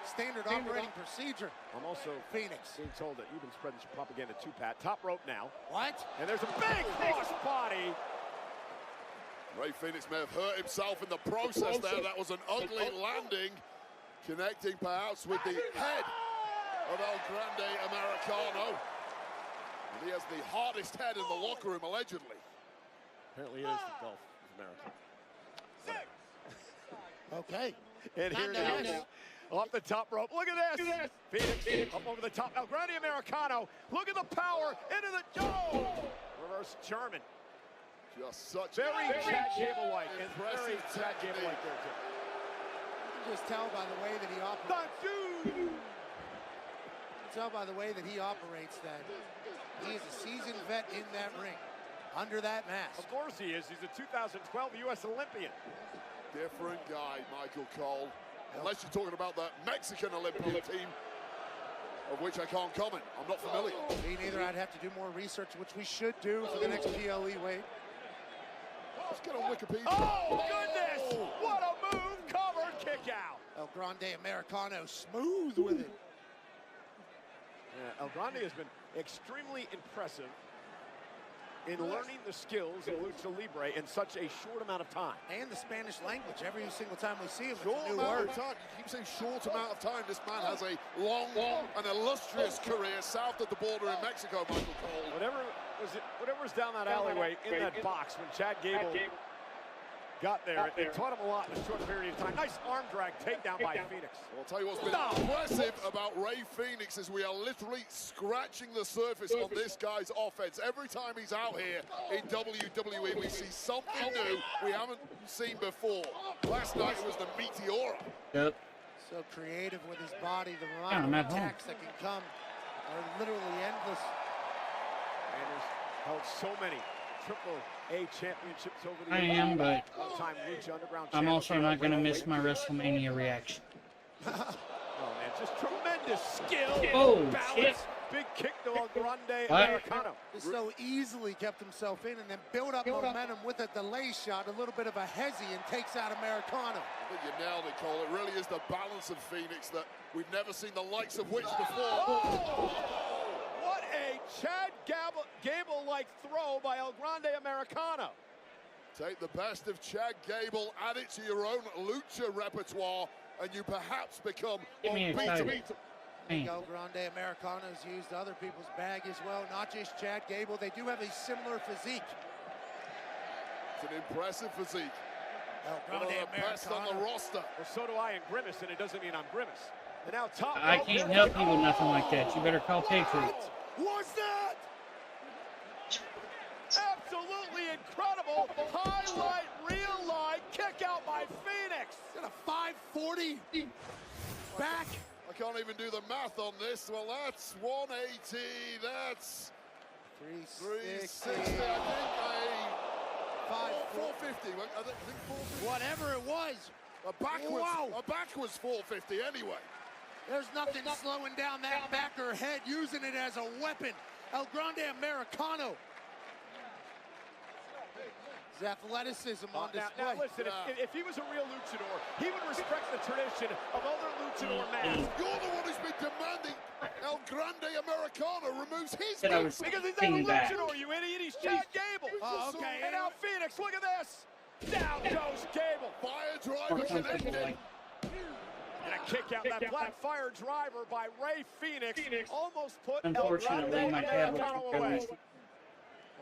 standard operating procedure. I'm also Phoenix being told that you've been spreading some propaganda too, Pat. Top rope now. What? And there's a big cross body. Rey Fenix may have hurt himself in the process there. That was an ugly landing, connecting perhaps with the head of El Grande Americano. And he has the hardest head in the locker room, allegedly. Apparently it is the Gulf of America. Okay. And here it is. Off the top rope. Look at this. Phoenix up over the top. El Grande Americano. Look at the power into the reverse German. Just such very Chad Gable-like. Impressive Chad Gable-like there too. You can just tell by the way that he operates. You can tell by the way that he operates that he is a seasoned vet in that ring, under that mask. Of course he is. He's a 2012 U.S. Olympian. Different guy, Michael Cole. Unless you're talking about the Mexican Olympian team, of which I can't comment. I'm not familiar. Me neither. I'd have to do more research, which we should do for the next PLE, Wade. Let's get on Wikipedia. Oh, goodness! What a move! Covered kick out. El Grande Americano smooth with it. Yeah, El Grande has been extremely impressive in learning the skills of Lucha Libre in such a short amount of time. And the Spanish language. Every single time we see him, short it's a new amount word. Of time. You keep saying short amount of time. This man has a long and illustrious career south of the border in Mexico, Michael Cole. Whatever's down that alleyway in that box when Chad Gable got there, it taught him a lot in a short period of time. Nice arm drag takedown by Phoenix. Well, I'll tell you what's been impressive about Rey Fenix is we are literally scratching the surface on this guy's offense. Every time he's out here in WWE, we see something new we haven't seen before. Last night it was the Meteora. Yep. So creative with his body. The amount of attacks that can come are literally endless. And he's held so many Triple-A championships over the I years. am, but I'm also champion. not going to miss my WrestleMania reaction. Oh, man, just tremendous skill. Oh, balance. shit. Big kick to El Grande Americano. Just so easily kept himself in and then built up momentum with a delay shot, a little bit of a hezzy, and takes out Americano. I think you nailed it, Cole. It really is the balance of Phoenix that we've never seen the likes of which before. Oh! What a Chad Gable-like throw by El Grande Americano. Take the best of Chad Gable, add it to your own lucha repertoire, and you perhaps become unbeatable. El Grande Americano's used other people's bag as well, not just Chad Gable. They do have a similar physique. It's an impressive physique. El Grande Americano on the roster. Well, so do I in Grimace, and it doesn't mean I'm Grimace. And now top. I can't help you with nothing like that. You better call Patriots. What's that? Absolutely incredible highlight, real life kick out by Phoenix. Is it a 540 back? can't even do the math on this. Well, that's 180. That's 360. I think 450. I think 450. Whatever it was. A backwards 450 anyway. There's nothing slowing down that backer head, using it as a weapon. El Grande Americano. His athleticism on display. Now listen, if he was a real luchador, he would respect the tradition of other luchador masks. You're the one who's been demanding El Grande Americano removes his mask. Because he's not a luchador, you idiot. He's Chad Gable. Oh, okay. And now Phoenix, look at this. Down goes Gable. Fire driver connected. And a kick out, that black fire driver by Ray Phoenix almost put El Unfortunately, Grande my tablet Americano is away.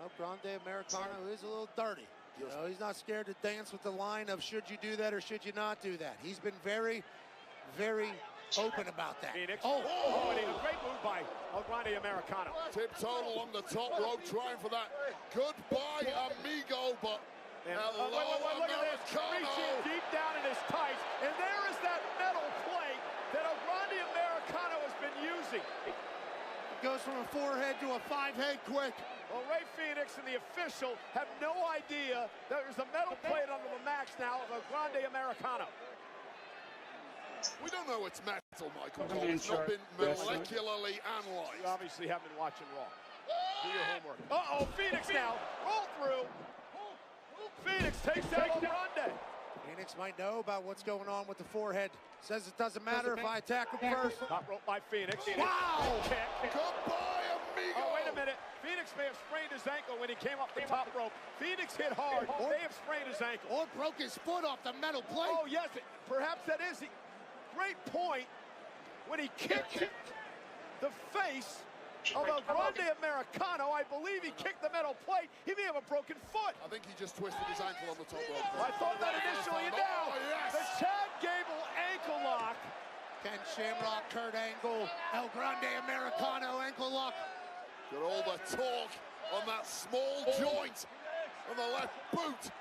El Grande Americano is a little dirty. You know, he's not scared to dance with the line of should you do that or should you not do that. He's been very, very open about that. Phoenix. Oh, and a great move by El Grande Americano. Tiptoe along the top rope, trying for that goodbye amigo, but hello, look at this. Reaching deep down in his tights, and there is that metal plate that El Grande Americano has been using. It goes from a 4-head to a 5-head quick. Well, Ray Phoenix and the official have no idea that there's a metal plate under the max now of El Grande Americano. We don't know it's metal, Michael. It's not been molecularly analyzed. You obviously haven't been watching Raw. Do your homework. Uh-oh, Phoenix now. Roll through. Phoenix takes down El Grande. Phoenix might know about what's going on with the forehead. Says it doesn't matter if I attack him first. Top rope by Phoenix. Wow! Kick. Goodbye, amigo. Oh, wait a minute. Phoenix may have sprained his ankle when he came up the top rope. Phoenix hit hard. May have sprained his ankle. Or broke his foot off the metal plate. Oh, yes. Perhaps that is the great point when he kicked the face of El Grande Americano. I believe he kicked the metal plate. He may have a broken foot. I think he just twisted his ankle on the top rope. I thought that initially. And now, the Chad Gable ankle lock. Ken Shamrock, Kurt Angle, El Grande Americano ankle lock. Got all the torque on that small joint on the left boot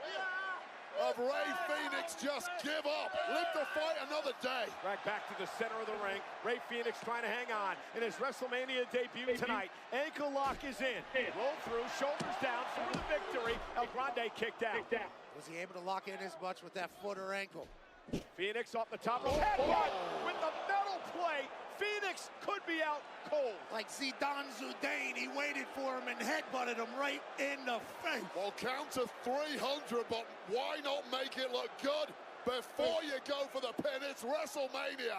of Ray Phoenix. Just give up. Live to fight another day. Right back to the center of the ring. Ray Phoenix trying to hang on in his WrestleMania debut tonight. Ankle lock is in. Roll through, shoulders down for the victory. El Grande kicked out. Was he able to lock in as much with that foot or ankle? Phoenix off the top rope. Headbutt with the metal plate. Phoenix could be out cold. Like Zidane Zidane, he waited for him and headbutted him right in the face. Well, count to 300, but why not make it look good before you go for the pin? It's WrestleMania.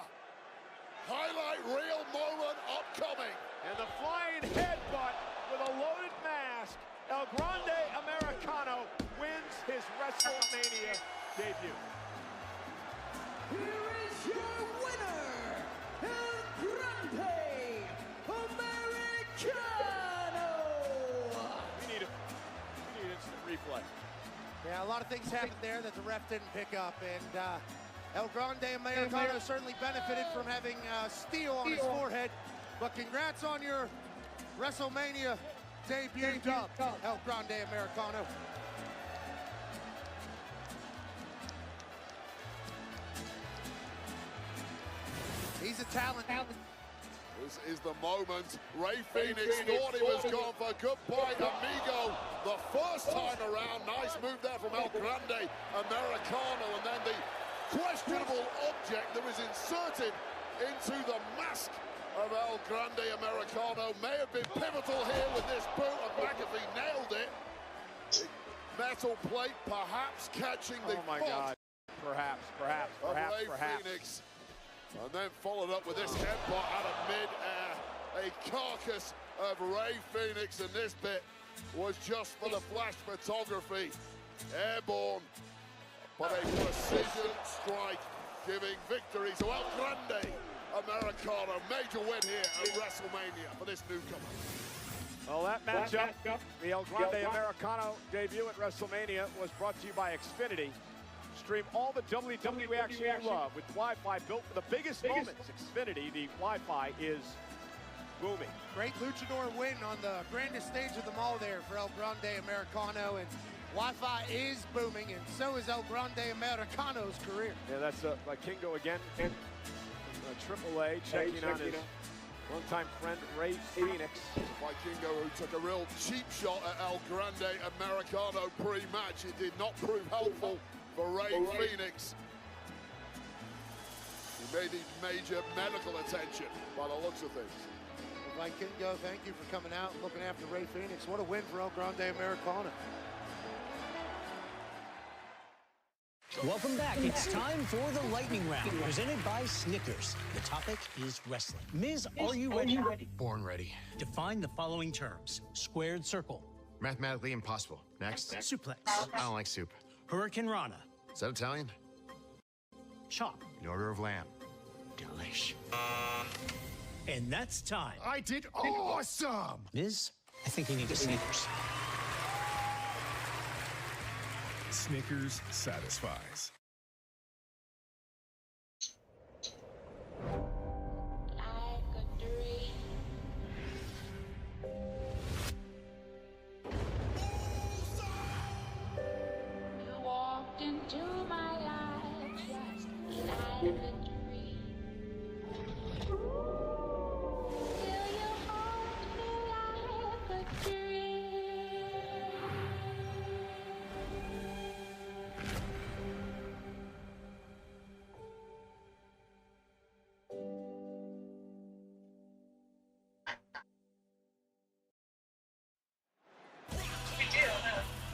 Highlight reel moment upcoming. And the flying headbutt with a loaded mask. El Grande Americano wins his WrestleMania debut. Here is your winner, El Grande Americano! We need instant replay. Yeah, a lot of things happened there that the ref didn't pick up, and El Grande Americano certainly benefited from having steel on his forehead, but congrats on your WrestleMania debut dub, El Grande Americano. He's a talent. This is the moment. Ray Phoenix thought he was gone for goodbye, amigo. The first time around, nice move there from El Grande Americano, and then the questionable object that was inserted into the mask of El Grande Americano may have been pivotal here with this boot, and McAfee nailed it. Metal plate perhaps catching the God. Perhaps. Phoenix. And then followed up with this headbutt out of mid-air. A carcass of Ray Phoenix, and this bit was just for the flash photography. Airborne, but a precision strike giving victory to El Grande Americano. Major win here at WrestleMania for this newcomer. Well, that matchup, the El Grande Americano debut at WrestleMania, was brought to you by Xfinity. Stream all the WWE action you love with Wi-Fi built for the biggest moments. Xfinity, the Wi-Fi is booming. Great luchador win on the grandest stage of them all there for El Grande Americano, and Wi-Fi is booming, and so is El Grande Americano's career. Yeah, that's like Kingo again. Triple A checking on his longtime friend Ray Phoenix. Vikingo, who took a real cheap shot at El Grande Americano pre-match. It did not prove helpful for Ray Phoenix. He may need major medical attention by the looks of things. Vikingo, thank you for coming out and looking after Ray Phoenix. What a win for El Grande Americano. Welcome back. It's time for the lightning round, presented by Snickers. The topic is wrestling. Miz, are you ready? Born ready. Define the following terms. Squared circle. Mathematically impossible. Next. Suplex. I don't like soup. Hurricane Rana. Is that Italian? Chop. An order of lamb. Delish. And that's time. I did awesome! Miz, I think you need a Snickers. Snickers satisfies. You walked into my life just like a dream. Still you haunt me like a dream.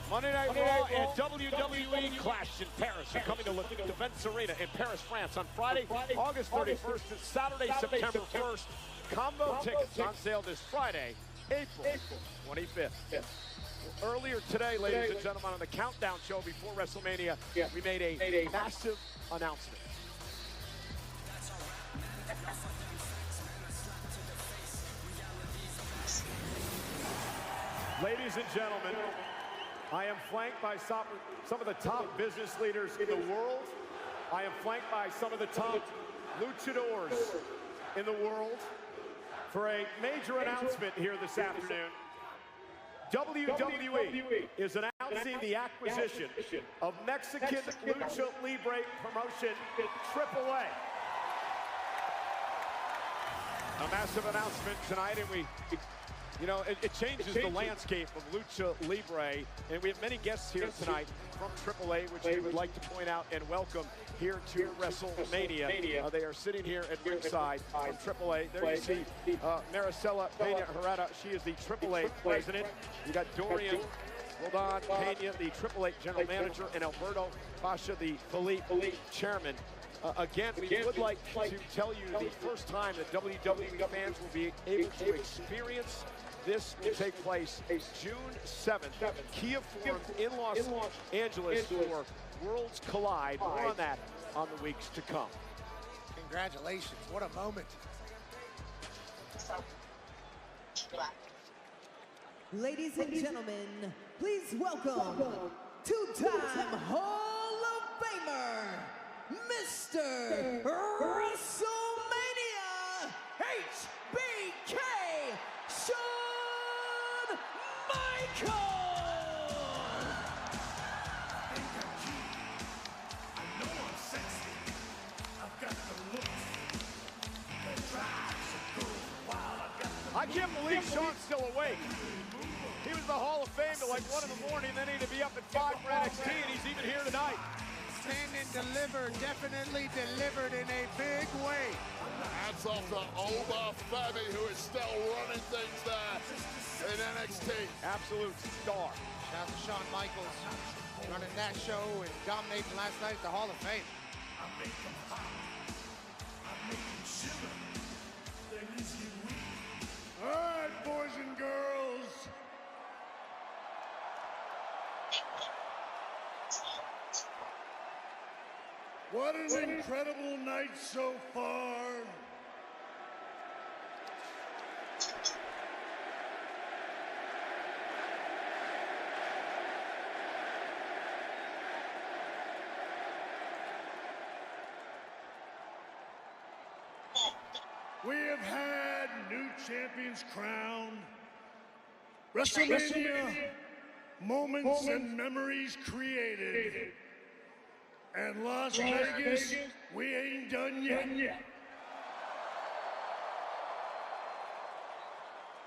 Monday Night Raw and WWE Clash in Paris are coming to Defense Arena in Paris, France on Friday, August 31st and Saturday, September 1st. Combo tickets on sale this Friday, April 25th. Earlier today, ladies and gentlemen, on the Countdown show before WrestleMania, we made a massive announcement. Ladies and gentlemen, I am flanked by some of the top business leaders in the world. I am flanked by some of the top luchadors in the world for a major announcement here this afternoon. WWE is announcing the acquisition of Mexican Lucha Libre promotion AAA. A massive announcement tonight, and it changes the landscape of Lucha Libre, and we have many guests here tonight from AAA, which we would like to point out and welcome here to WrestleMania. They are sitting here at ringside from AAA. There you see Maricela Pena Herrera. She is the AAA president. You got Dorian Roldan Pena, the AAA general manager, and Alberto Pasha, the Philippe chairman. Again, we would like to tell you the first time that WWE fans will be able to experience this will take place June 7th, Kia Forum in Los Angeles for Worlds Collide. More on that on the weeks to come. Congratulations, what a moment. Ladies and gentlemen, please welcome two-time Hall of Famer, Mr. WrestleMania HBK Shawn Michaels! I can't believe Shawn's still awake. He was in the Hall of Fame till like 1 in the morning, then he had to be up at 5 for NXT, and he's even here tonight. And delivered, definitely delivered in a big way. Hats off to Oba Femi, who is still running things there in NXT. Absolute star. Shout out to Shawn Michaels, running that show and dominating last night at the Hall of Fame. All right, boys and girls. What an incredible night so far. We have had new champions crowned, WrestleMania moments and memories created. And Las Vegas, we ain't done yet.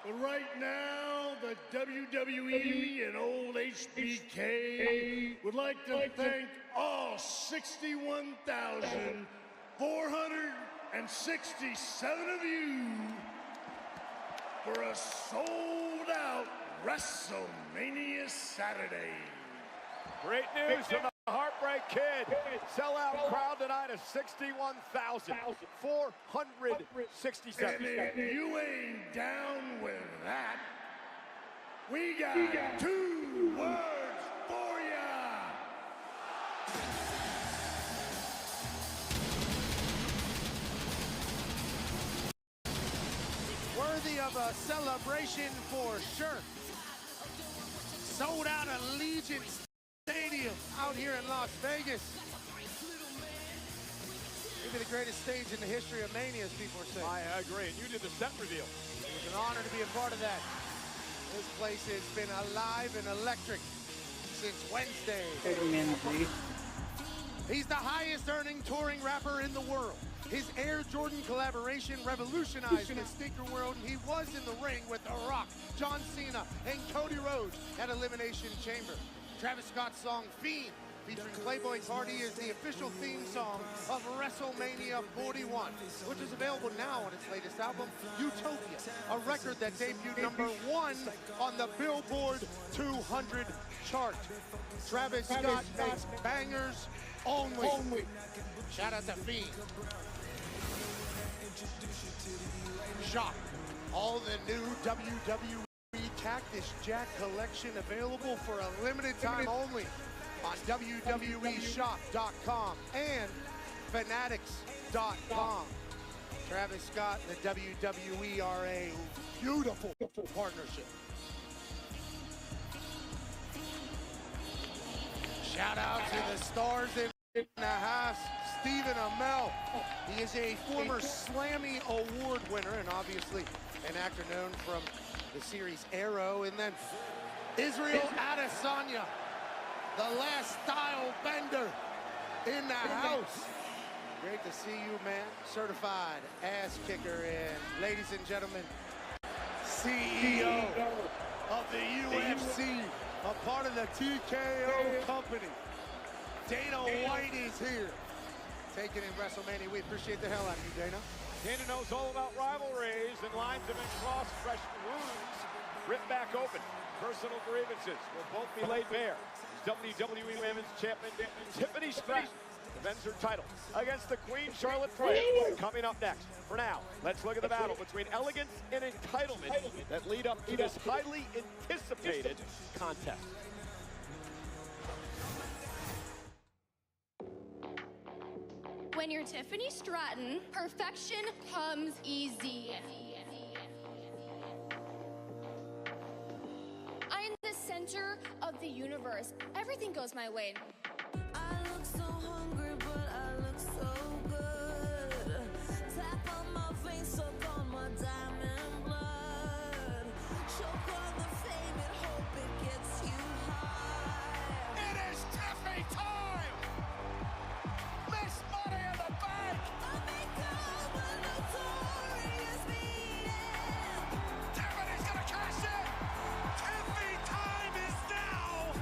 But right now, the WWE and old HBK would like to thank all 61,467 of you for a sold-out WrestleMania Saturday. Great news from the Heartbreak Kid. Sellout crowd tonight of 61,467. And if you ain't down with that, we got 2 words for ya. Worthy of a celebration for sure. Sold out Allegiant Stadium out here in Las Vegas. Maybe the greatest stage in the history of Mania, as people are saying. I agree, and you did the set reveal. It was an honor to be a part of that. This place has been alive and electric since Wednesday. He's the highest earning touring rapper in the world. His Air Jordan collaboration revolutionized the sneaker world, and he was in the ring with The Rock, John Cena, and Cody Rhodes at Elimination Chamber. Travis Scott's song Fiend, featuring Playboy Cardi, is the official theme song of WrestleMania 41, which is available now on its latest album, Utopia, a record that debuted #1 on the Billboard 200 chart. Travis Scott makes bangers only. Shout out to Fiend. Shop all the new WWE Cactus Jack collection available for a limited time only on WWEshop.com and Fanatics.com. Travis Scott and the WWE are a beautiful partnership. Shout out to the stars in the house. Stephen Amell. He is a former Slammy Award winner and obviously an actor known from the series Arrow. And then Israel Adesanya, the last style bender in the house. Great to see you, man. Certified ass kicker. And ladies and gentlemen, CEO of the UFC, a part of the TKO company. Dana White is here. Taking in WrestleMania. We appreciate the hell out of you, Dana. Dana knows all about rivalries, and lines have been crossed, fresh wounds ripped back open. Personal grievances will both be laid bare. WWE Women's Champion Tiffany Stratton defends her title against the Queen Charlotte Flair. Coming up next. For now, let's look at the battle between elegance and entitlement that lead up to this highly anticipated contest. When you're Tiffany Stratton, perfection comes easy. I'm the center of the universe. Everything goes my way. I look so hungry, but I look so good. Tap on my face, suck on my diamond blood. Choke on the fame and hope it gets you high. It is Tiffany time! Miss Money in the Bank! Tiffany's gonna cash in! Tiffany time is now!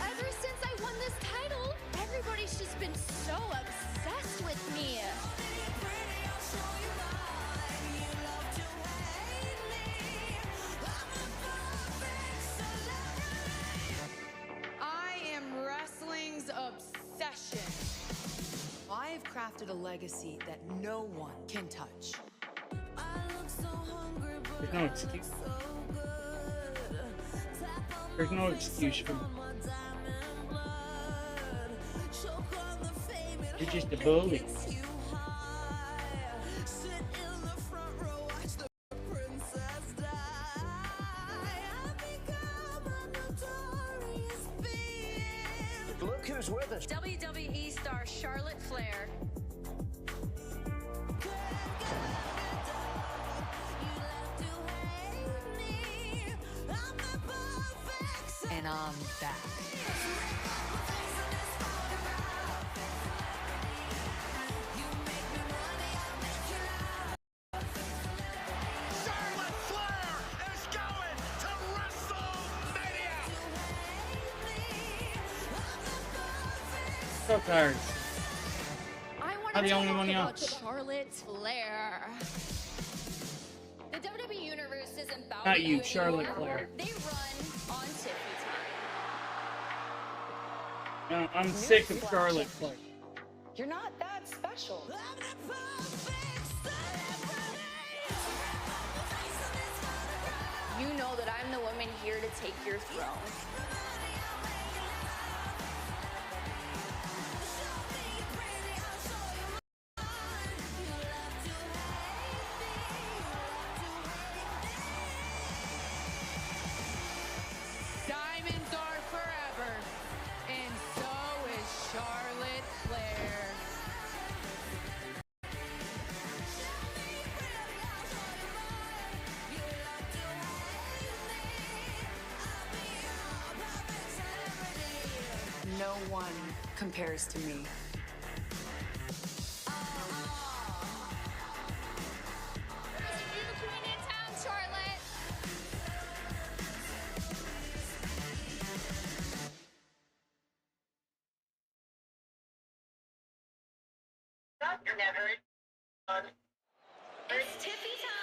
Ever since I won this title, everybody's just been so obsessed with me. I am wrestling's obsession. I've crafted a legacy that no one can touch. There's no excuse. There's no excuse for me. You're just a bully. Look who's with us. WWE star Charlotte Flair. I'm and I'm back. Charlotte Flair is going to WrestleMania. So tired. I want I'm to the only talk one about young. Charlotte Flair. The WWE Universe isn't about Not you, anymore. Charlotte Flair. They run on Tiffany time. No, I'm sick of Charlotte Flair. You're not that special. You know that I'm the woman here to take your throne. Diamonds are forever, and so is Charlotte Flair. No one compares to me. There's a new queen in town, Charlotte. It's Tiffy time.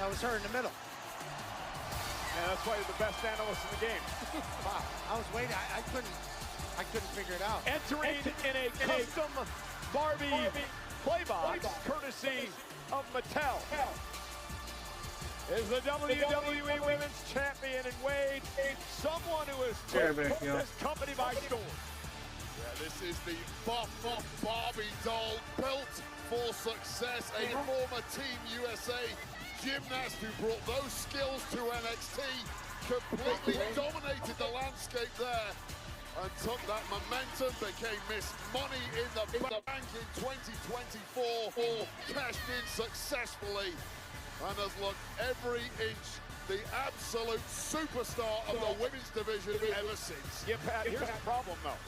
That was her in the middle. Yeah, that's why you're the best analyst in the game. Wow, I was waiting. I couldn't figure it out. Entering in a custom Barbie playbox, courtesy of Mattel, is the WWE Women's Champion and Wade, someone who has taken this company by storm. Yeah, this is the buff Barbie doll built for success. A former Team USA gymnast who brought those skills to NXT, completely dominated the landscape there and took that momentum, became Miss Money in the Bank in 2024, cashed in successfully and has looked every inch the absolute superstar of the women's division ever since. Yeah, Pat, here's the problem though.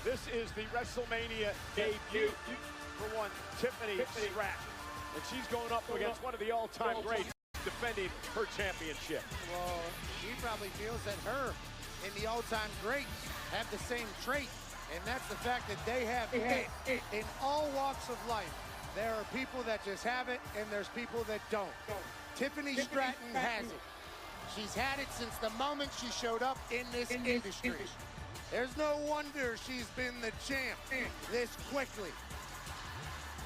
This is the WrestleMania debut for one Tiffany Stratton. And she's going up against one of the all-time greats defending her championship. Well, he probably feels that her and the all-time greats have the same trait, and that's the fact that they have it in all walks of life. There are people that just have it, and there's people that don't. Tiffany Stratton has it. She's had it since the moment she showed up in this industry. There's no wonder she's been the champ this quickly.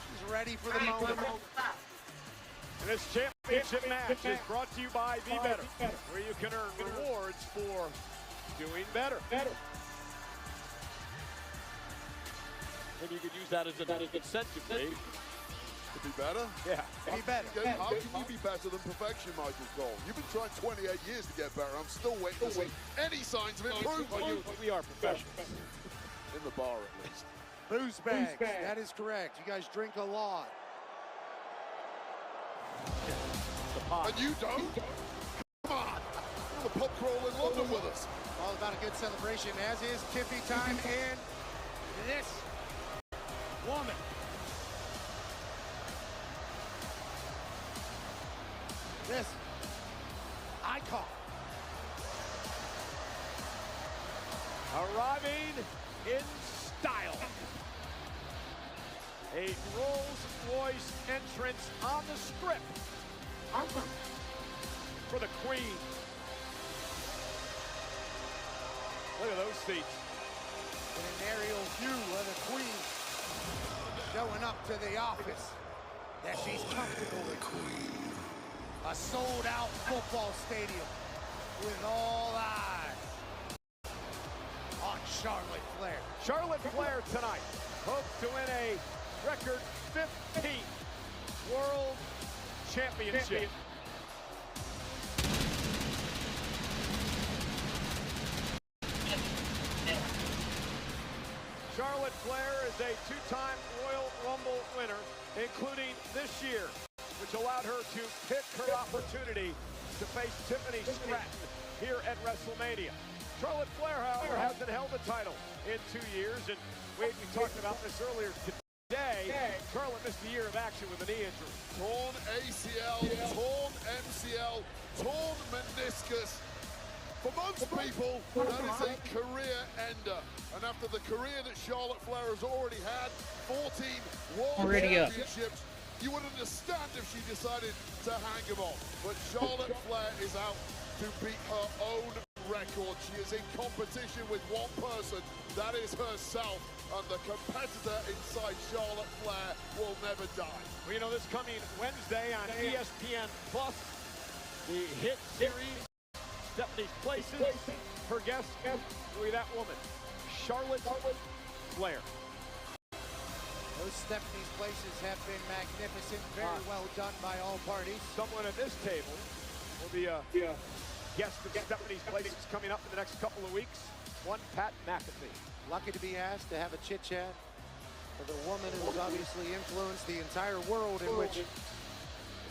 She's ready for the moment. And this championship match is brought to you by Be Better, where you can earn rewards for doing better. Maybe you could use that as an incentive, Dave. To be better? Yeah. Be better. How can you be better than perfection, Michael Cole? You've been trying 28 years to get better. I'm still waiting to see any signs of improvement. Well, we are professionals. In the bar, at least. Booze bags, that is correct. You guys drink a lot. And you don't? Come on! The pub crawl in London with us. All about a good celebration, as is Tiffy time, and this woman. This icon. Arriving in style. A Rolls-Royce entrance on the strip for the Queen. Look at those seats. And an aerial view of the Queen. showing up to the office that she's comfortable with. A sold-out football stadium with all eyes on Charlotte Flair. Charlotte Flair tonight hopes to win a record 15th World Championship. Charlotte Flair is a two-time Royal Rumble winner, including this year, which allowed her to pick her opportunity to face Tiffany Stratton here at WrestleMania. Charlotte Flair, however, hasn't held the title in 2 years, and Wade, we talked about this earlier today. Charlotte missed a year of action with a knee injury. Torn ACL, torn MCL, torn meniscus. For most people, that is a career ender. And after the career that Charlotte Flair has already had, 14 World Championships, you would understand if she decided to hang them on. But Charlotte Flair is out to beat her own record. She is in competition with one person, that is herself. And the competitor inside Charlotte Flair will never die. Well, you know, this coming Wednesday on ESPN Plus, the hit series, Stephanie's Places, her guest will be that woman, Charlotte Flair. Those Stephanie's Places have been magnificent, very well done by all parties. Someone at this table will be a guest of Stephanie's Places coming up in the next couple of weeks. One Pat McAfee. Lucky to be asked to have a chit-chat with a woman who has obviously influenced the entire world in which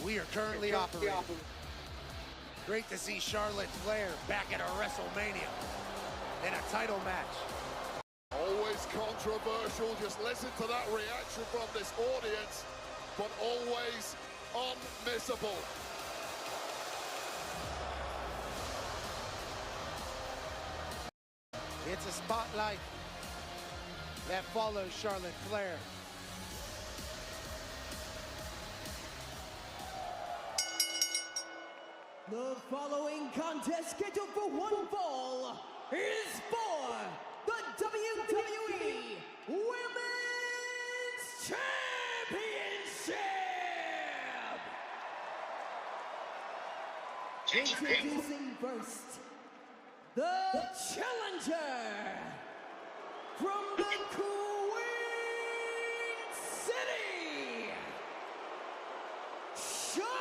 we are currently operating. Great to see Charlotte Flair back at a WrestleMania in a title match. Always controversial, just listen to that reaction from this audience, but always unmissable. It's a spotlight that follows Charlotte Flair. The following contest scheduled for one fall is for the WWE Women's Championship! Introducing first, the challenger from the Queen City, Charlotte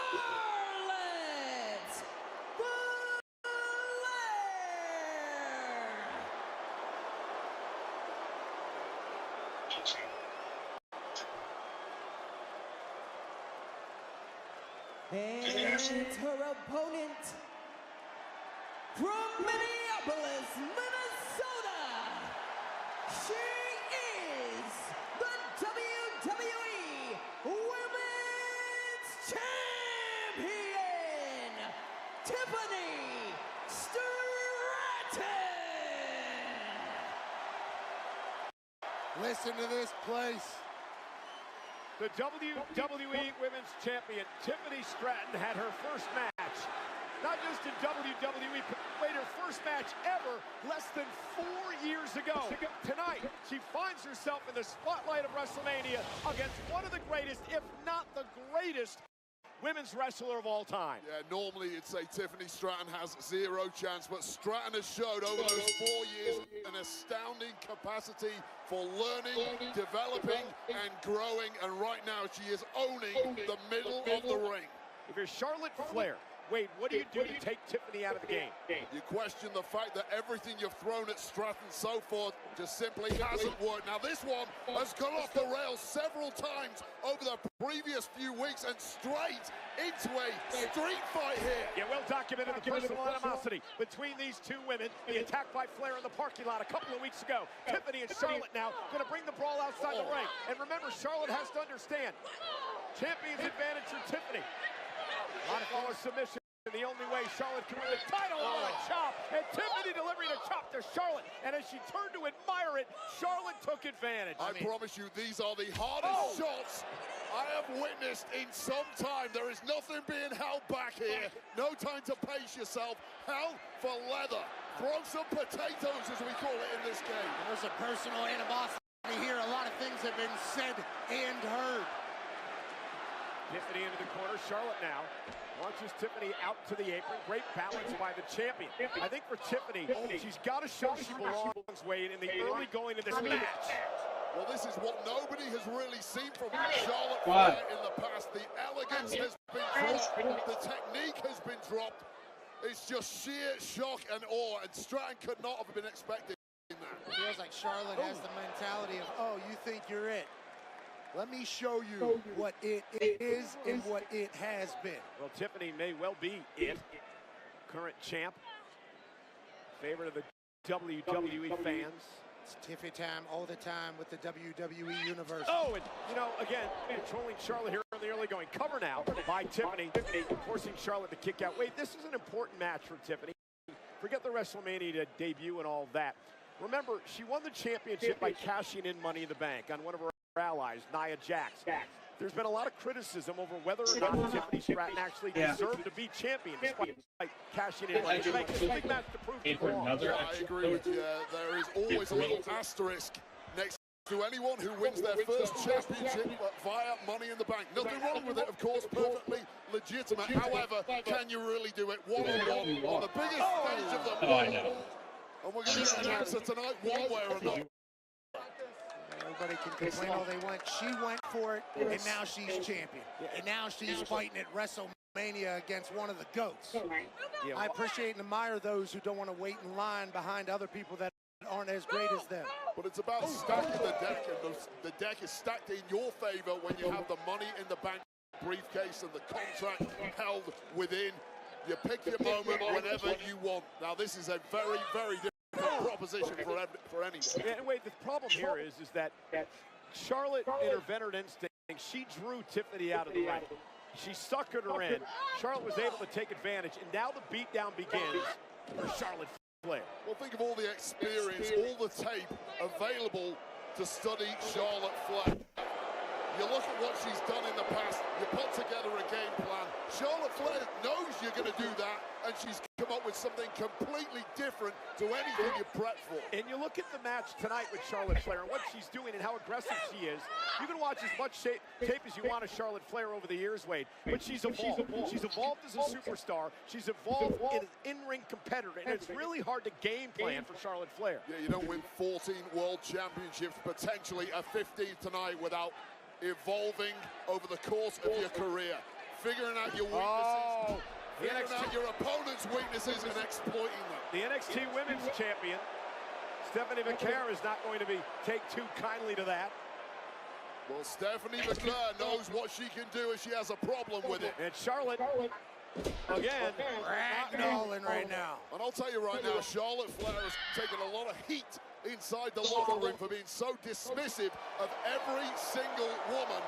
and her opponent from Minneapolis, Minnesota, she is the WWE Women's Champion, Tiffany Stratton. Listen to this place. The WWE Women's Champion, Tiffany Stratton, had her first match, not just in WWE, but played her first match ever less than 4 years ago. Tonight, she finds herself in the spotlight of WrestleMania against one of the greatest, if not the greatest, women's wrestler of all time. Yeah, normally you'd say Tiffany Stratton has zero chance, but Stratton has showed over those 4 years an astounding capacity for learning, developing, and growing, and right now she is owning the middle of the ring. If you're Charlotte Flair, Wade, what do you do to take Tiffany out of the game? You question the fact that everything you've thrown at Stratton so far just simply hasn't worked. Now this one has gone off the rails several times over the previous few weeks and straight into a street fight here. Yeah, well documented the personal animosity between these two women. The attack by Flair in the parking lot a couple of weeks ago. Tiffany and Charlotte now going to bring the brawl outside the ring. And remember, Charlotte has to understand, champion's advantage for Tiffany. A lot of follow submission. The only way Charlotte can win the title on a chop, and Tiffany delivering a chop to Charlotte, and as she turned to admire it, Charlotte took advantage. I promise you, these are the hardest shots I have witnessed in some time. There is nothing being held back here. No time to pace yourself. Hell for leather. Throw some potatoes, as we call it in this game. There's a personal animosity Here, a lot of things have been said and heard. Tiffany into the corner. Charlotte now launches Tiffany out to the apron. Great balance by the champion. I think for Tiffany, she's got to show she belongs, Wade, in the early going of this match. Well, this is what nobody has really seen from Charlotte Flair in the past. The elegance has been dropped. The technique has been dropped. It's just sheer shock and awe, and Stratton could not have been expecting that. It feels like Charlotte has the mentality of, oh, you think you're it. Let me show you what it is and what it has been. Well, Tiffany may well be it. Current champ. Favorite of the WWE fans. It's Tiffy time all the time with the WWE Universe. Oh, and, you know, again, controlling Charlotte here in the early going. Cover now by Tiffany, forcing Charlotte to kick out. Wait, this is an important match for Tiffany. Forget the WrestleMania debut and all that. Remember, she won the championship by cashing in Money in the Bank on one of her allies, Nia Jax. There's been a lot of criticism over whether or not Tiffany Stratton actually deserved to be champion, despite cashing in Money in the Bank. It's a big match to prove it wrong. I agree with you. There is always a little asterisk next to anyone who wins their first championship via Money in the Bank. Nothing wrong with it, of course, perfectly legitimate. However, can you really do it one-on-one on the biggest stage of them all? And we're going to get an answer tonight one way or another. Everybody can complain all they want. She went for it, and now she's champion. And now she's fighting at WrestleMania against one of the GOATs. I appreciate and admire those who don't want to wait in line behind other people that aren't as great as them. But it's about stacking the deck, and the deck is stacked in your favor when you have the Money in the Bank briefcase and the contract held within. You pick your moment whenever you want. Now, this is a very, very different proposition for anyone. Yeah, and wait, the problem here is that Charlotte, in her veteran instinct, she drew Tiffany out of the ring. She suckered her in. Charlotte was able to take advantage, and now the beatdown begins for Charlotte Flair. Well, think of all the experience, all the tape available to study Charlotte Flair. You look at what she's done in the past, you put together a game plan. Charlotte Flair knows you're going to do that, and she's come up with something completely different to anything you prep for. And you look at the match tonight with Charlotte Flair and what she's doing and how aggressive she is. You can watch as much tape as you want of Charlotte Flair over the years, Wade, but she's evolved. She's evolved as a superstar. She's evolved as an in-ring competitor, and it's really hard to game plan for Charlotte Flair. Yeah, you don't win 14 world championships, potentially a 15th tonight without evolving over the course of your career, figuring out your weaknesses, figuring out your opponent's weaknesses and exploiting them. The NXT Women's Champion, Stephanie McCare, is not going to take too kindly to that. Well, Stephanie McCare knows what she can do if she has a problem with it. And Charlotte, again, ragdolling right now. And I'll tell you right now, Charlotte Flair has taken a lot of heat inside the locker room for being so dismissive of every single woman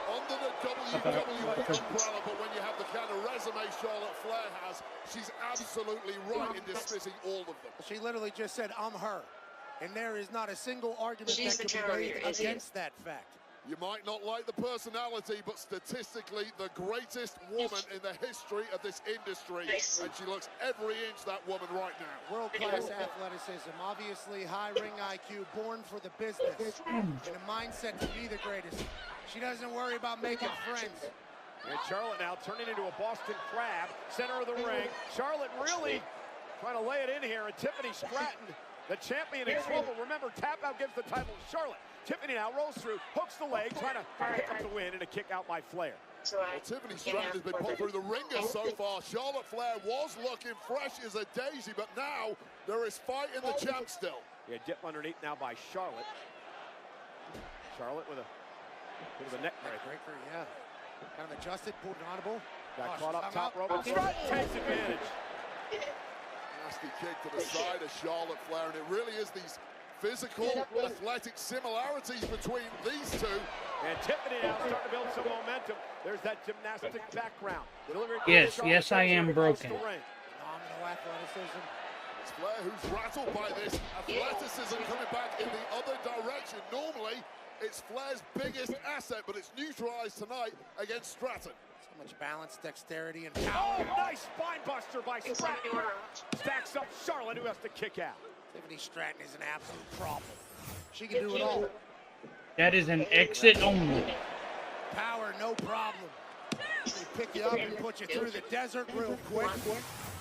under the WWE umbrella. But when you have the kind of resume Charlotte Flair has, she's absolutely right in dismissing all of them. She literally just said, I'm her. And there is not a single argument that can be made against that fact. You might not like the personality, but statistically, the greatest woman in the history of this industry. And she looks every inch that woman right now. World-class athleticism, obviously high ring IQ, born for the business, and a mindset to be the greatest. She doesn't worry about making friends. And Charlotte now turning into a Boston Crab, center of the ring. Charlotte really trying to lay it in here, and Tiffany Stratton, the champion, in trouble. Remember, tap out gives the title to Charlotte. Tiffany now rolls through, hooks the leg, trying to pick up the win, and a kick out by Flair. Well, Tiffany Stratton has been put through the ringer so far. Charlotte Flair was looking fresh as a daisy, but now there is fight in the champ still. Yeah, dip underneath now by Charlotte. Charlotte with a bit of a neck breaker. Yeah. Kind of adjusted, pulled an audible. Got caught up top rope. Stratton takes advantage. Nasty kick to the side of Charlotte Flair, and it really is these physical, athletic similarities between these two. And Tiffany now starting to build some momentum. There's that gymnastic background. Yes, I am broken. Phenomenal athleticism. It's Flair who's rattled by this athleticism coming back in the other direction. Normally, it's Flair's biggest asset, but it's neutralized tonight against Stratton. So much balance, dexterity, and power. Oh, nice spine buster by Stratton. Stacks up Charlotte, who has to kick out. Tiffany Stratton is an absolute problem. She can do it all. That is an exit only. Power, no problem. They pick you up and put you through the desert real quick.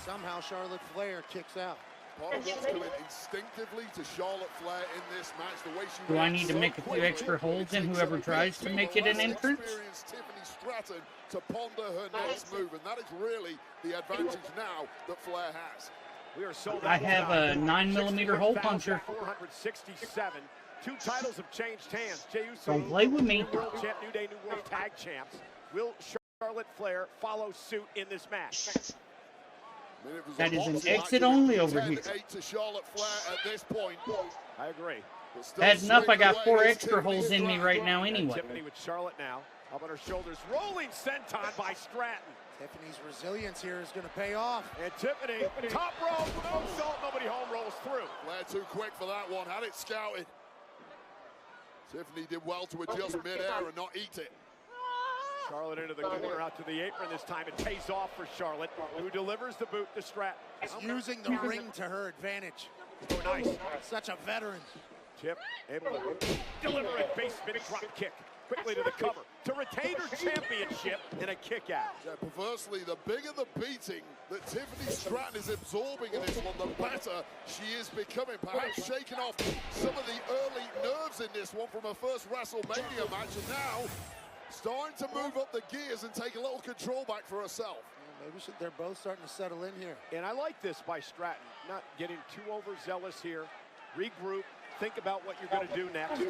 Somehow Charlotte Flair kicks out. Part of what's coming instinctively to Charlotte Flair in this match, the way she Do I need to make a few extra holds in whoever tries to make it an entrance? Tiffany Stratton to ponder her next move, and that is really the advantage now that Flair has. We are sold I have a 9mm hole puncher. 467. 2 titles have changed hands. Jey Uso, Don't play with me. World Champ, New Day, New World Tag Champs. Will Charlotte Flair follow suit in this match? That is an exit only over here. 10-8 to Charlotte Flair at this point. I agree. That's enough. I got 4 extra holes in me right now anyway. Tiffany with Charlotte now. Up on her shoulders. Rolling senton by Stratton. Tiffany's resilience here is going to pay off. And Tiffany, top rope, no salt, nobody home, rolls through. Flair too quick for that one, had it scouted. Tiffany did well to adjust mid-air and not eat it. Charlotte into the corner, out to the apron this time. It pays off for Charlotte, who delivers the boot to Stratton. Is using the ring to her advantage. Oh, nice. Such a veteran. Tip, able to deliver a basement drop kick. Quickly to the cover to retain her championship in a kick out. Yeah, perversely, the bigger the beating that Tiffany Stratton is absorbing in this one, the better she is becoming. Perhaps shaking off some of the early nerves in this one from her first WrestleMania match, and now starting to move up the gears and take a little control back for herself. Yeah, maybe they're both starting to settle in here. And I like this by Stratton, not getting too overzealous here. Regroup, think about what you're going to do next.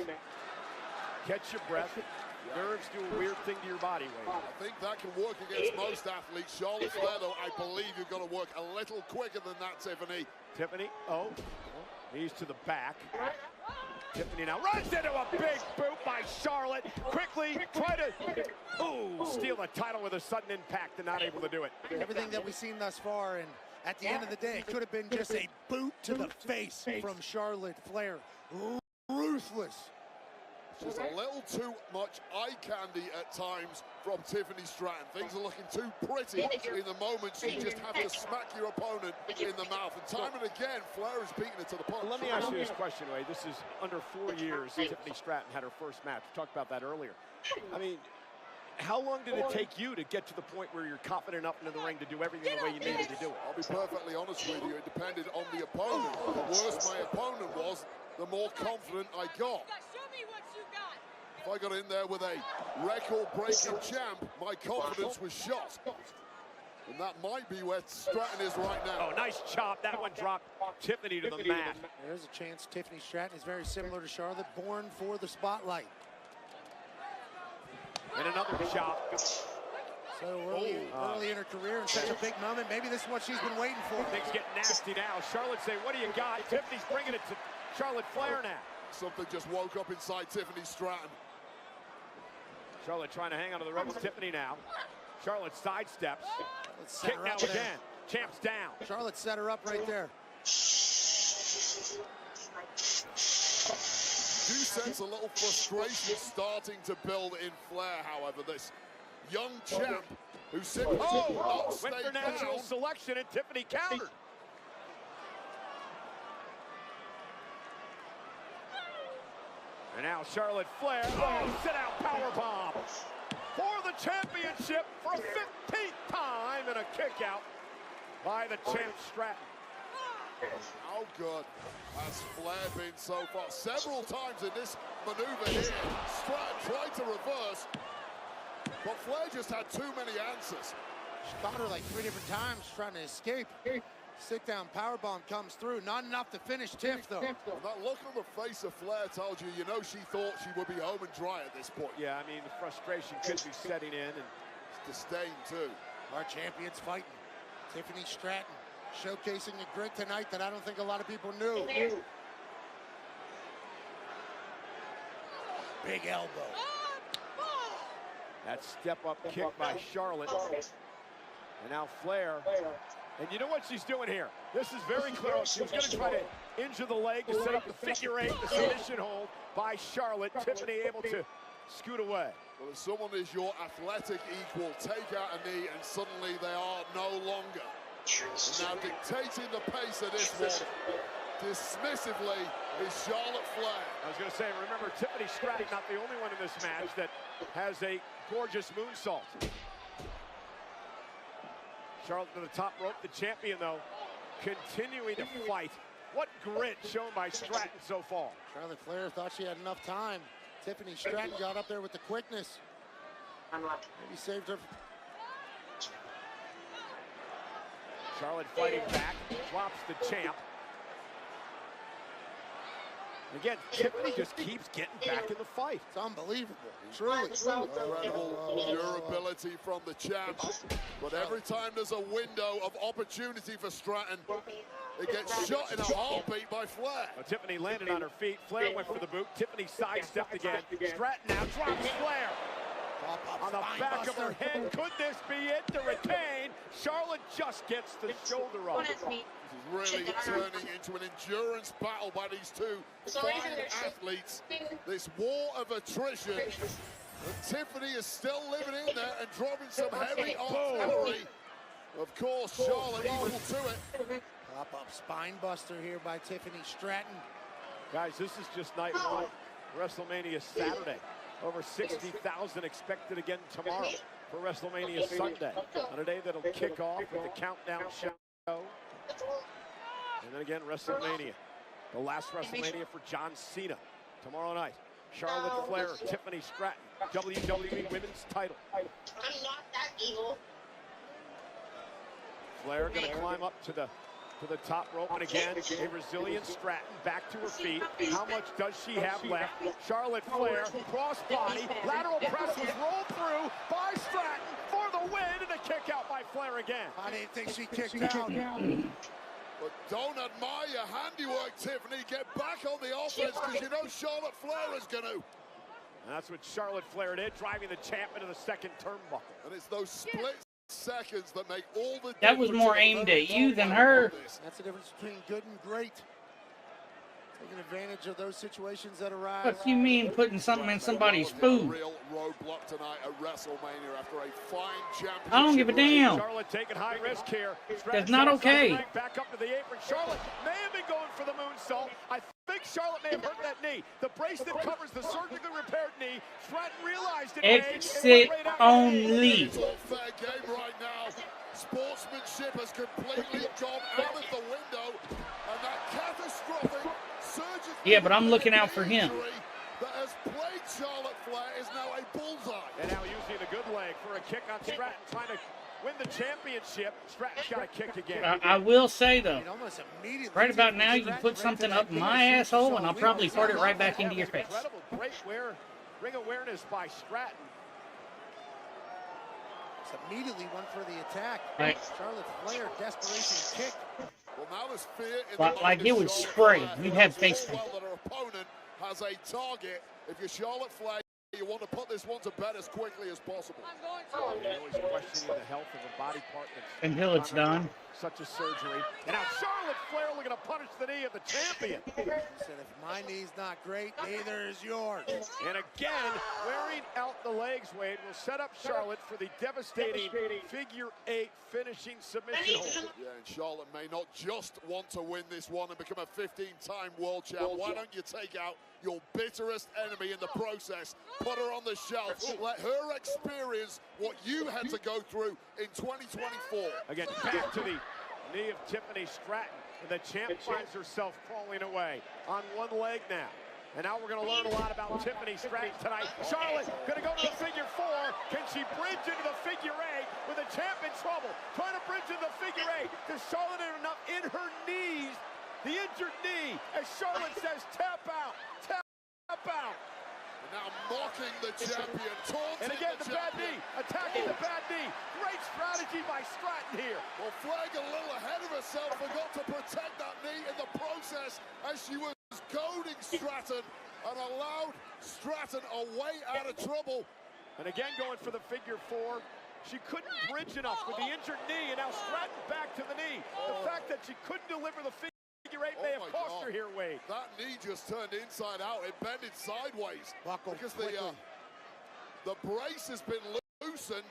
Catch your breath. Nerves do a weird thing to your body, Wade. I think that can work against most athletes. Charlotte Flair, though, I believe you've got to work a little quicker than that, Tiffany. Tiffany, knees to the back. Tiffany now runs into a big boot by Charlotte. Quickly try to steal the title with a sudden impact and not able to do it. Everything that we've seen thus far, and at the end of the day, it could have been just a boot to the face from Charlotte Flair. Ruthless. Just a little too much eye candy at times from Tiffany Stratton. Things are looking too pretty in the moments you just have to smack your opponent in the mouth. And time and again, Flair is beating it to the punch. Let me ask you this question, Wade. This is under 4 years Tiffany Stratton had her first match. We talked about that earlier. I mean, how long did it take you to get to the point where you're confident enough into the ring to do everything the way you needed to do it? I'll be perfectly honest with you. It depended on the opponent. The worse my opponent was, the more confident I got. If I got in there with a record-breaking champ, my confidence was shot. And that might be where Stratton is right now. Oh, nice chop. That one dropped Tiffany to the mat. There's a chance Tiffany Stratton is very similar to Charlotte, born for the spotlight. And another chop. So early in her career in such a big moment, maybe this is what she's been waiting for. Things get nasty now. Charlotte say, what do you got? Tiffany's bringing it to Charlotte Flair now. Something just woke up inside Tiffany Stratton. Charlotte trying to hang onto the ropes. Tiffany now. Charlotte sidesteps. Kick now again. Champ's down. Charlotte set her up right there. Do sense a little frustration starting to build in Flair, however. This young champ who simply went for natural selection and Tiffany countered. And now Charlotte Flair, sit-out powerbomb for the championship for a 15th time and a kick-out by the champ Stratton. How good has Flair been so far? Several times in this maneuver here, Stratton tried to reverse, but Flair just had too many answers. She caught her like 3 different times trying to escape. Sit-down powerbomb comes through. Not enough to finish Tiff, though. And that look on the face of Flair told you, she thought she would be home and dry at this point. Yeah, I mean, the frustration could be setting in. And disdain, too. Our champion's fighting. Tiffany Stratton showcasing a grit tonight that I don't think a lot of people knew. Big elbow. That step-up kick by Charlotte. And now Flair. And you know what she's doing here? This is very clear. She's going to try to injure the leg to set up the figure 8, the submission hold by Charlotte. Tiffany able to scoot away. Well, if someone is your athletic equal, take out a knee, and suddenly they are no longer. And now dictating the pace of this one dismissively is Charlotte Flair. I was going to say, remember, Tiffany Stratton not the only one in this match that has a gorgeous moonsault. Charlotte to the top rope, the champion, though, continuing to fight. What grit shown by Stratton so far. Charlotte Flair thought she had enough time. Tiffany Stratton got up there with the quickness. Maybe saved her. Charlotte fighting back, drops the champ. Again, Tiffany just keeps getting back in the fight. It's unbelievable. Truly. Incredible durability from the champ. But every time there's a window of opportunity for Stratton, it gets shot in a heartbeat by Flair. Well, Tiffany landed on her feet. Flair went for the boot. Tiffany sidestepped again. Stratton now drops Flair. On the back of her head. Could this be it to retain? Charlotte just gets the shoulder off. This is really turning into an endurance battle by these two fine athletes. This war of attrition. And Tiffany is still living in there and dropping some heavy artillery. Of course, Charlotte equal to it. Pop-up spine buster here by Tiffany Stratton. Guys, this is just night one. WrestleMania Saturday. Over 60,000 expected again tomorrow for WrestleMania Sunday. On a day that'll kick off with the countdown show. And then again, WrestleMania. The last WrestleMania for John Cena tomorrow night. Charlotte Flair, Tiffany Stratton, WWE Women's title. I'm not that evil. Flair gonna climb up to the top rope, and again, a resilient Stratton back to her feet. How much does she have left? Charlotte Flair, crossbody, lateral press was rolled through by Stratton for the win, and a kick out by Flair again. I didn't think she kicked out. But don't admire your handiwork, Tiffany. Get back on the offense, because you know Charlotte Flair is going to. And that's what Charlotte Flair did, driving the champ into the second turnbuckle. And it's those split seconds that make all the difference. That was more aimed at you than her. That's the difference between good and great. Taking advantage of those situations that arise. What do you mean putting something in somebody's food? Real roadblock tonight at WrestleMania after a fine championship. I don't give a damn. Charlotte taking high risk here. That's not okay. Back up to the apron. Charlotte may have been going for the moonsault. I think Charlotte may have hurt that knee. The brace that covers the surgically repaired knee. Stratton realized it. Exit only. It's all fair game right now. Sportsmanship has completely gone out of the window, and that catastrophic surgery. Yeah, but I'm looking out for him. That has plagued Charlotte Flair is now a bullseye. And now using the good leg for a kick on Stratton, trying to win the championship. Stratton's got a kick again. I will say though, right about now you can put something up my asshole and I'll probably fart it right back into your face. Incredible, great ring awareness by Stratton. Immediately went for the attack. Right. Charlotte Flair, desperation kick. Well, now there's fear in Like it would spray. You'd have face paint. well that her opponent has a target. If you're Charlotte Flair, you want to put this one to bed as quickly as possible. You're always questioning the health of a body part that's Until it's done. Such a surgery. And now Charlotte Flair looking to punish the knee of the champion. Said if my knee's not great, neither is yours. And again, wearing out the legs, Wade, will set up Charlotte for the devastating figure 8 finishing submission hold. Yeah, and Charlotte may not just want to win this one and become a 15-time world champ. Why don't you take out your bitterest enemy in the process, put her on the shelf, let her experience what you had to go through in 2024. Again, back to the knee of Tiffany Stratton, and the champ finds herself crawling away on one leg now. And now we're going to learn a lot about Tiffany Stratton tonight. Charlotte going to go to the figure 4. Can she bridge into the figure 8 with the champ in trouble? Trying to bridge into the figure 8. Does Charlotte have enough in her knees? The injured knee, as Charlotte says, tap out, tap out. And now mocking the champion, taunting and again, the bad champion. knee, attacking the bad knee. Great strategy by Stratton here. Well, Flair got a little ahead of herself, forgot to protect that knee in the process as she was goading Stratton and allowed Stratton a way out of trouble. And again, going for the figure 4. She couldn't bridge enough with the injured knee, and now Stratton back to the knee. The fact that she couldn't deliver the figure 8 may have cost her here, Wade. That knee just turned inside out. It bended sideways. Because the brace has been loosened.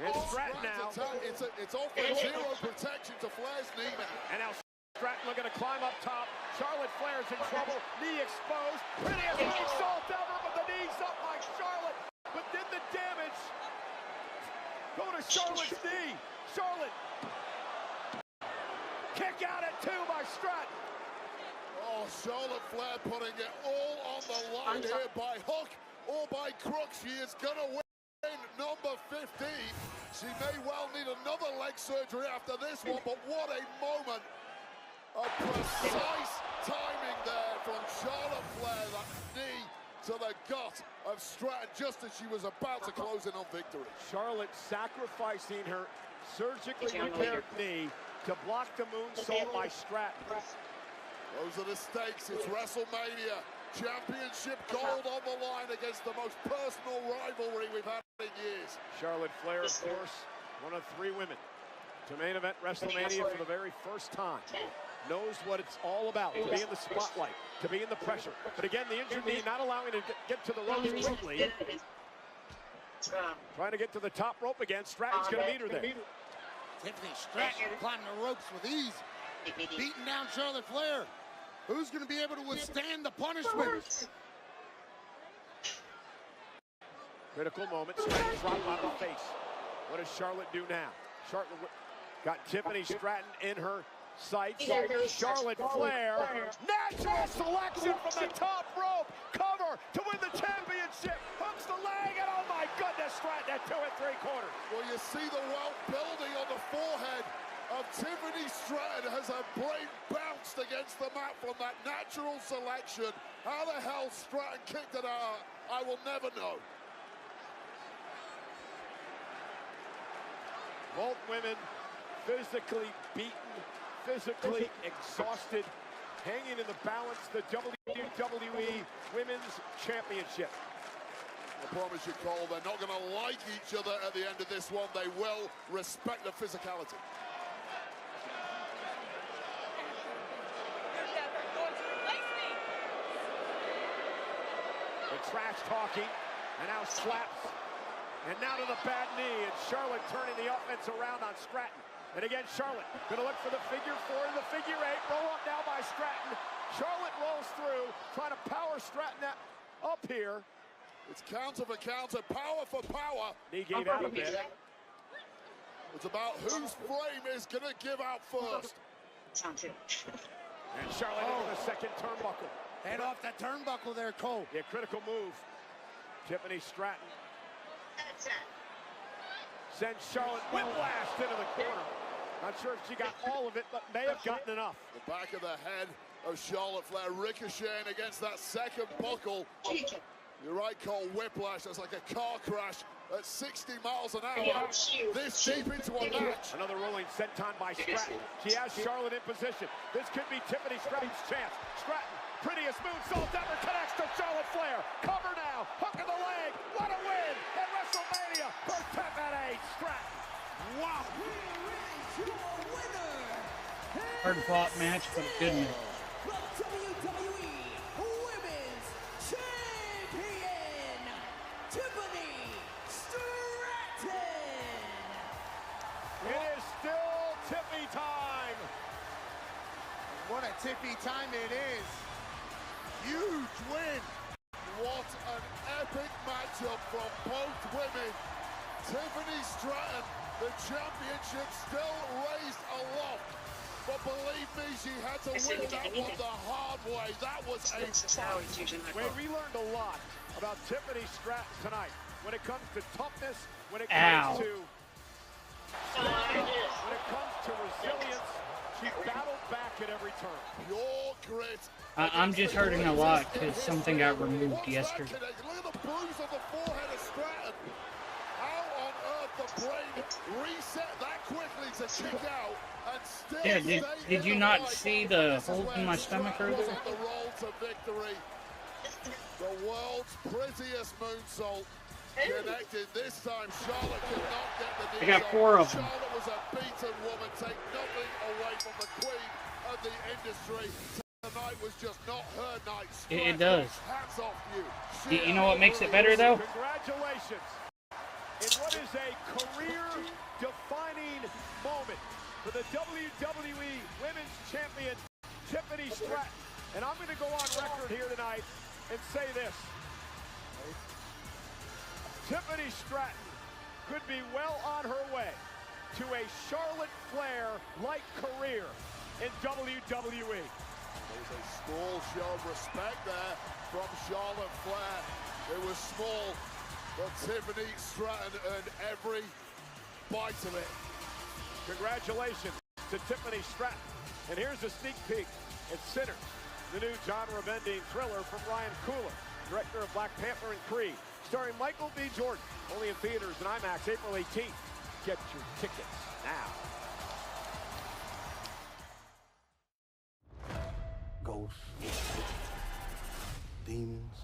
And Stratton now. It's offering zero protection to Flair's knee now. And now Stratton looking to climb up top, Charlotte Flair's in trouble. Knee exposed. Prettiest moonsault ever, but the knee's up by Charlotte. But did the damage go to Charlotte's knee? Charlotte. Kick out at 2 by Stratton. Oh, Charlotte Flair putting it all on the line here by hook or by crook. She is going to win number 15. She may well need another leg surgery after this one, but what a moment. A precise timing there from Charlotte Flair. That knee to the gut of Stratton just as she was about to close in on victory. Charlotte sacrificing her surgically repaired knee to block the moonsault by Stratton. Those are the stakes. It's WrestleMania. Championship gold on the line against the most personal rivalry we've had in years. Charlotte Flair, of course, one of 3 women to main event WrestleMania for the very first time. Knows what it's all about, to be in the spotlight, to be in the pressure. But again, the injured knee not allowing her to get to the ropes quickly. Trying to get to the top rope again. Stratton's going to meet her there. Tiffany Stratton climbing the ropes with ease, beating down Charlotte Flair. Who's going to be able to withstand the punishment? Critical moment. Stratton dropped on her face. What does Charlotte do now? Charlotte got Tiffany Stratton in her sights. Charlotte Flair. Natural selection from the top rope. Cover to win the championship. Hooks the leg, and oh my goodness, Stratton at 2 3/4. Well, you see the welt building on the forehead of Tiffany Stratton as her brain bounced against the mat from that natural selection. How the hell Stratton kicked it out, I will never know. Both women physically beaten, physically exhausted, hanging in the balance, the WWE Women's Championship. I promise you, Cole, they're not going to like each other at the end of this one. They will respect the physicality. The trash talking, and now slaps, and now to the bad knee, and Charlotte turning the offense around on Stratton. And again, Charlotte gonna look for the figure 4 and the figure 8. Roll up now by Stratton. Charlotte rolls through, trying to power Stratton up here. It's counter for counter, power for power. Knee gate out a bit. It's about whose frame is gonna give out first. And Charlotte into the second turnbuckle. Head off that turnbuckle there, Cole. Yeah, critical move. Tiffany Stratton sends Charlotte whiplashed into the corner. Not sure if she got all of it, but may have gotten enough. The back of the head of Charlotte Flair ricocheting against that second buckle. You're right, Cole, whiplash. That's like a car crash at 60 miles an hour. This deep into a match. Another rolling senton by Stratton. She has Charlotte in position. This could be Tiffany Stratton's chance. Stratton, prettiest moonsault ever, connects to Charlotte Flair. Cover now, hook of the leg. What a win at WrestleMania for Tiffany Stratton. Wow. Hard fought match, but a good match. WWE Women's Champion, Tiffany Stratton. It is still Tiffy time. What a Tiffy time it is. Huge win. What an epic matchup from both women. Tiffany Stratton, the championship still raised aloft. But believe me, she had to win that one the hard way. That was a fight. We learned a lot about Tiffany Stratton tonight. When it comes to toughness, when it comes to resilience, she battled back at every turn. Pure grit. I'm just hurting a lot because something got removed yesterday. Look at the bruise on the forehead of Stratton. How on earth the brain reset that quickly to kick out and still Yeah, did you not see the hole in my stomach earlier? On the roll to victory. The world's prettiest moonsault connected. This time Charlotte could not get the knee. I got 4 of them. Charlotte was a beaten woman. Take nothing away from the queen of the industry. Tonight was just not her night. It does. Hats off you. You know what makes it better, though? Congratulations. In what is a career-defining moment for the WWE Women's Champion, Tiffany Stratton. And I'm going to go on record here tonight and say this. Tiffany Stratton could be well on her way to a Charlotte Flair-like career in WWE. There's a small show of respect there from Charlotte Flair. It was small, but Tiffany Stratton earned every bite of it. Congratulations to Tiffany Stratton. And here's a sneak peek at Sinners, the new genre bending thriller from Ryan Coogler, director of Black Panther and Creed, starring Michael B. Jordan. Only in theaters and IMAX April 18th. Get your tickets now. Ghosts, demons.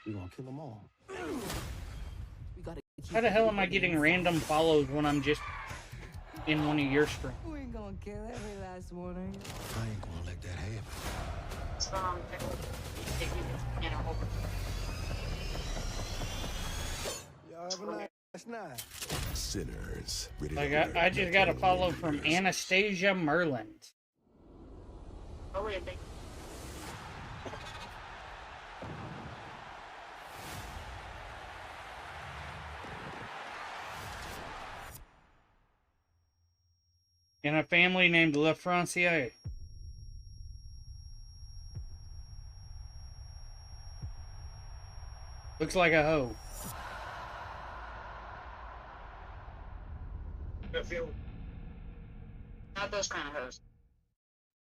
We're gonna kill them all. How the hell am I getting random follows when I'm just in one of your streams? We ain't gonna kill every last one of you. I ain't gonna let that happen. Y'all have a nice night. Sinners. Like I just got a follow from Anastasia Merland. Oh, wait, thank In a family named Le Francier. Looks like a hoe. Not those kind of hoes.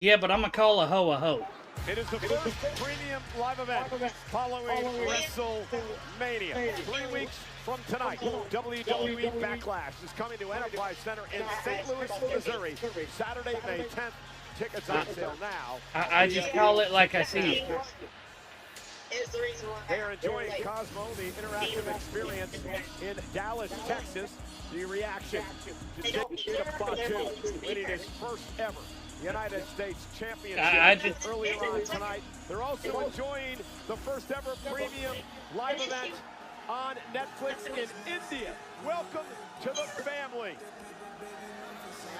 Yeah, but I'm gonna call a hoe a hoe. It is the first premium live event following WrestleMania. 3 weeks from tonight, WWE Backlash is coming to Enterprise Center in St. Louis, Missouri, Saturday, May 10th. Tickets on sale now. I just call it like I see it. They are enjoying Cosmo, the interactive experience in Dallas, Texas. The reaction to Jacob Fatu winning his first ever United States Championship earlier on tonight. They're also enjoying the first ever premium live event on Netflix in India. Welcome to the family.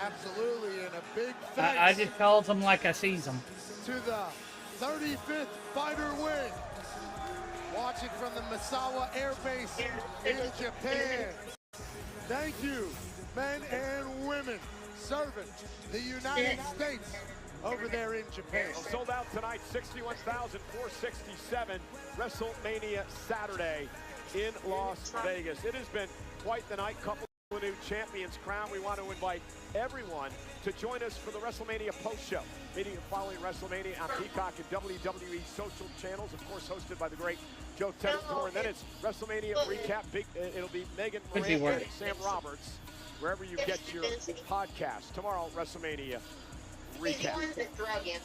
Absolutely, and a big I thanks just called them like I sees them. to the 35th fighter win. Watching from the Misawa Air Base in Japan. Thank you, men and women, serving the United States over there in Japan. Well, sold out tonight, 61,467. WrestleMania Saturday in Las Vegas. It has been quite the night. Couple of new champions crowned. We want to invite everyone to join us for the WrestleMania post show. Meeting and following WrestleMania on Peacock and WWE social channels, of course, hosted by the great Joe Tessitore. And then it's WrestleMania recap. It'll be Megan Miranda and Sam Roberts, wherever you get your podcast. Tomorrow, WrestleMania recap.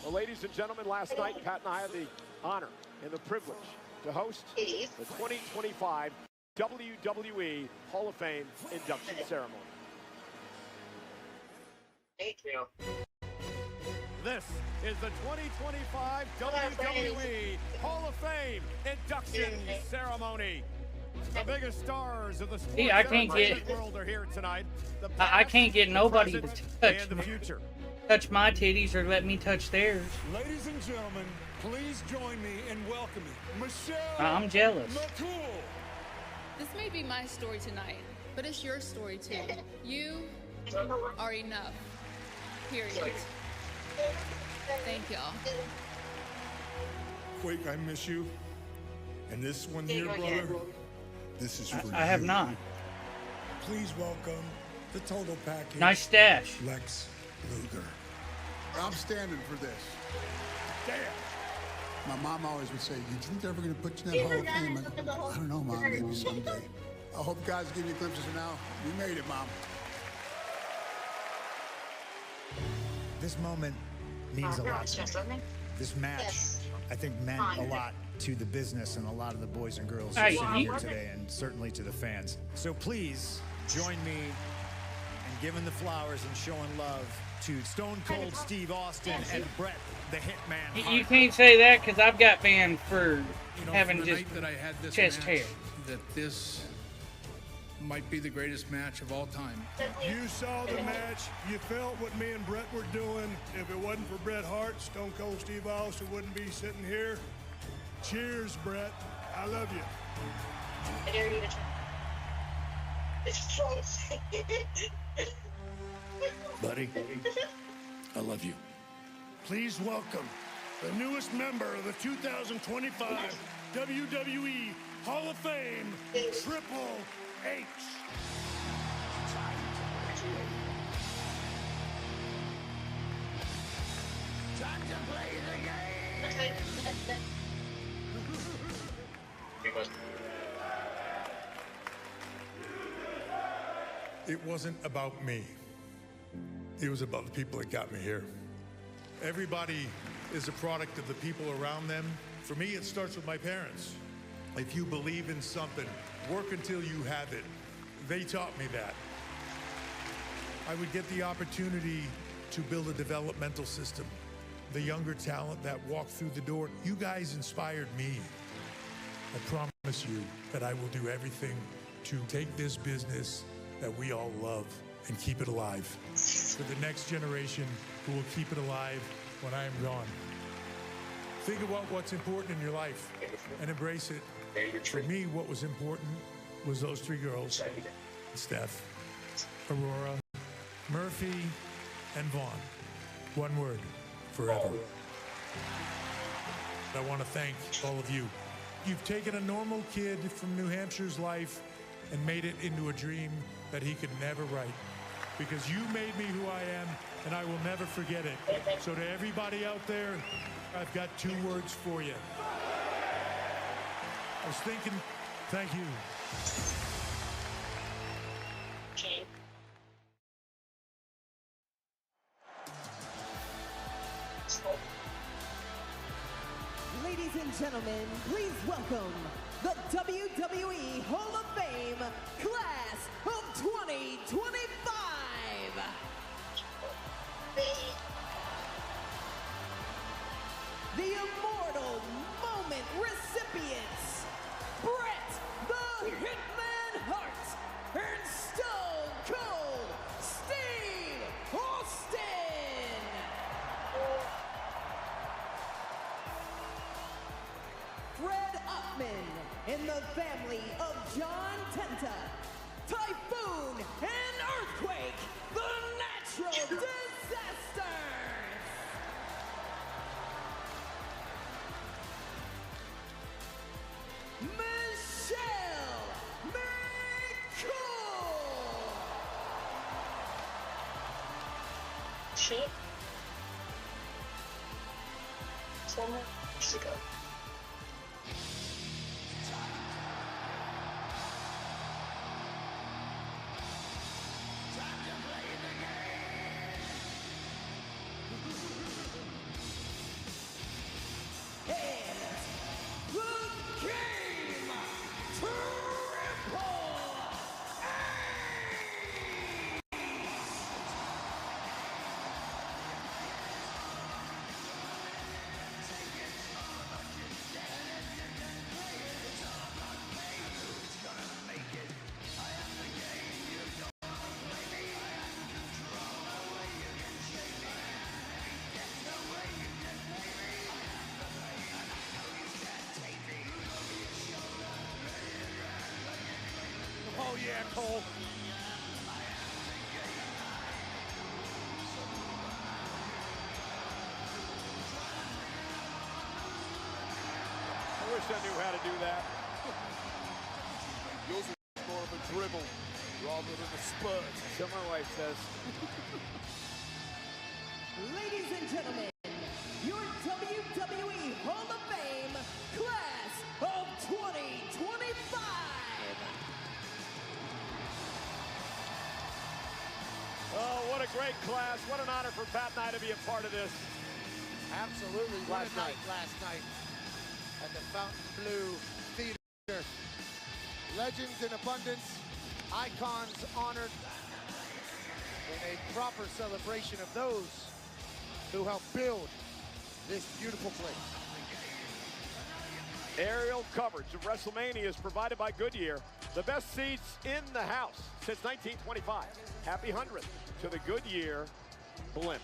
Well, ladies and gentlemen, last night, Pat and I had the honor and the privilege to host the 2025 WWE Hall of Fame induction ceremony. Thank you. This is the 2025 WWE Hall of Fame induction ceremony. The biggest stars of the sports world are here tonight. I can't get nobody to touch my titties or let me touch theirs. Ladies and gentlemen, please join me in welcoming Michelle. I'm jealous. McCool. This may be my story tonight, but it's your story too. You are enough. Period. Thank y'all. Quake, I miss you. And this one here, brother, this is for you. I have not. Please welcome the total package. Nice stash. Lex Luger. I'm standing for this. Damn. My mom always would say, you think they're ever going to put you in that Hall of Fame? I don't know, Mom, maybe someday. I hope God's giving you glimpses of now. We made it, Mom. This moment means a lot to me. This match, I think, meant a lot to the business and a lot of the boys and girls who are sitting here today, and certainly to the fans. So please join me in giving the flowers and showing love to Stone Cold Steve Austin and Bret the Hitman Hart. You can't say that because I've got banned for having the just night that I had this chest match, hair. That this might be the greatest match of all time. You saw the match. You felt what me and Bret were doing. If it wasn't for Bret Hart, Stone Cold Steve Austin wouldn't be sitting here. Cheers, Bret. I love you. I dare you to try. Buddy, I love you. Please welcome the newest member of the 2025 WWE Hall of Fame, Triple H. Time to play the game. It wasn't about me. It was about the people that got me here. Everybody is a product of the people around them. For me, it starts with my parents. If you believe in something, work until you have it. They taught me that. I would get the opportunity to build a developmental system. The younger talent that walked through the door, you guys inspired me. I promise you that I will do everything to take this business that we all love and keep it alive for the next generation who will keep it alive when I am gone. Think about what's important in your life and embrace it. For me, what was important was those three girls, Steph, Aurora, Murphy, and Vaughn. One word, forever. I want to thank all of you. You've taken a normal kid from New Hampshire's life and made it into a dream that he could never write. Because you made me who I am, and I will never forget it. So to everybody out there, I've got 2 words for you. I was thinking, thank you. Ladies and gentlemen, please welcome the WWE Hall of Fame Class of 2025. The Immortal Moment recipients, Bret the Hitman Hart and Stone Cold Steve Austin. Fred Upman in the family of John Tenta, Typhoon and Earthquake, the Natural Disasters. Michelle McCool. Shit. Someone needs to go. Oh, yeah, Cole. I wish I knew how to do that. Yours is more of a dribble rather than a spurt. So my wife says. Ladies and gentlemen, your WWE Hall of Fame Class of 2025. Oh, what a great class. What an honor for Pat and I to be a part of this. Absolutely. What a night last night at the Fontainebleau Theater. Legends in abundance, icons honored in a proper celebration of those who helped build this beautiful place. Aerial coverage of WrestleMania is provided by Goodyear. The best seats in the house since 1925. Happy 100th to the Goodyear Blimp.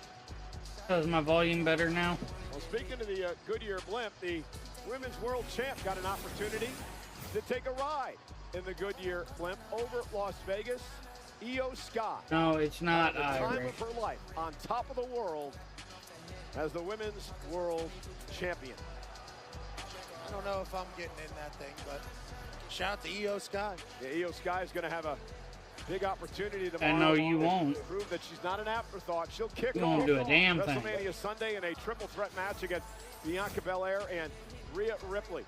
So is my volume better now? Well, speaking of the Goodyear Blimp, the Women's World Champ got an opportunity to take a ride in the Goodyear Blimp over Las Vegas. Io Sky. No, it's not the time Irish. of her life, on top of the world as the Women's World Champion. I don't know if I'm getting in that thing, but shout out to Io Sky. Yeah, Io Sky is going to have a big opportunity tomorrow. I know you won't. To prove that she's not an afterthought. She'll kick You off won't do a damn thing. WrestleMania Sunday in a triple threat match against Bianca Belair and Rhea Ripley.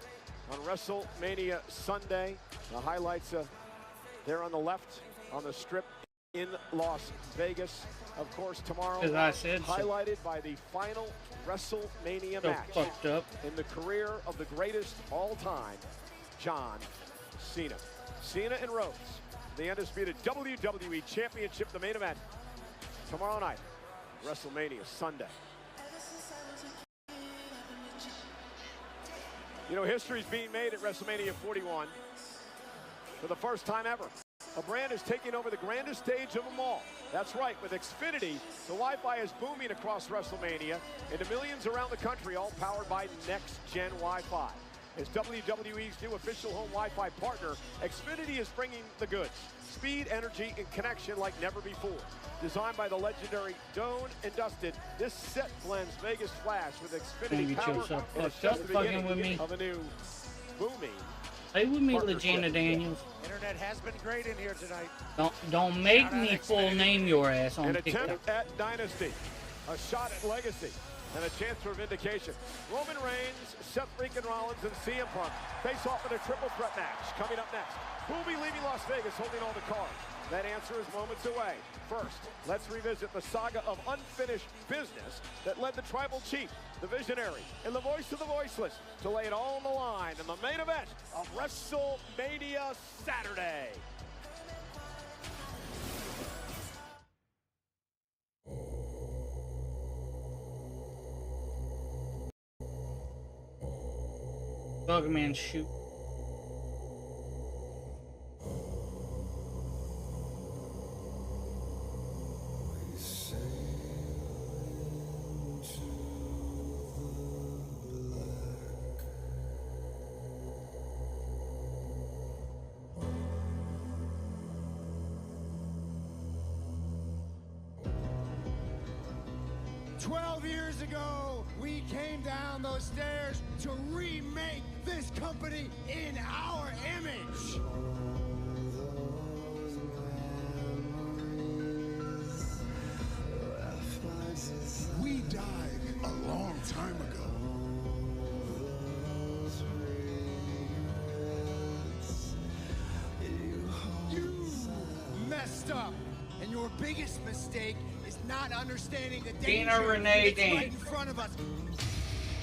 On WrestleMania Sunday, the highlights there on the left on the strip in Las Vegas. Of course, tomorrow, As I said, highlighted by the final WrestleMania so match fucked up. in the career of the greatest all-time, John Cena. Cena and Rhodes, the undisputed WWE Championship, the main event tomorrow night, WrestleMania Sunday. You know, history's being made at WrestleMania 41 for the first time ever. A brand is taking over the grandest stage of them all. That's right, with Xfinity, the Wi-Fi is booming across WrestleMania into millions around the country, all powered by next-gen Wi-Fi. As WWE's new official home Wi-Fi partner, Xfinity is bringing the goods. Speed, energy, and connection like never before. Designed by the legendary Doan and Dustin, this set blends Vegas Flash with Xfinity power and it's just the beginning of a new booming. Play with me, Legina Daniels. Internet has been great in here tonight. Don't make me full name your ass on An TikTok. attempt at dynasty, a shot at legacy, and a chance for vindication. Roman Reigns, Seth freaking Rollins, and CM Punk face off in a triple threat match. Coming up next, who will be leaving Las Vegas holding all the cards? That answer is moments away. First, let's revisit the saga of unfinished business that led the tribal chief, the visionary, and the voice of the voiceless to lay it all on the line in the main event of WrestleMania Saturday. Bugman, shoot. Years ago, we came down those stairs to remake this company in our image. We died a long time ago. You messed up, and your biggest mistake is not understanding the danger Dina Renee that's right in front of us.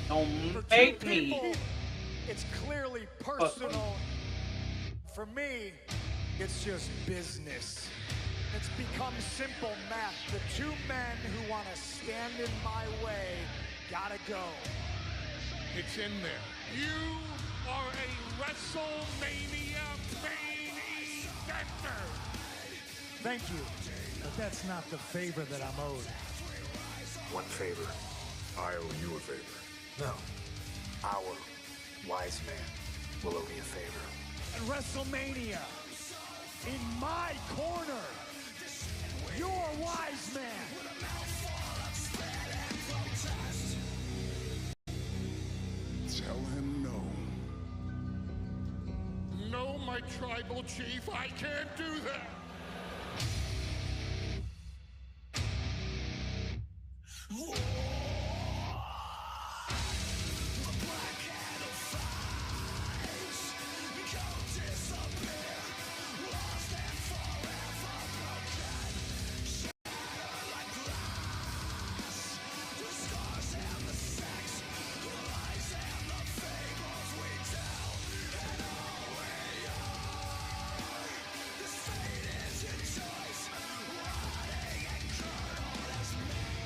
Don't make me. It's clearly personal. For me, it's just business. It's become simple math. The two men who want to stand in my way gotta go. It's in there. You are a WrestleMania main eventer. Thank you, but that's not the favor that I'm owed. One favor. I owe you a favor. No. Our wise man will owe me a favor. At WrestleMania, in my corner, your wise man. Tell him no. No, my tribal chief, I can't do that.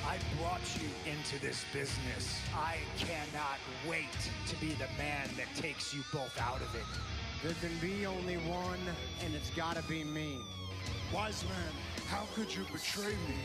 I brought you into this business. I cannot wait to be the man that takes you both out of it. There can be only one, and it's gotta be me. Wise man, how could you betray me?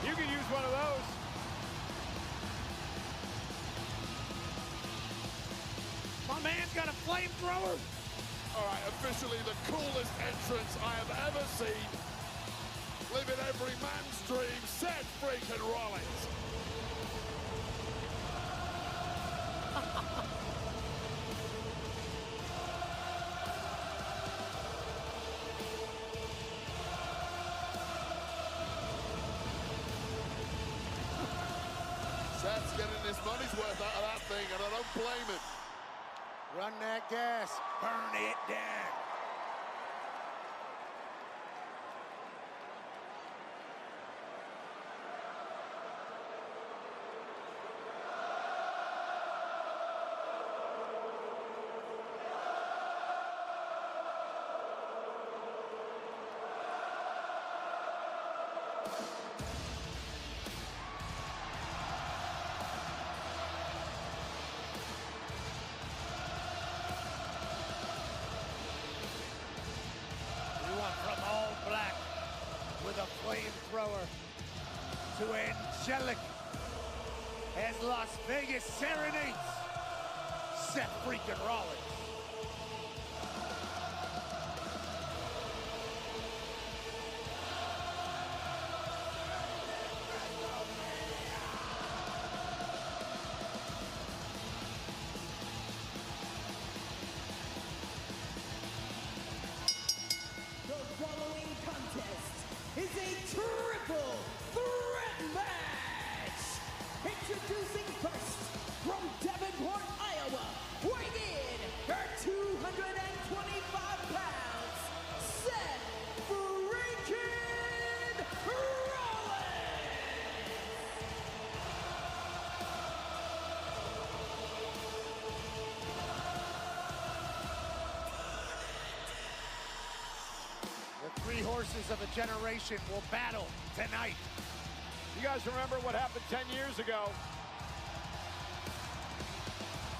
You can use one of those. My man's got a flamethrower. All right, officially the coolest entrance I have ever seen. Living every man's dream, Seth freaking Rollins. Seth's getting his money's worth out of that thing, and I don't blame him. Run that gas. Burn it down. From all black with a flamethrower to angelic as Las Vegas serenades Seth freaking Rollins. Is a triple threat match. Introducing first from Davenport, Iowa, weighing in at 225 pounds, Seth freaking Rollins. The three horses of a generation will battle tonight. You guys remember what happened 10 years ago?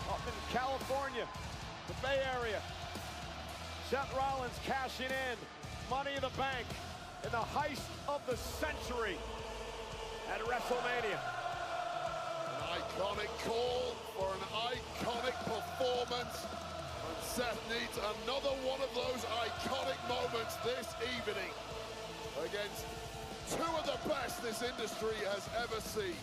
Up in California, the Bay Area. Seth Rollins cashing in Money in the Bank in the heist of the century at WrestleMania. An iconic call for an iconic performance. And Seth needs another one of those iconic moments this evening against two of the best this industry has ever seen.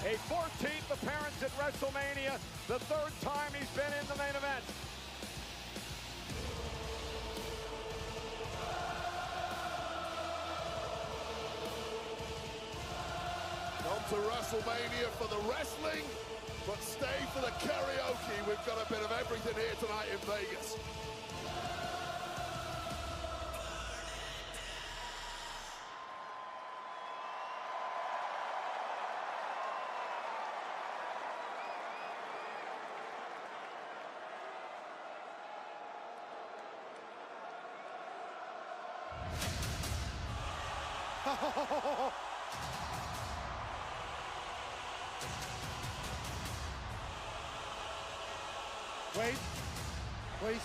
A 14th appearance at WrestleMania, the third time he's been in the main event. Come to WrestleMania for the wrestling, but stay for the karaoke. We've got a bit of everything here tonight in Vegas. Wait, please.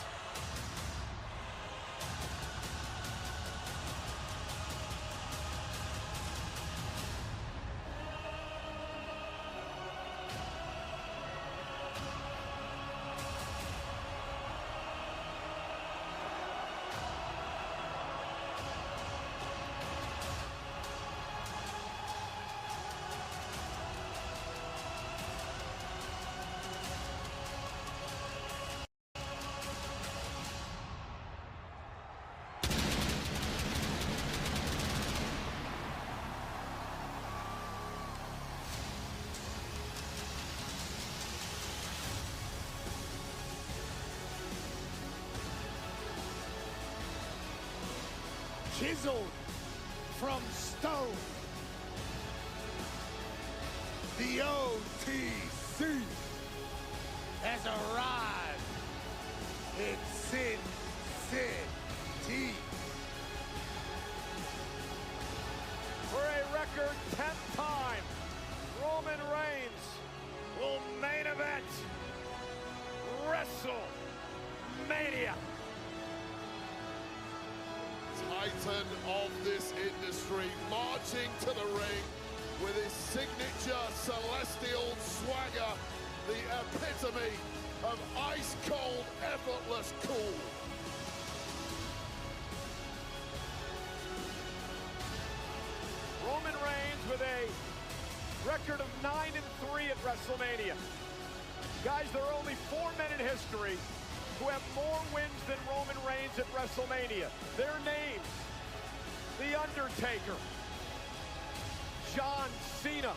Chiseled from stone, the OTC has arrived in Sin City. For a record 10th time, Roman Reigns will main event WrestleMania. Titan of this industry, marching to the ring with his signature celestial swagger, the epitome of ice-cold, effortless cool. Roman Reigns with a record of 9-3 at WrestleMania. Guys, there are only 4 men in history who have more wins than Roman Reigns at WrestleMania. Their names: The Undertaker, John Cena,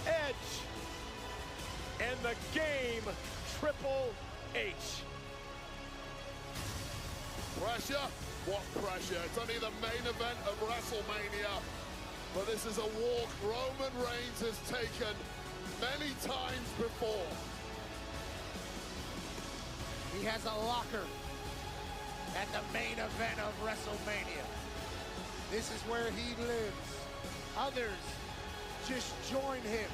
Edge, and the Game, Triple H. Pressure? What pressure? It's only the main event of WrestleMania, but this is a walk Roman Reigns has taken many times before. He has a locker at the main event of WrestleMania. This is where he lives. Others just join him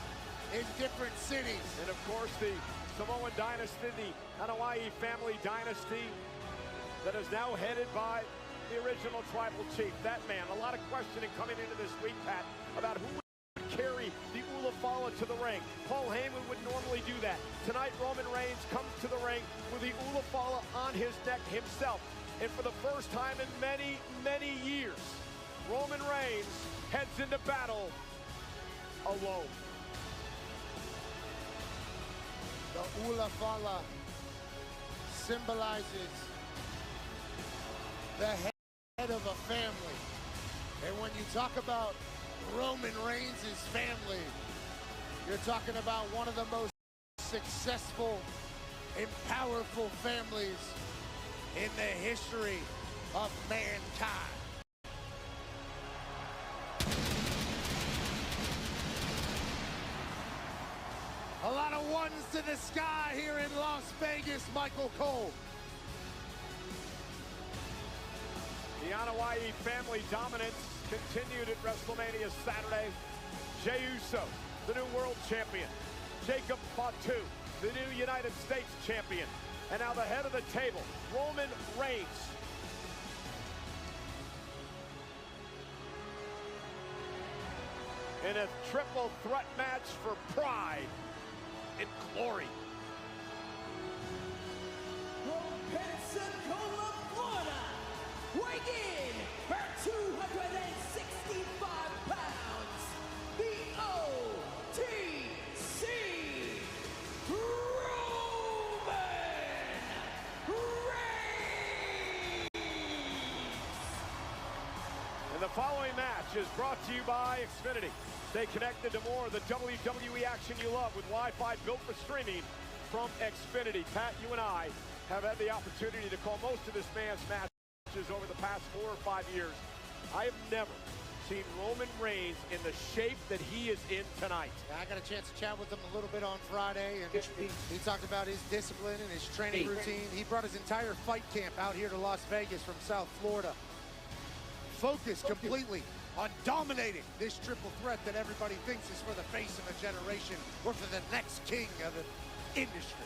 in different cities. And of course, the Samoan dynasty, the Anoa'i family dynasty, that is now headed by the original tribal chief. That man, a lot of questioning coming into this week, Pat, about who would carry the Ulafala to the ring. Paul Heyman would normally do that. Tonight, Roman Reigns comes to the ring with the Ulafala on his neck himself. And for the first time in many, many years, Roman Reigns heads into battle alone. The Ulafala symbolizes the head of a family. And when you talk about Roman Reigns' family, you're talking about one of the most successful and powerful families in the history of mankind. A lot of ones to the sky here in Las Vegas, Michael Cole. The Anoa'i family dominance continued at WrestleMania Saturday. Jey Uso, the new world champion. Jacob Fatu, the new United States champion. And now the head of the table, Roman Reigns. In a triple threat match for pride and glory. Pensacola, Florida, weighing in at 265 pounds, the OTC, Roman Reigns. And the following match is brought to you by Xfinity. Stay connected to more of the WWE action you love with Wi-Fi built for streaming from Xfinity. Pat, you and I have had the opportunity to call most of this man's matches over the past 4 or 5 years. I have never seen Roman Reigns in the shape that he is in tonight. I got a chance to chat with him a little bit on Friday, and he talked about his discipline and his training routine. He brought his entire fight camp out here to Las Vegas from South Florida. focused completely on dominating this triple threat that everybody thinks is for the face of a generation or for the next king of the industry.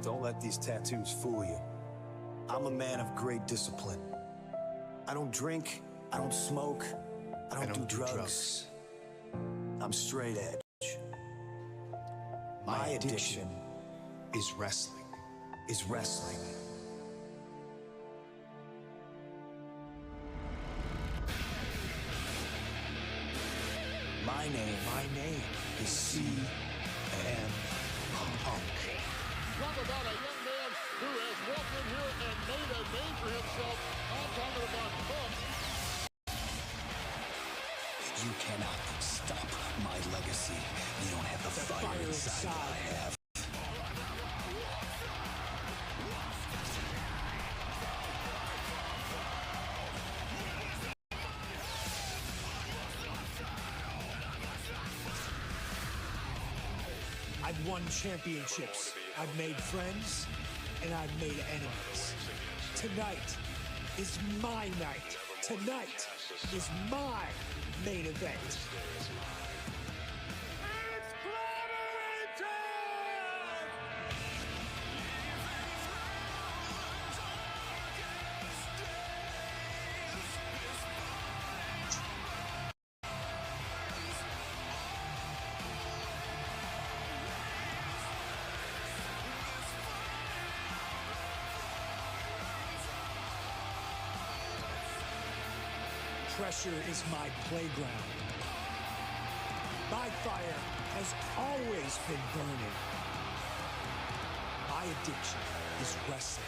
Don't let these tattoos fool you. I'm a man of great discipline. I don't drink, I don't smoke, I don't do drugs. I'm straight edge. My addiction is wrestling. Is wrestling. My name is CM Punk. Talk about a young man who has walked in here and made a name for himself. I'm talking about Punk. You cannot stop my legacy. You don't have the fire inside I have. I've won championships, I've made friends, and I've made enemies. Tonight is my night. Tonight is my main event. Pressure is my playground. My fire has always been burning. My addiction is wrestling.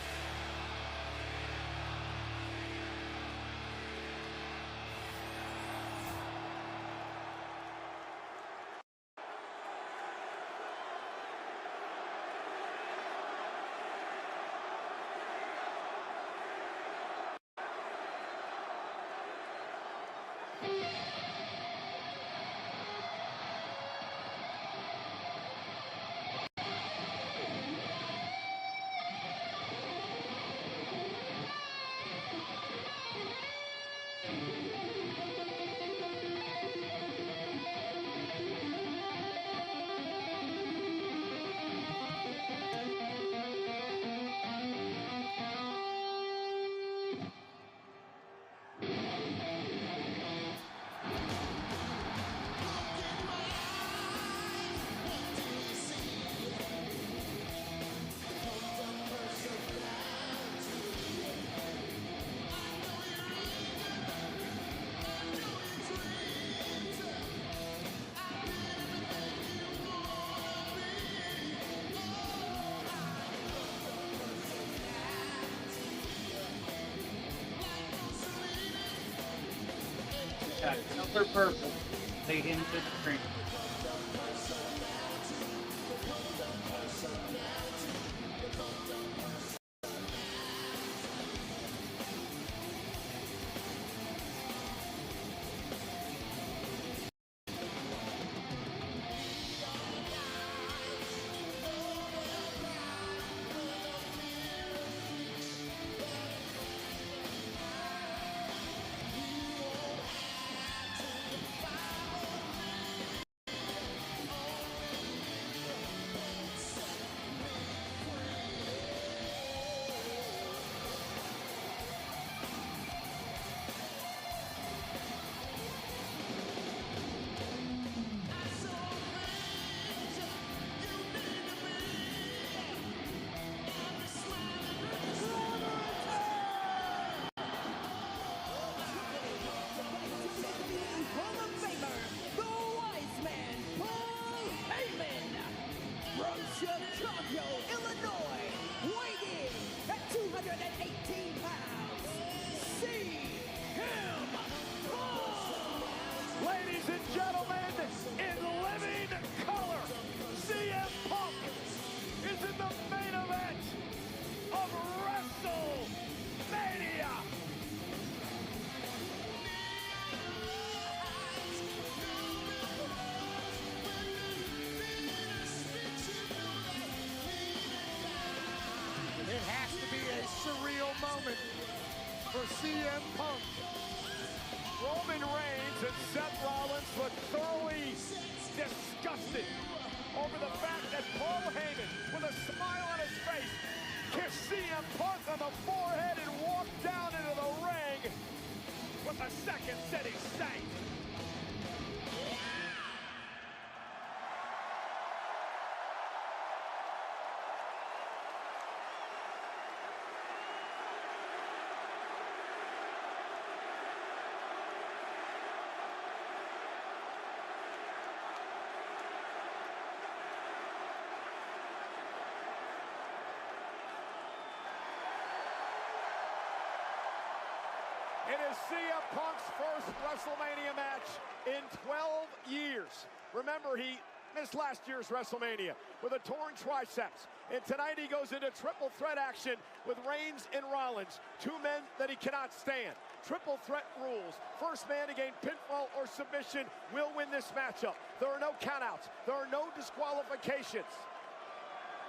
Color purple. They hinted green. Chicago, Illinois, weighing in at 218 pounds, CM Punk! Ladies and gentlemen, in living color, CM Punk is in the main event of WrestleMania. a second city saint. It is CM Punk's first WrestleMania match in 12 years. Remember, he missed last year's WrestleMania with a torn triceps. And tonight he goes into triple threat action with Reigns and Rollins, two men that he cannot stand. Triple threat rules. First man to gain pinfall or submission will win this matchup. There are no countouts. There are no disqualifications.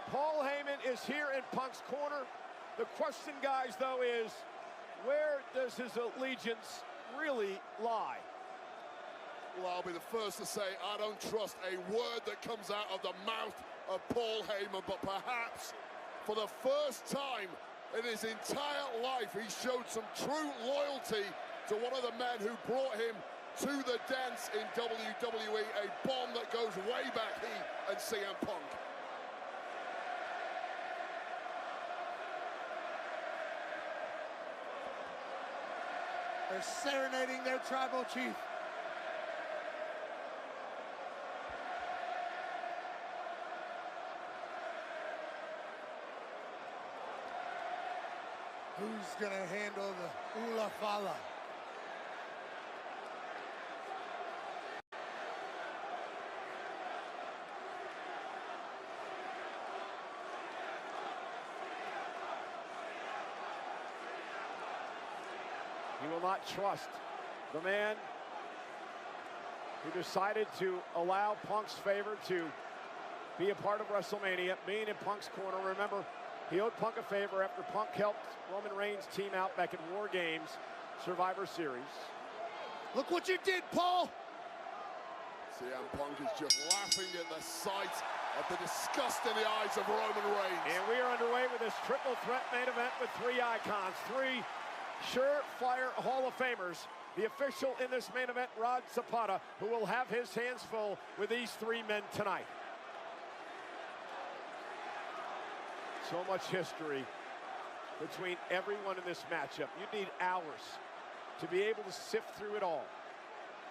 Paul Heyman is here in Punk's corner. The question, guys, though, is where does his allegiance really lie? Well, I'll be the first to say I don't trust a word that comes out of the mouth of Paul Heyman, but perhaps for the first time in his entire life, he showed some true loyalty to one of the men who brought him to the dance in WWE, a bomb that goes way back, he and CM Punk. They're serenading their tribal chief. Who's gonna handle the Ula Fala? He will not trust the man who decided to allow Punk's favor to be a part of WrestleMania, being in Punk's corner. Remember, he owed Punk a favor after Punk helped Roman Reigns' team out back in War Games Survivor Series. Look what you did, Paul! CM Punk is just laughing at the sight of the disgust in the eyes of Roman Reigns. And we are underway with this triple threat main event with three icons, three surefire Hall of Famers. The official in this main event, Rod Zapata, who will have his hands full with these three men tonight. So much history between everyone in this matchup. You need hours to be able to sift through it all.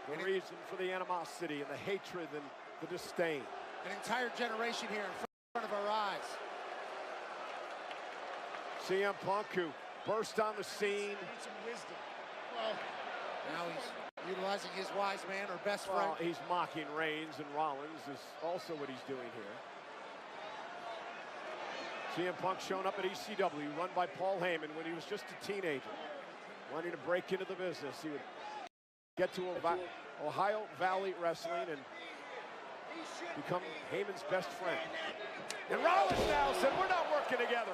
The reason for the animosity and the hatred and the disdain. An entire generation here in front of our eyes. CM Punk, who burst on the scene. Some wisdom. Well, now he's utilizing his wise man or best friend. Well, he's mocking Reigns and Rollins is also what he's doing here. CM Punk showing up at ECW, run by Paul Heyman when he was just a teenager, wanting to break into the business. He would get to Ohio Valley Wrestling and become Heyman's best friend. And Rollins now said, we're not working together.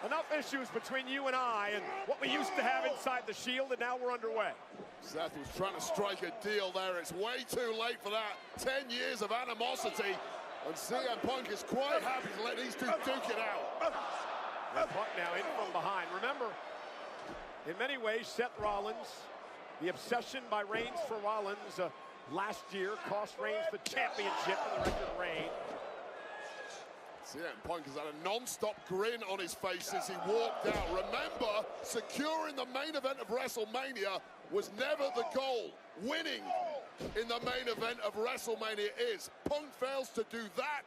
Enough issues between you and I and what we used to have inside the Shield, and now we're underway. Seth was trying to strike a deal there. It's way too late for that. 10 years of animosity. And CM Punk is quite happy to let these two duke it out. And Punk now in from behind. Remember, in many ways, Seth Rollins, the obsession by Reigns for Rollins last year cost Reigns the championship in the record reign. CM Punk has had a non-stop grin on his face since he walked out. Remember, securing the main event of WrestleMania was never the goal. Winning in the main event of WrestleMania is. Punk fails to do that,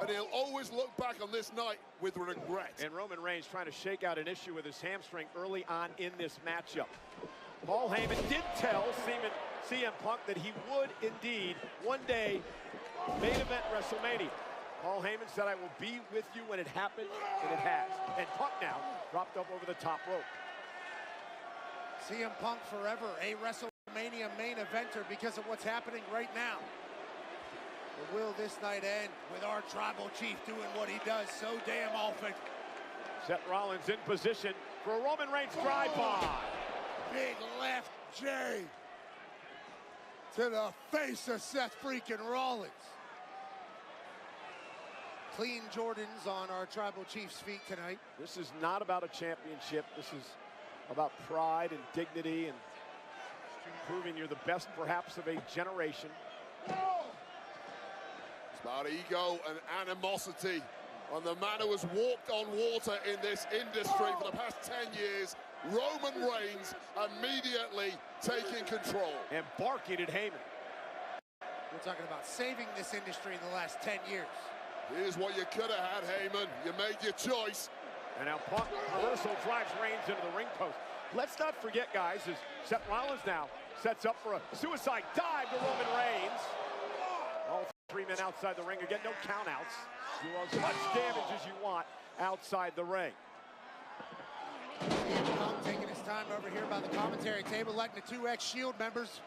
and he'll always look back on this night with regret. And Roman Reigns trying to shake out an issue with his hamstring early on in this matchup. Paul Heyman did tell CM Punk that he would indeed one day main event WrestleMania. Paul Heyman said, I will be with you when it happens, and it has. And Punk now dropped up over the top rope. CM Punk forever a WrestleMania main eventer because of what's happening right now. But will this night end with our tribal chief doing what he does so damn often? Seth Rollins in position for a Roman Reigns drive-by. Big left J to the face of Seth freaking Rollins. Clean Jordans on our tribal chief's feet tonight. This is not about a championship. This is about pride and dignity and proving you're the best, perhaps, of a generation. It's about ego and animosity. And the man who has walked on water in this industry for the past 10 years, Roman Reigns, immediately taking control. And barking at Heyman. We're talking about saving this industry in the last 10 years. Here's what you could have had, Heyman. You made your choice. And now Punk reversal drives Reigns into the ring post. Let's not forget, guys, as Seth Rollins now sets up for a suicide dive to Roman Reigns. All three men outside the ring. Again, no countouts. Do as much damage as you want outside the ring. Punk taking his time over here by the commentary table, letting the 2X Shield members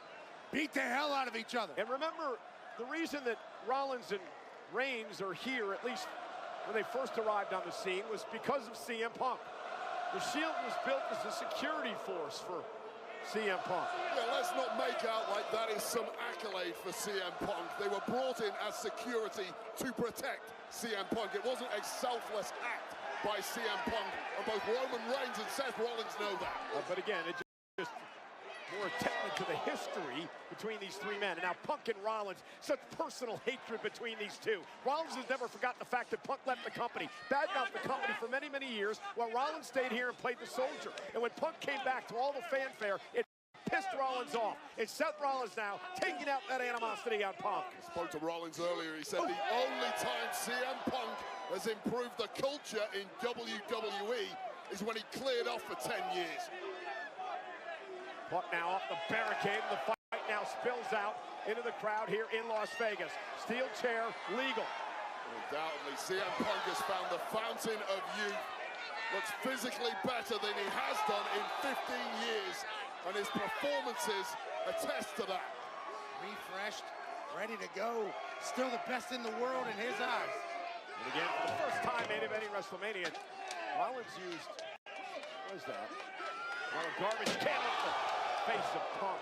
beat the hell out of each other. And remember, the reason that Rollins and Reigns are here, at least when they first arrived on the scene, was because of CM Punk. The Shield was built as a security force for CM Punk. Yeah, let's not make out like that is some accolade for CM Punk. They were brought in as security to protect CM Punk. It wasn't a selfless act by CM Punk, and both Roman Reigns and Seth Rollins know that. But again, it just more attendant to the history between these three men. And now Punk and Rollins, such personal hatred between these two. Rollins has never forgotten the fact that Punk left the company, badmouthed the company for many, many years, while Rollins stayed here and played the soldier. And when Punk came back to all the fanfare, it pissed Rollins off. It's Seth Rollins now taking out that animosity on Punk. I spoke to Rollins earlier. He said the only time CM Punk has improved the culture in WWE is when he cleared off for 10 years. Punk now off the barricade. The fight now spills out into the crowd here in Las Vegas. Steel chair legal. Undoubtedly, CM Punk has found the fountain of youth. Looks physically better than he has done in 15 years. And his performances attest to that. Refreshed, ready to go. Still the best in the world in his eyes. And again, for the first time main eventing WrestleMania, Rollins used, what is that? Well, a garbage can with the face of Punk.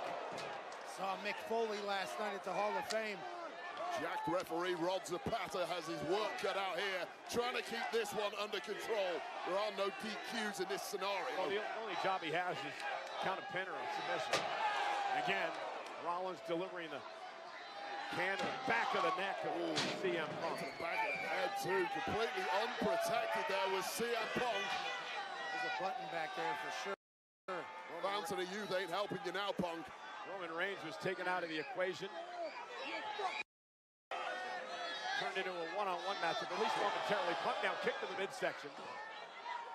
Saw Mick Foley last night at the Hall of Fame. Jacked referee Rod Zapata has his work cut out here, trying to keep this one under control. There are no DQs in this scenario. Well, the only job he has is count a pin or a submission. Again, Rollins delivering the can to the back of the neck of CM Punk. To the back of the head, too. Completely unprotected there was CM Punk. There's a button back there for sure. Fountain of youth ain't helping you now, Punk. Roman Reigns was taken out of the equation. Turned into a one-on-one match, at least momentarily. Punk now kicked to the midsection.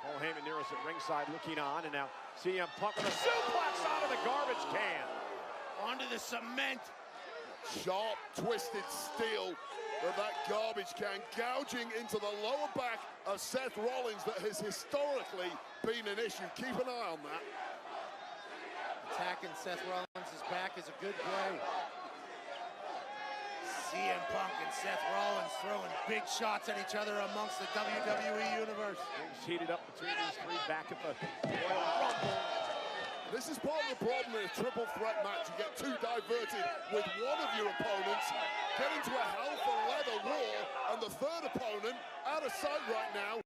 Paul Heyman near us at ringside looking on, and now CM Punk with a suplex out of the garbage can. Onto the cement. Sharp, twisted steel of that garbage can, gouging into the lower back of Seth Rollins that has historically been an issue. Keep an eye on that. Attacking Seth Rollins' back is a good play. CM Punk and Seth Rollins throwing big shots at each other amongst the WWE Universe. Things heated up between these three back at the Royal Rumble. This is part of the problem in a triple threat match. You get too diverted with one of your opponents, get into a hell for leather war, and the third opponent, out of sight right now,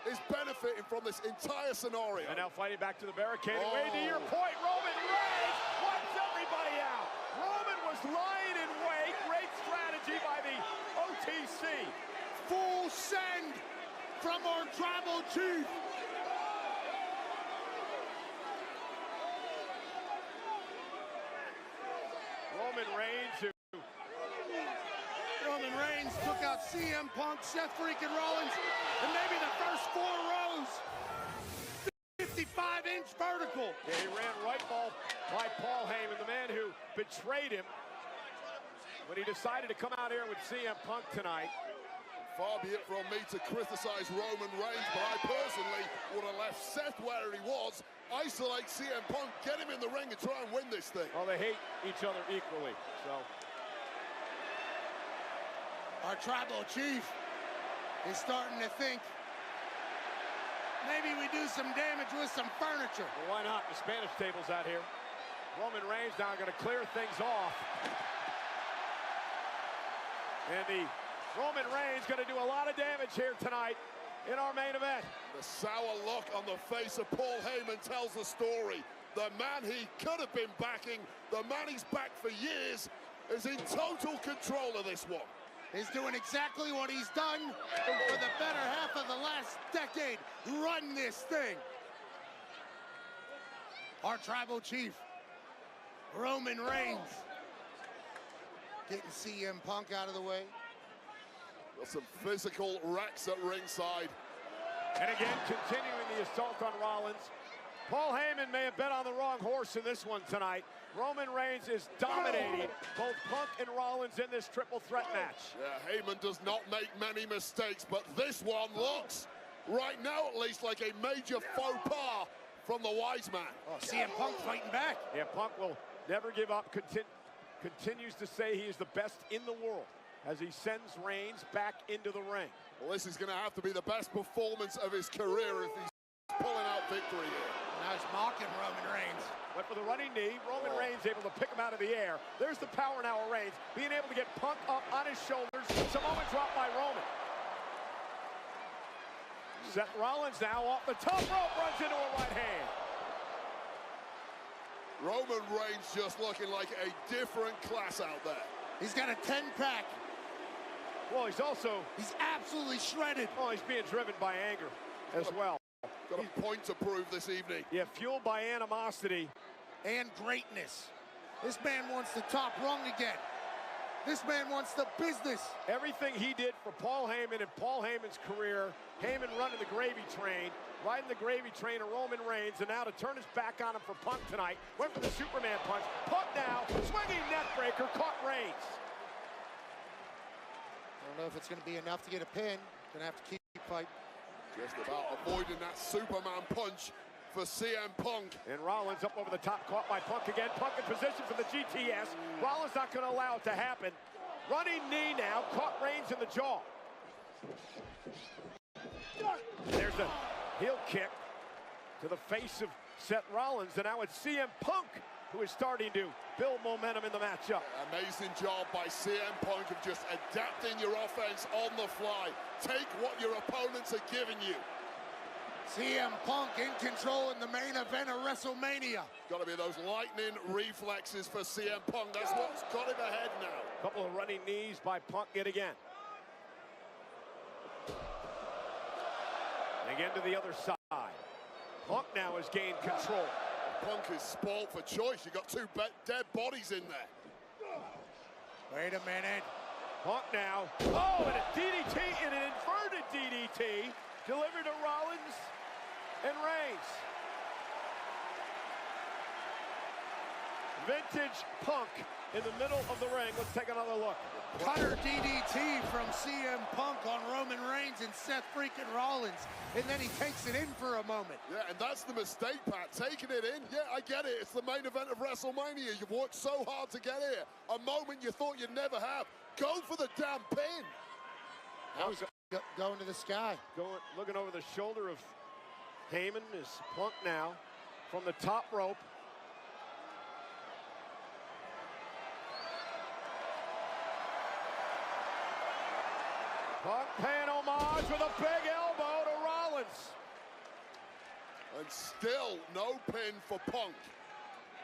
is benefiting from this entire scenario. And now fighting back to the barricade. Way to your point, Roman Reigns wipes everybody out. Roman was lying in wait. Great strategy by the OTC. Full send from our tribal chief. Roman Reigns took out CM Punk, Seth freaking Rollins, and maybe the first 4 rows. 55-inch vertical. Yeah, he ran right ball by Paul Heyman, the man who betrayed him when he decided to come out here with CM Punk tonight. Far be it from me to criticize Roman Reigns, but I personally would have left Seth where he was, isolate CM Punk, get him in the ring and try and win this thing. Well, they hate each other equally, so. Our tribal chief is starting to think maybe we do some damage with some furniture. Well, why not? The Spanish table's out here. Roman Reigns now going to clear things off. And the Roman Reigns going to do a lot of damage here tonight in our main event. The sour look on the face of Paul Heyman tells the story. the man he could have been backing, the man he's backed for years, is in total control of this one. He's doing exactly what he's done for the better half of the last decade. Run this thing. Our tribal chief, Roman Reigns, getting CM Punk out of the way. Got some physical wrecks at ringside. And again, continuing the assault on Rollins. Paul Heyman may have bet on the wrong horse in this one tonight. Roman Reigns is dominating both Punk and Rollins in this triple threat match. Yeah, Heyman does not make many mistakes, but this one looks, right now at least, like a major faux pas from the wise man. Oh, CM Punk fighting back. Yeah, Punk will never give up, continues to say he is the best in the world as he sends Reigns back into the ring. Well, this is going to have to be the best performance of his career if he's pulling out victory here. Now he's mocking Roman Reigns. Went for the running knee. Roman Reigns able to pick him out of the air. There's the power now of Reigns, being able to get Punk up on his shoulders. Samoan drop by Roman. Seth Rollins now off the top rope, runs into a right hand. Roman Reigns just looking like a different class out there. He's got a 10-pack. Well, he's absolutely shredded. Oh, he's being driven by anger as well. Got a point to prove this evening. Yeah, fueled by animosity. And greatness. This man wants the top rung again. This man wants the business. Everything he did for Paul Heyman and Paul Heyman's career, Heyman running the gravy train, riding the gravy train of Roman Reigns, and now to turn his back on him for Punk tonight. Went for the Superman punch. Punk now, swinging neck breaker, caught Reigns. I don't know if it's going to be enough to get a pin. Going to have to keep fighting. Just about avoiding that Superman punch for CM Punk. And Rollins up over the top, caught by Punk again. Punk in position for the GTS. Rollins not going to allow it to happen. Running knee now, caught Reigns in the jaw. There's a heel kick to the face of Seth Rollins, and now it's CM Punk who is starting to build momentum in the matchup. Amazing job by CM Punk of just adapting your offense on the fly. Take what your opponents are giving you. CM Punk in control in the main event of WrestleMania. Got to be those lightning reflexes for CM Punk. That's what's got him ahead now. Couple of running knees by Punk yet again. And again to the other side. Punk now has gained control. Punk is spoiled for choice. You got two dead bodies in there. Wait a minute. Punk now. Oh, and a DDT, and an inverted DDT delivered to Rollins and Reigns. Vintage Punk in the middle of the ring. Let's take another look. Cutter DDT from CM Punk on Roman Reigns and Seth freaking Rollins. And then he takes it in for a moment. Yeah, and that's the mistake, Pat. Taking it in, yeah, I get it. It's the main event of WrestleMania. You've worked so hard to get here. A moment you thought you'd never have. Go for the damn pin. Now he's going to the sky. Looking over the shoulder of Heyman is Punk now from the top rope. Punk paying homage with a big elbow to Rollins. And still no pin for Punk.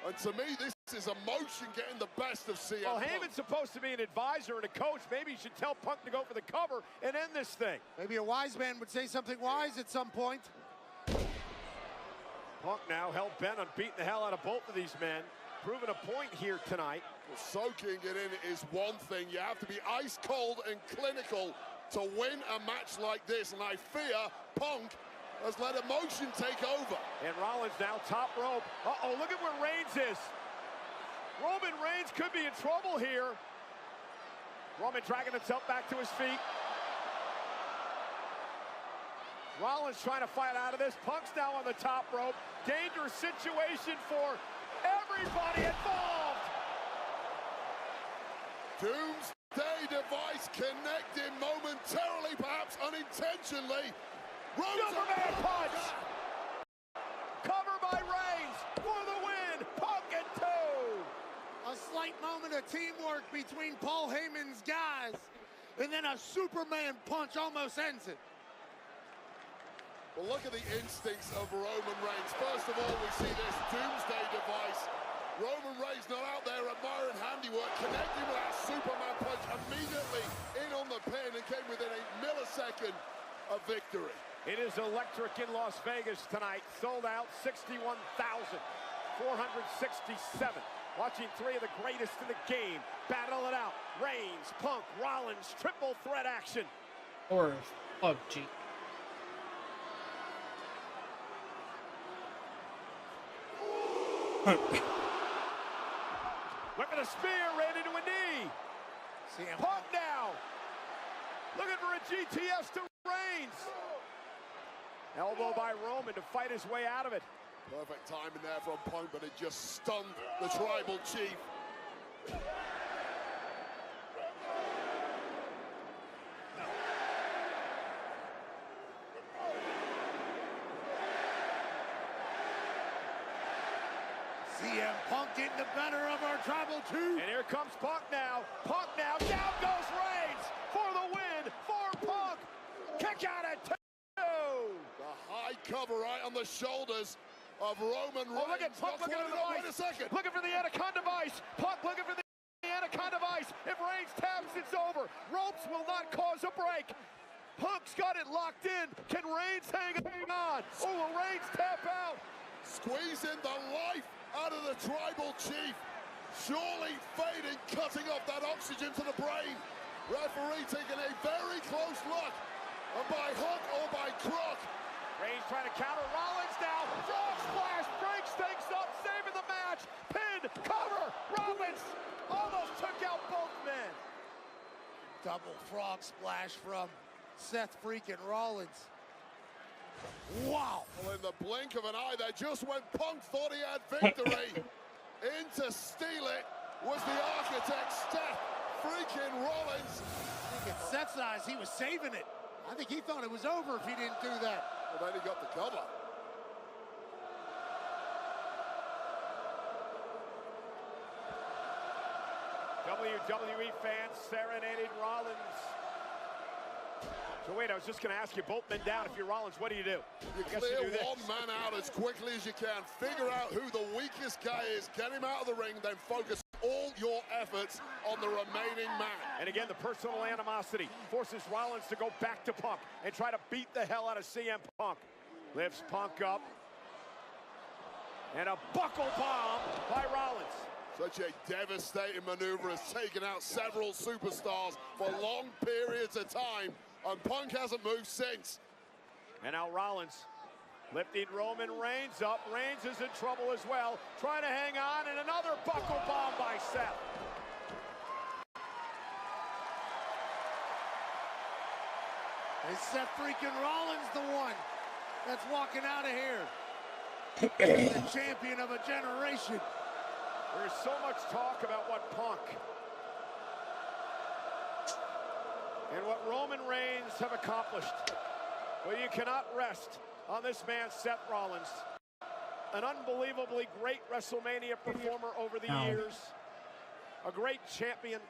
And to me, this is emotion getting the best of CM Well, Punk. Heyman's supposed to be an advisor and a coach. Maybe he should tell Punk to go for the cover and end this thing. Maybe a wise man would say something wise at some point. Punk now hell-bent on beating the hell out of both of these men. Proving a point here tonight. Well, soaking it in is one thing. You have to be ice cold and clinical to win a match like this, and I fear Punk has let emotion take over. And Rollins now top rope. Uh-oh, look at where Reigns is. Roman Reigns could be in trouble here. Roman dragging himself back to his feet. Rollins trying to fight out of this. Punk's now on the top rope. Dangerous situation for everybody involved. Doomsday device connecting momentarily, perhaps unintentionally. Superman punch! Cover by Reigns for the win. Punk and two. A slight moment of teamwork between Paul Heyman's guys, and then a Superman punch almost ends it. Well, look at the instincts of Roman Reigns. First of all, we see this doomsday device. Roman Reigns not out there admiring handiwork, connecting with that Superman punch immediately in on the pin and came within a millisecond of victory. It is electric in Las Vegas tonight. Sold out 61,467. Watching three of the greatest in the game battle it out. Reigns, Punk, Rollins, triple threat action. Or PUBG. Whipping a spear, right into a knee. Punk now. Looking for a GTS to Reigns. Elbow by Roman to fight his way out of it. Perfect timing there from Punk, but it just stunned the tribal chief. CM Punk getting the better of our tribal chief. And here comes Punk now. Punk now. Down goes Reigns for the win for Punk. Kick out at 2. The high cover right on the shoulders of Roman Reigns. Oh, look at Punk looking for the device. Wait a second. Looking for the Anaconda device. Punk looking for the Anaconda device. If Reigns taps, it's over. Ropes will not cause a break. Punk's got it locked in. Can Reigns hang on? Oh, will Reigns tap out? Squeezing the life out of the tribal chief. Surely fading, cutting off that oxygen to the brain. Referee taking a very close look. And by hook or by crook. Reigns trying to counter Rollins now. Frog splash, breaks things up, saving the match. Pin, cover, Rollins almost took out both men. Double frog splash from Seth freaking Rollins. Wow. Well, in the blink of an eye there, just when Punk thought he had victory, in to steal it was the architect, Seth freaking Rollins. I think in Seth's eyes, he was saving it. I think he thought it was over if he didn't do that. Well, then he got the cover. WWE fans serenading Rollins. So wait, I was just going to ask you, both men down. If you're Rollins, what do? You clear one man out as quickly as you can. Figure out who the weakest guy is. Get him out of the ring, then focus all your efforts on the remaining man. And again, the personal animosity forces Rollins to go back to Punk and try to beat the hell out of CM Punk. Lifts Punk up. And a buckle bomb by Rollins. Such a devastating maneuver has taken out several superstars for long periods of time, and Punk hasn't moved since. And now Rollins lifting Roman Reigns up. Reigns is in trouble as well, trying to hang on, and another buckle bomb by Seth. Is Seth freaking Rollins the one that's walking out of here? The champion of a generation. There's so much talk about what Punk and what Roman Reigns have accomplished. Well, you cannot rest on this man, Seth Rollins. An unbelievably great WrestleMania performer over the years. A great champion.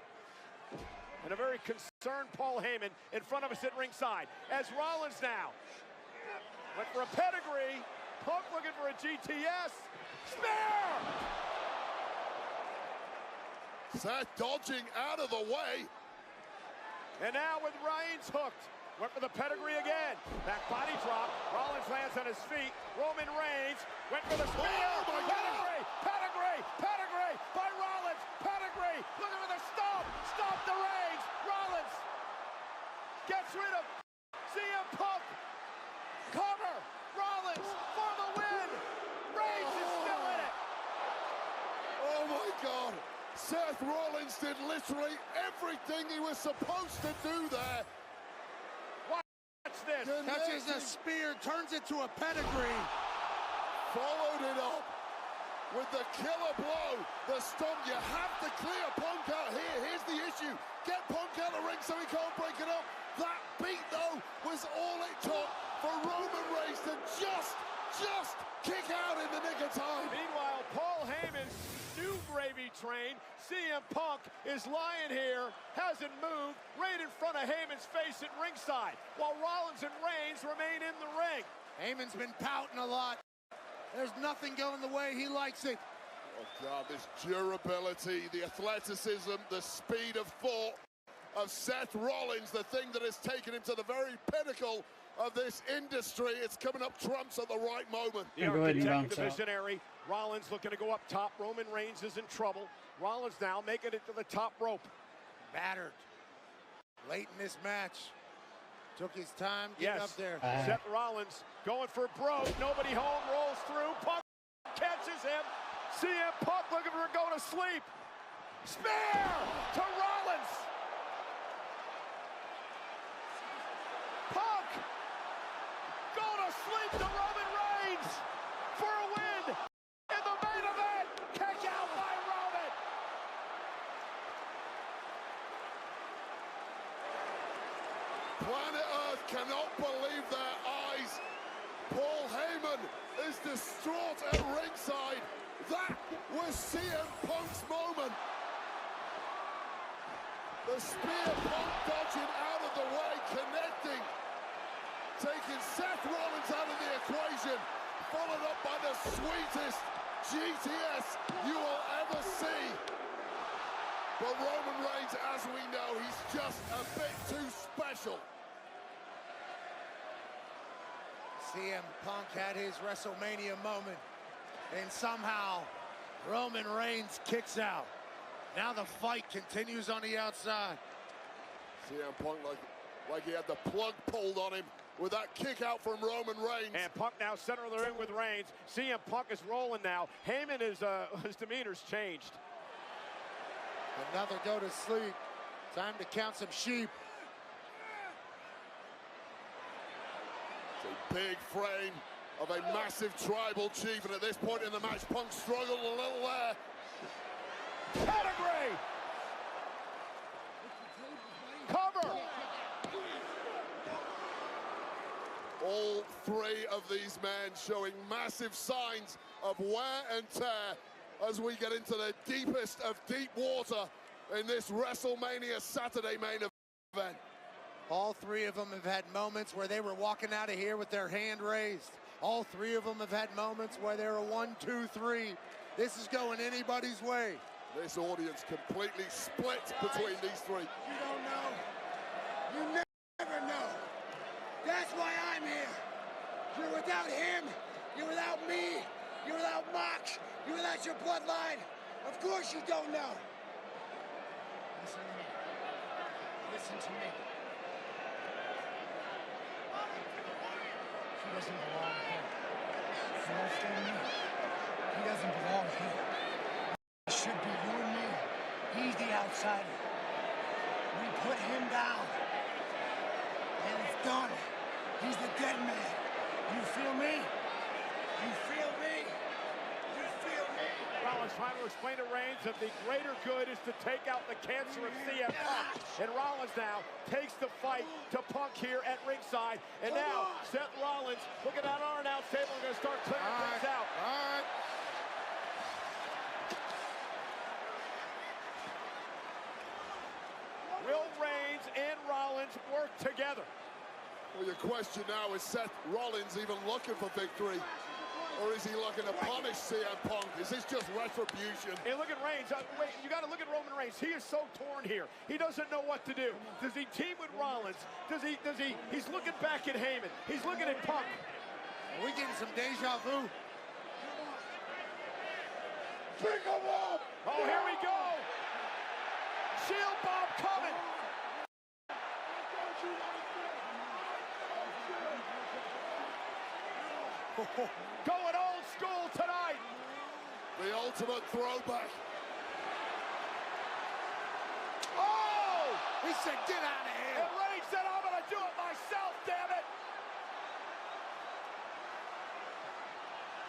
And a very concerned Paul Heyman in front of us at ringside. As Rollins now went for a pedigree. Punk looking for a GTS. Spear! Seth dodging out of the way. And now with Reigns hooked. Went for the pedigree again. Back body drop. Rollins lands on his feet. Roman Reigns went for the spear. Oh my pedigree, pedigree, pedigree by Rollins. Pedigree. Looking for the stomp. Stomp the Reigns. Rollins gets rid of CM Punk. Cover. Rollins for the win. Reigns is still in it. Oh my God. Seth Rollins did literally everything he was supposed to do there. Watch this. Touches a spear, turns it to a pedigree. Followed it up with the killer blow. The stomp. You have to clear Punk out here. Here's the issue. Get Punk out of the ring so he can't break it up. That beat, though, was all it took for Roman Reigns to just kick out in the nick of time. Meanwhile, Paul Heyman's new gravy train, CM Punk, is lying here, hasn't moved, right in front of Heyman's face at ringside, while Rollins and Reigns remain in the ring. Heyman's been pouting a lot. There's nothing going the way he likes it. Oh God, this durability, the athleticism, the speed of thought of Seth Rollins, the thing that has taken him to the very pinnacle of this industry. It's coming up trumps at the right moment. The architect, the visionary, Rollins looking to go up top. Roman Reigns is in trouble. Rollins now making it to the top rope. Battered. Late in this match. Took his time getting up there. Seth Rollins going for broke. Nobody home, rolls through. Punk catches him. CM Punk looking for go to sleep. Spear to Rollins. Punk go to sleep to Roman Reigns for a win in the main event. Kick out by Roman. Planet Earth cannot believe their eyes. Paul Heyman is distraught at ringside. That was CM Punk's moment. The spear, Punk dodging out of the way, connecting, taking Seth Rollins out of the equation, followed up by the sweetest GTS you will ever see. But Roman Reigns, as we know, he's just a bit too special. CM Punk had his WrestleMania moment, and somehow Roman Reigns kicks out. Now the fight continues on the outside. CM Punk like he had the plug pulled on him with that kick out from Roman Reigns. And Punk now center of the ring with Reigns. CM Punk is rolling now. Heyman is his demeanor's changed. Another go to sleep. Time to count some sheep. It's a big frame of a massive tribal chief, and at this point in the match, Punk struggled a little there. Pedigree! Cover! All three of these men showing massive signs of wear and tear as we get into the deepest of deep water in this WrestleMania Saturday main event. All three of them have had moments where they were walking out of here with their hand raised. All three of them have had moments where they were 1, 2, 3. This is going anybody's way. This audience completely split between these three. You don't know. You never know. That's why I'm here. You're without him. You're without me. You're without Mox. You're without your bloodline. Of course you don't know. Listen to me. Listen to me. He doesn't belong here. You understand me? He doesn't belong here. It should be you and me. He's the outsider. We put him down. And it's done. He's the dead man. You feel me? You feel me? You feel me? Rollins trying to explain to Reigns that the greater good is to take out the cancer of CM Punk. And Rollins now takes the fight to Punk here at ringside. And now Seth Rollins looking at our announce table. We're going to start clearing things out. All right. Will Reigns and Rollins work together? Well, your question now is Seth Rollins even looking for victory? Or is he looking to punish CM Punk? Is this just retribution? Hey, look at Reigns. Wait, you got to look at Roman Reigns. He is so torn here. He doesn't know what to do. Does he team with Rollins? He's looking back at Heyman. He's looking at Punk. Are we getting some deja vu? Pick him up! Oh, here we go. Shield bomb coming. Going old school tonight. The ultimate throwback. Oh! He said, get out of here. And Reigns said, I'm going to do it myself, damn it.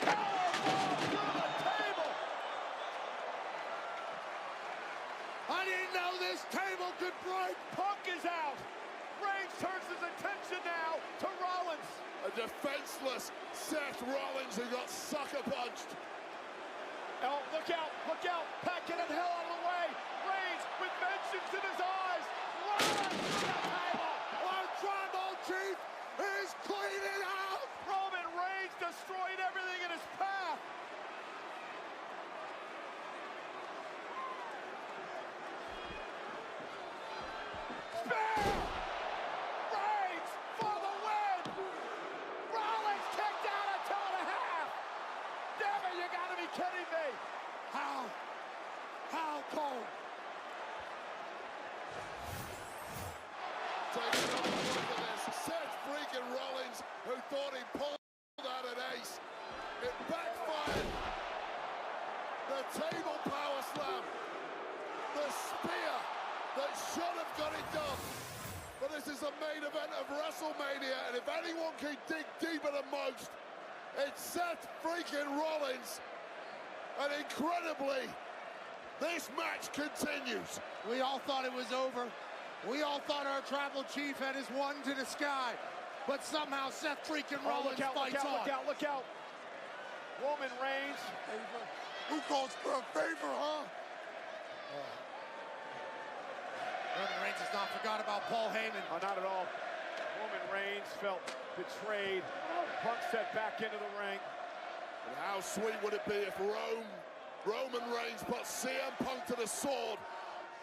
Powerbomb to the table. I didn't know this table could break. Punk is out. Reigns turns his attention now to Rollins. A defenseless Seth Rollins who got sucker punched. Oh, look out, packing the hell out of the way. Reigns with vengeance in his eyes. Rollins to the table. Our tribal chief is cleaning out. Roman take another look at this. Seth freaking Rollins, who thought he pulled out an ace. It backfired. The table power slam. The spear that should have got it done. But this is the main event of WrestleMania, and if anyone can dig deeper than most, it's Seth freaking Rollins. And incredibly, this match continues. We all thought it was over. We all thought our tribal chief had his one to the sky. But somehow Seth freaking Rollins fights on. Look out, look out. Roman Reigns. Who calls for a favor, huh? Roman Reigns has not forgot about Paul Heyman. Oh, not at all. Roman Reigns felt betrayed. Punk set back into the ring. And how sweet would it be if Roman Reigns put CM Punk to the sword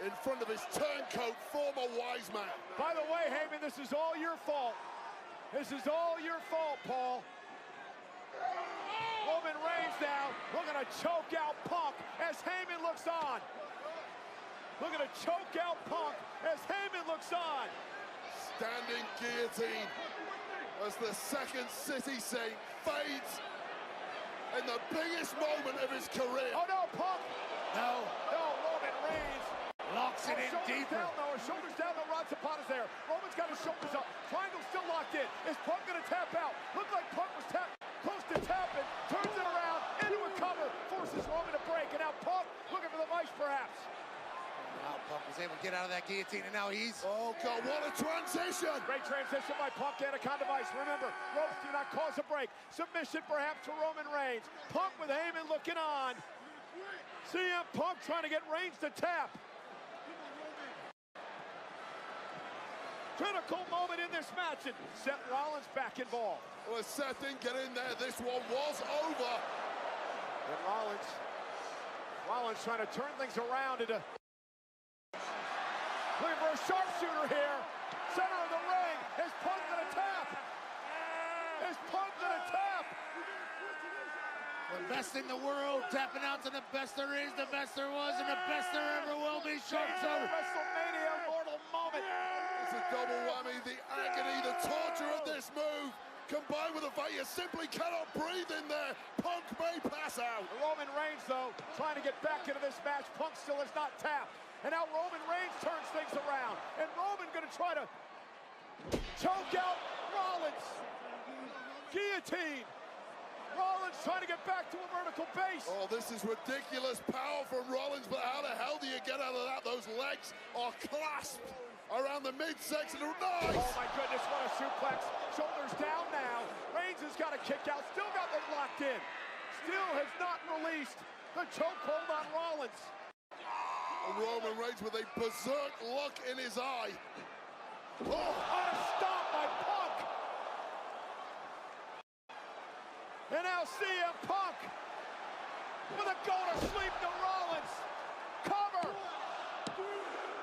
in front of his turncoat, former wise man. By the way, Heyman, this is all your fault. This is all your fault, Paul. Roman Reigns now looking to choke out Punk as Heyman looks on. Looking to choke out Punk as Heyman looks on. Standing guillotine as the second City Saint fades in the biggest moment of his career. Oh no, Punk! No. No, Roman Reigns. Locks it in deeper. Down, no, his shoulders down, the Rod Zapata's there. Roman's got his shoulders up. Triangle still locked in. Is Punk gonna tap out? Looked like Punk was close to tapping. Turns it around, into a cover, forces Roman to break. And now Punk looking for the vice perhaps. Now Punk was able to get out of that guillotine, and now he's... Oh, God, what a transition! Great transition by Punk, Anaconda Vice. Remember, ropes do not cause a break. Submission perhaps to Roman Reigns. Punk with Heyman looking on. CM Punk trying to get Reigns to tap. Critical moment in this match, and Seth Rollins back involved. Well, if Seth didn't get in there, this one was over. And Rollins trying to turn things around into... Looking for a sharpshooter here. Center of the ring. Is Punk gonna tap? Is Punk gonna tap? The best in the world, tapping out to the best there is, the best there was, and the best there ever will be. Sharpshooter. WrestleMania mortal moment. It's a double whammy. The agony, the torture of this move, combined with the fact you simply cannot breathe in there. Punk may pass out. Roman Reigns, though, trying to get back into this match. Punk still has not tapped. And now Roman Reigns turns things around. And Roman gonna try to choke out Rollins. Guillotine. Rollins trying to get back to a vertical base. Oh, this is ridiculous power from Rollins, but how the hell do you get out of that? Those legs are clasped around the midsection. Nice! Oh my goodness, what a suplex. Shoulders down now. Reigns has got a kick out, still got them locked in. Still has not released the chokehold on Rollins. Roman Reigns with a berserk look in his eye. Oh, on a stop by Punk. And now CM Punk with a go to sleep to Rollins. Cover.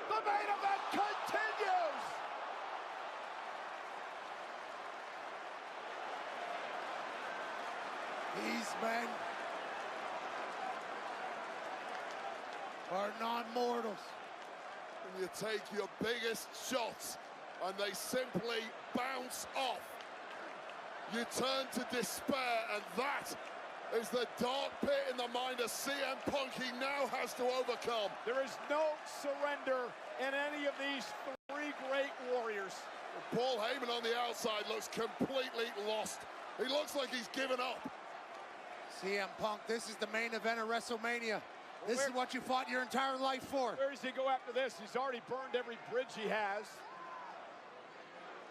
The main event continues. These men are non-mortals. And you take your biggest shots and they simply bounce off. You turn to despair, and that is the dark pit in the mind of CM Punk he now has to overcome. There is no surrender in any of these three great warriors. Paul Heyman on the outside looks completely lost. He looks like he's given up. CM Punk, this is the main event of WrestleMania. This is what you fought your entire life for. Where does he go after this? He's already burned every bridge he has.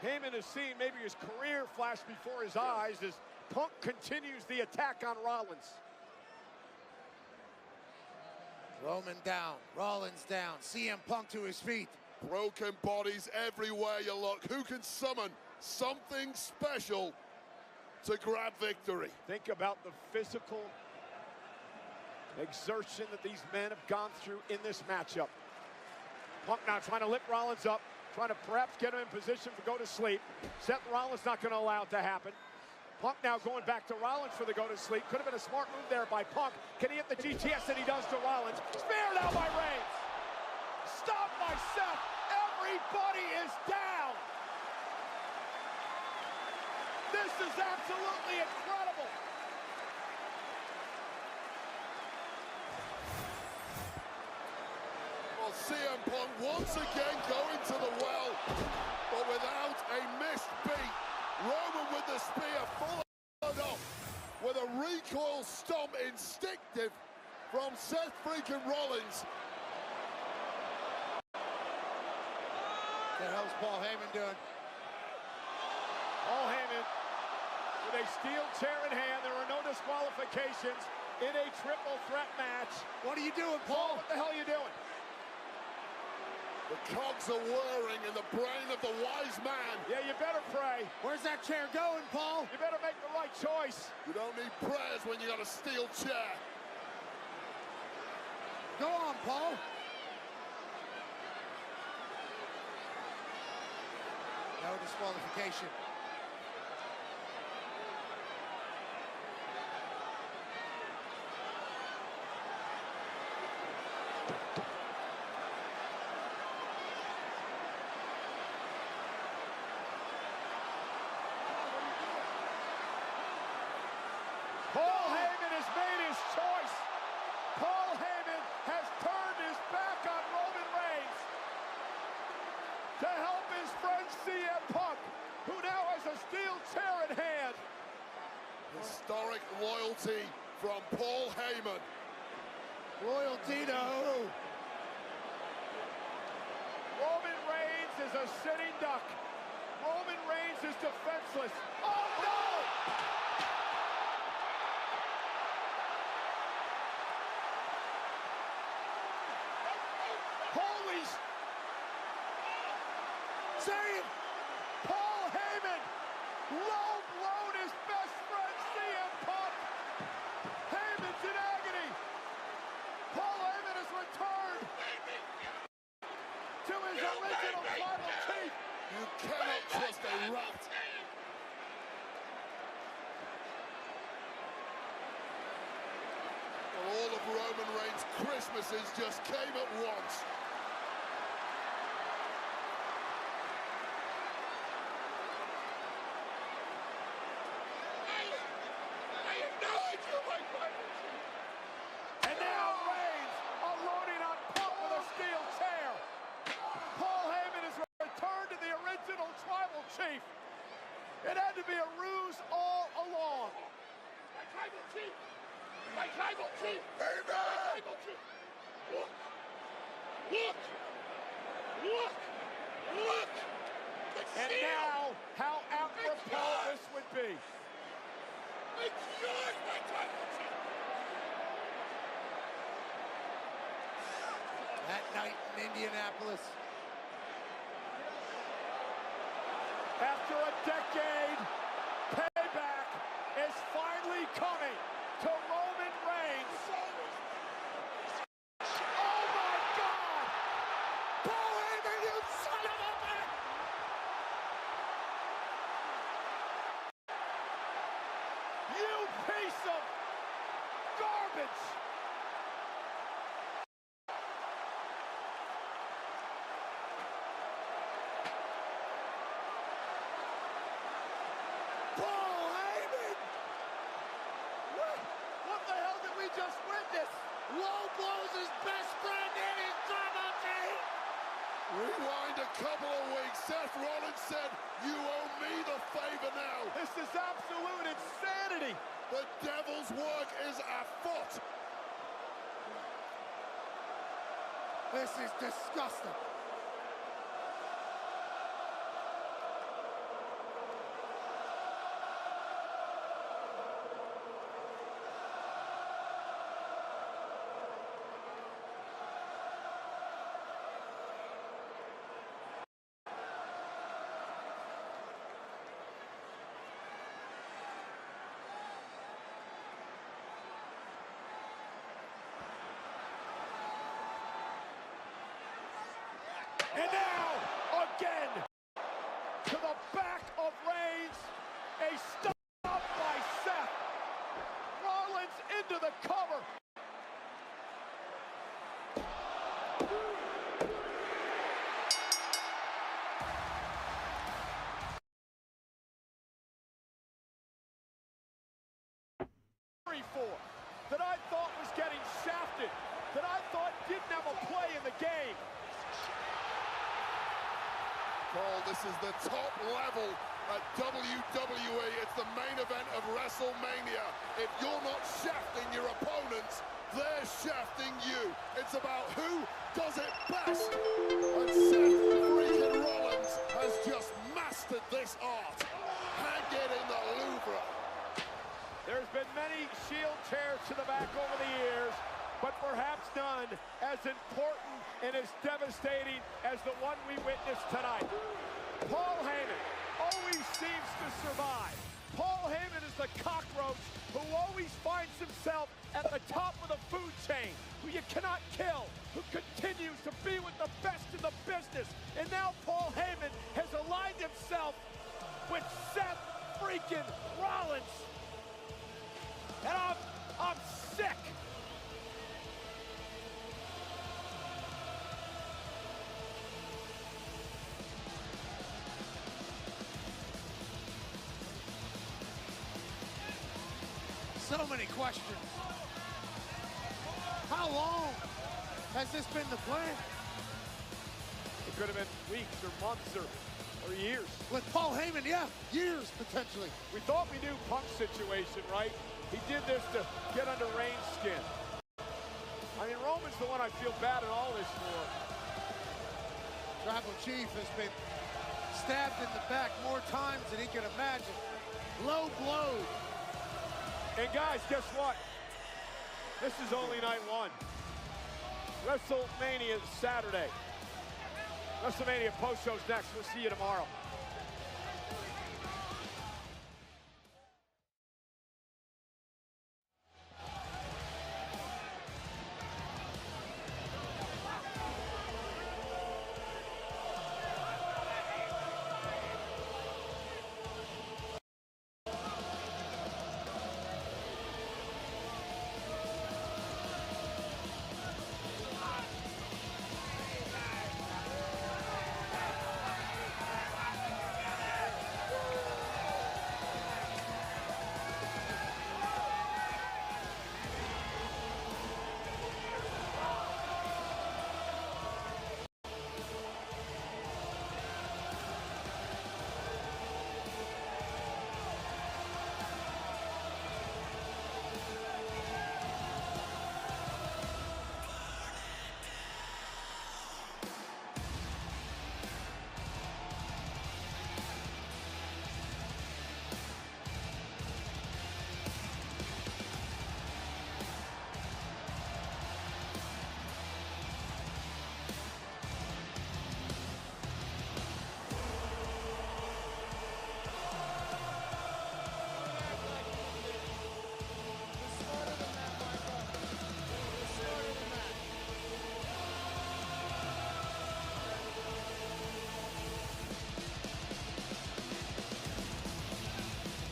Heyman has seen maybe his career flash before his eyes as Punk continues the attack on Rollins. Roman down, Rollins down, CM Punk to his feet. Broken bodies everywhere you look. Who can summon something special to grab victory? Think about the physical exertion that these men have gone through in this matchup. Punk now trying to lift Rollins up, trying to perhaps get him in position to go to sleep. Seth Rollins not going to allow it to happen. Punk now going back to Rollins for the go to sleep. Could have been a smart move there by Punk. Can he hit the GTS that he does to Rollins? Spear now by Reigns. Stop by Seth. Everybody is down. This is absolutely incredible. Well, CM Punk once again going to the well, but without a missed beat. Roman with the spear followed up with a recoil stomp instinctive from Seth freaking Rollins. What the hell's Paul Heyman doing? Paul Heyman with a steel chair in hand. There are no disqualifications in a triple threat match. What are you doing, Paul? What the hell are you doing? The cogs are whirring in the brain of the wise man. Yeah, you better pray. Where's that chair going, Paul? You better make the right choice. You don't need prayers when you got a steel chair. Go on, Paul. No disqualification. Paul Heyman has made his choice. Paul Heyman has turned his back on Roman Reigns to help his friend CM Punk, who now has a steel chair in hand. Historic loyalty from Paul Heyman. Loyalty to who? Roman Reigns is a sitting duck. Roman Reigns is defenseless. Oh no! Holy say it! Paul Heyman low blown his best friend CM Punk. Heyman's in agony. Paul Heyman has returned to his original tribal chief. You cannot trust a rat. Well, all of Roman Reigns' Christmases just came at once. And now Reigns unloading on Punk with a steel chair. Paul Heyman has returned to the original tribal chief. It had to be a ruse all along. My tribal chief! My tribal chief! Heyman! My tribal chief! Look! Look! Look! Look! And now, how apropos this would be. It's yours, my tribal chief! That night in Indianapolis. After a decade, payback is finally coming to Roman Reigns. Oh my God! Paul Heyman, you son of a bitch! You piece of garbage! Paul Heyman! What the hell did we just witness? Low blows his best friend in his tribal chief. Rewind a couple of weeks. Seth Rollins said, "You owe me the favor now." This is absolute insanity. The devil's work is afoot. This is disgusting. And now, again, to the back of Reigns, a stop by Seth. Rollins into the cover. Cole, this is the top level at WWE. It's the main event of WrestleMania. If you're not shafting your opponents, they're shafting you. It's about who does it best. And Seth freaking Rollins has just mastered this art. Hang it in the Louvre. There's been many Shield chairs to the back over the years, but perhaps none as important and as devastating as the one we witnessed tonight. Paul Heyman always seems to survive. Paul Heyman is the cockroach who always finds himself at the top of the food chain, who you cannot kill, who continues to be with the best in the business. And now Paul Heyman has aligned himself with Seth freaking Rollins. And I'm sick. So many questions. How long has this been the plan? It could have been weeks or months or years. With Paul Heyman, yeah, years potentially. We thought we knew Punk's situation, right? He did this to get under Reigns' skin. I mean, Roman's the one I feel bad in all this for. Tribal Chief has been stabbed in the back more times than he can imagine. Low blow. And guys, guess what? This is only night one. WrestleMania is Saturday. WrestleMania post-show's next. We'll see you tomorrow.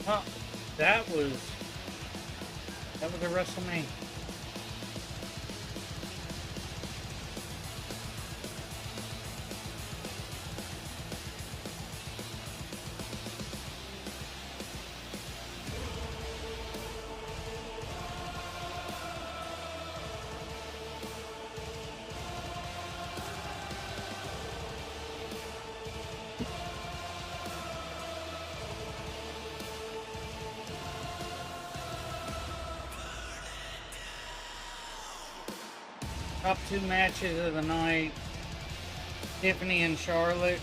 Huh, that was a WrestleMania. Top two matches of the night, Tiffany and Charlotte,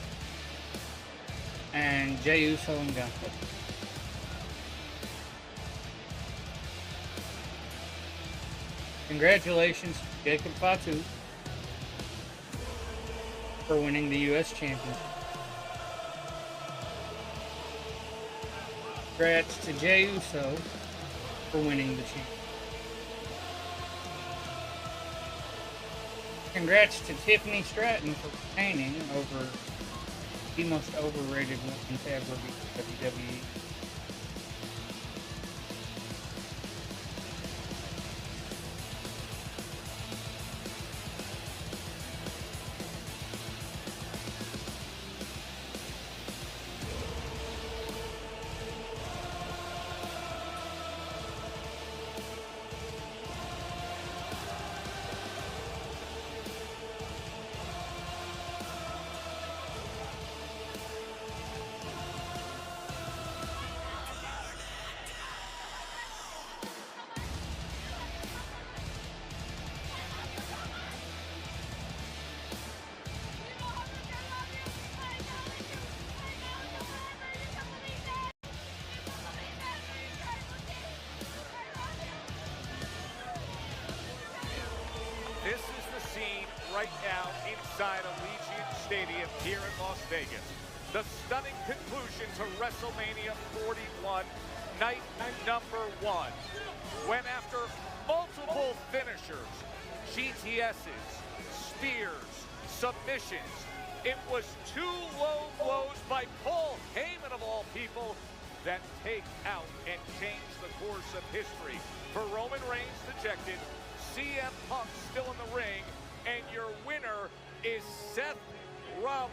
and Jey Uso and Gunther. Congratulations, Jacob Fatu, for winning the U.S. Championship. Congrats to Jey Uso for winning the championship. Congrats to Tiffany Stratton for retaining over the most overrated woman to ever be WWE. inside Allegiant Stadium here in Las Vegas. The stunning conclusion to WrestleMania 41, night number 1. When after multiple finishers, GTSs, spears, submissions, it was 2 low blows by Paul Heyman of all people that take out and change the course of history. For Roman Reigns dejected, CM Punk still in the ring, and your winner is Seth Rollins.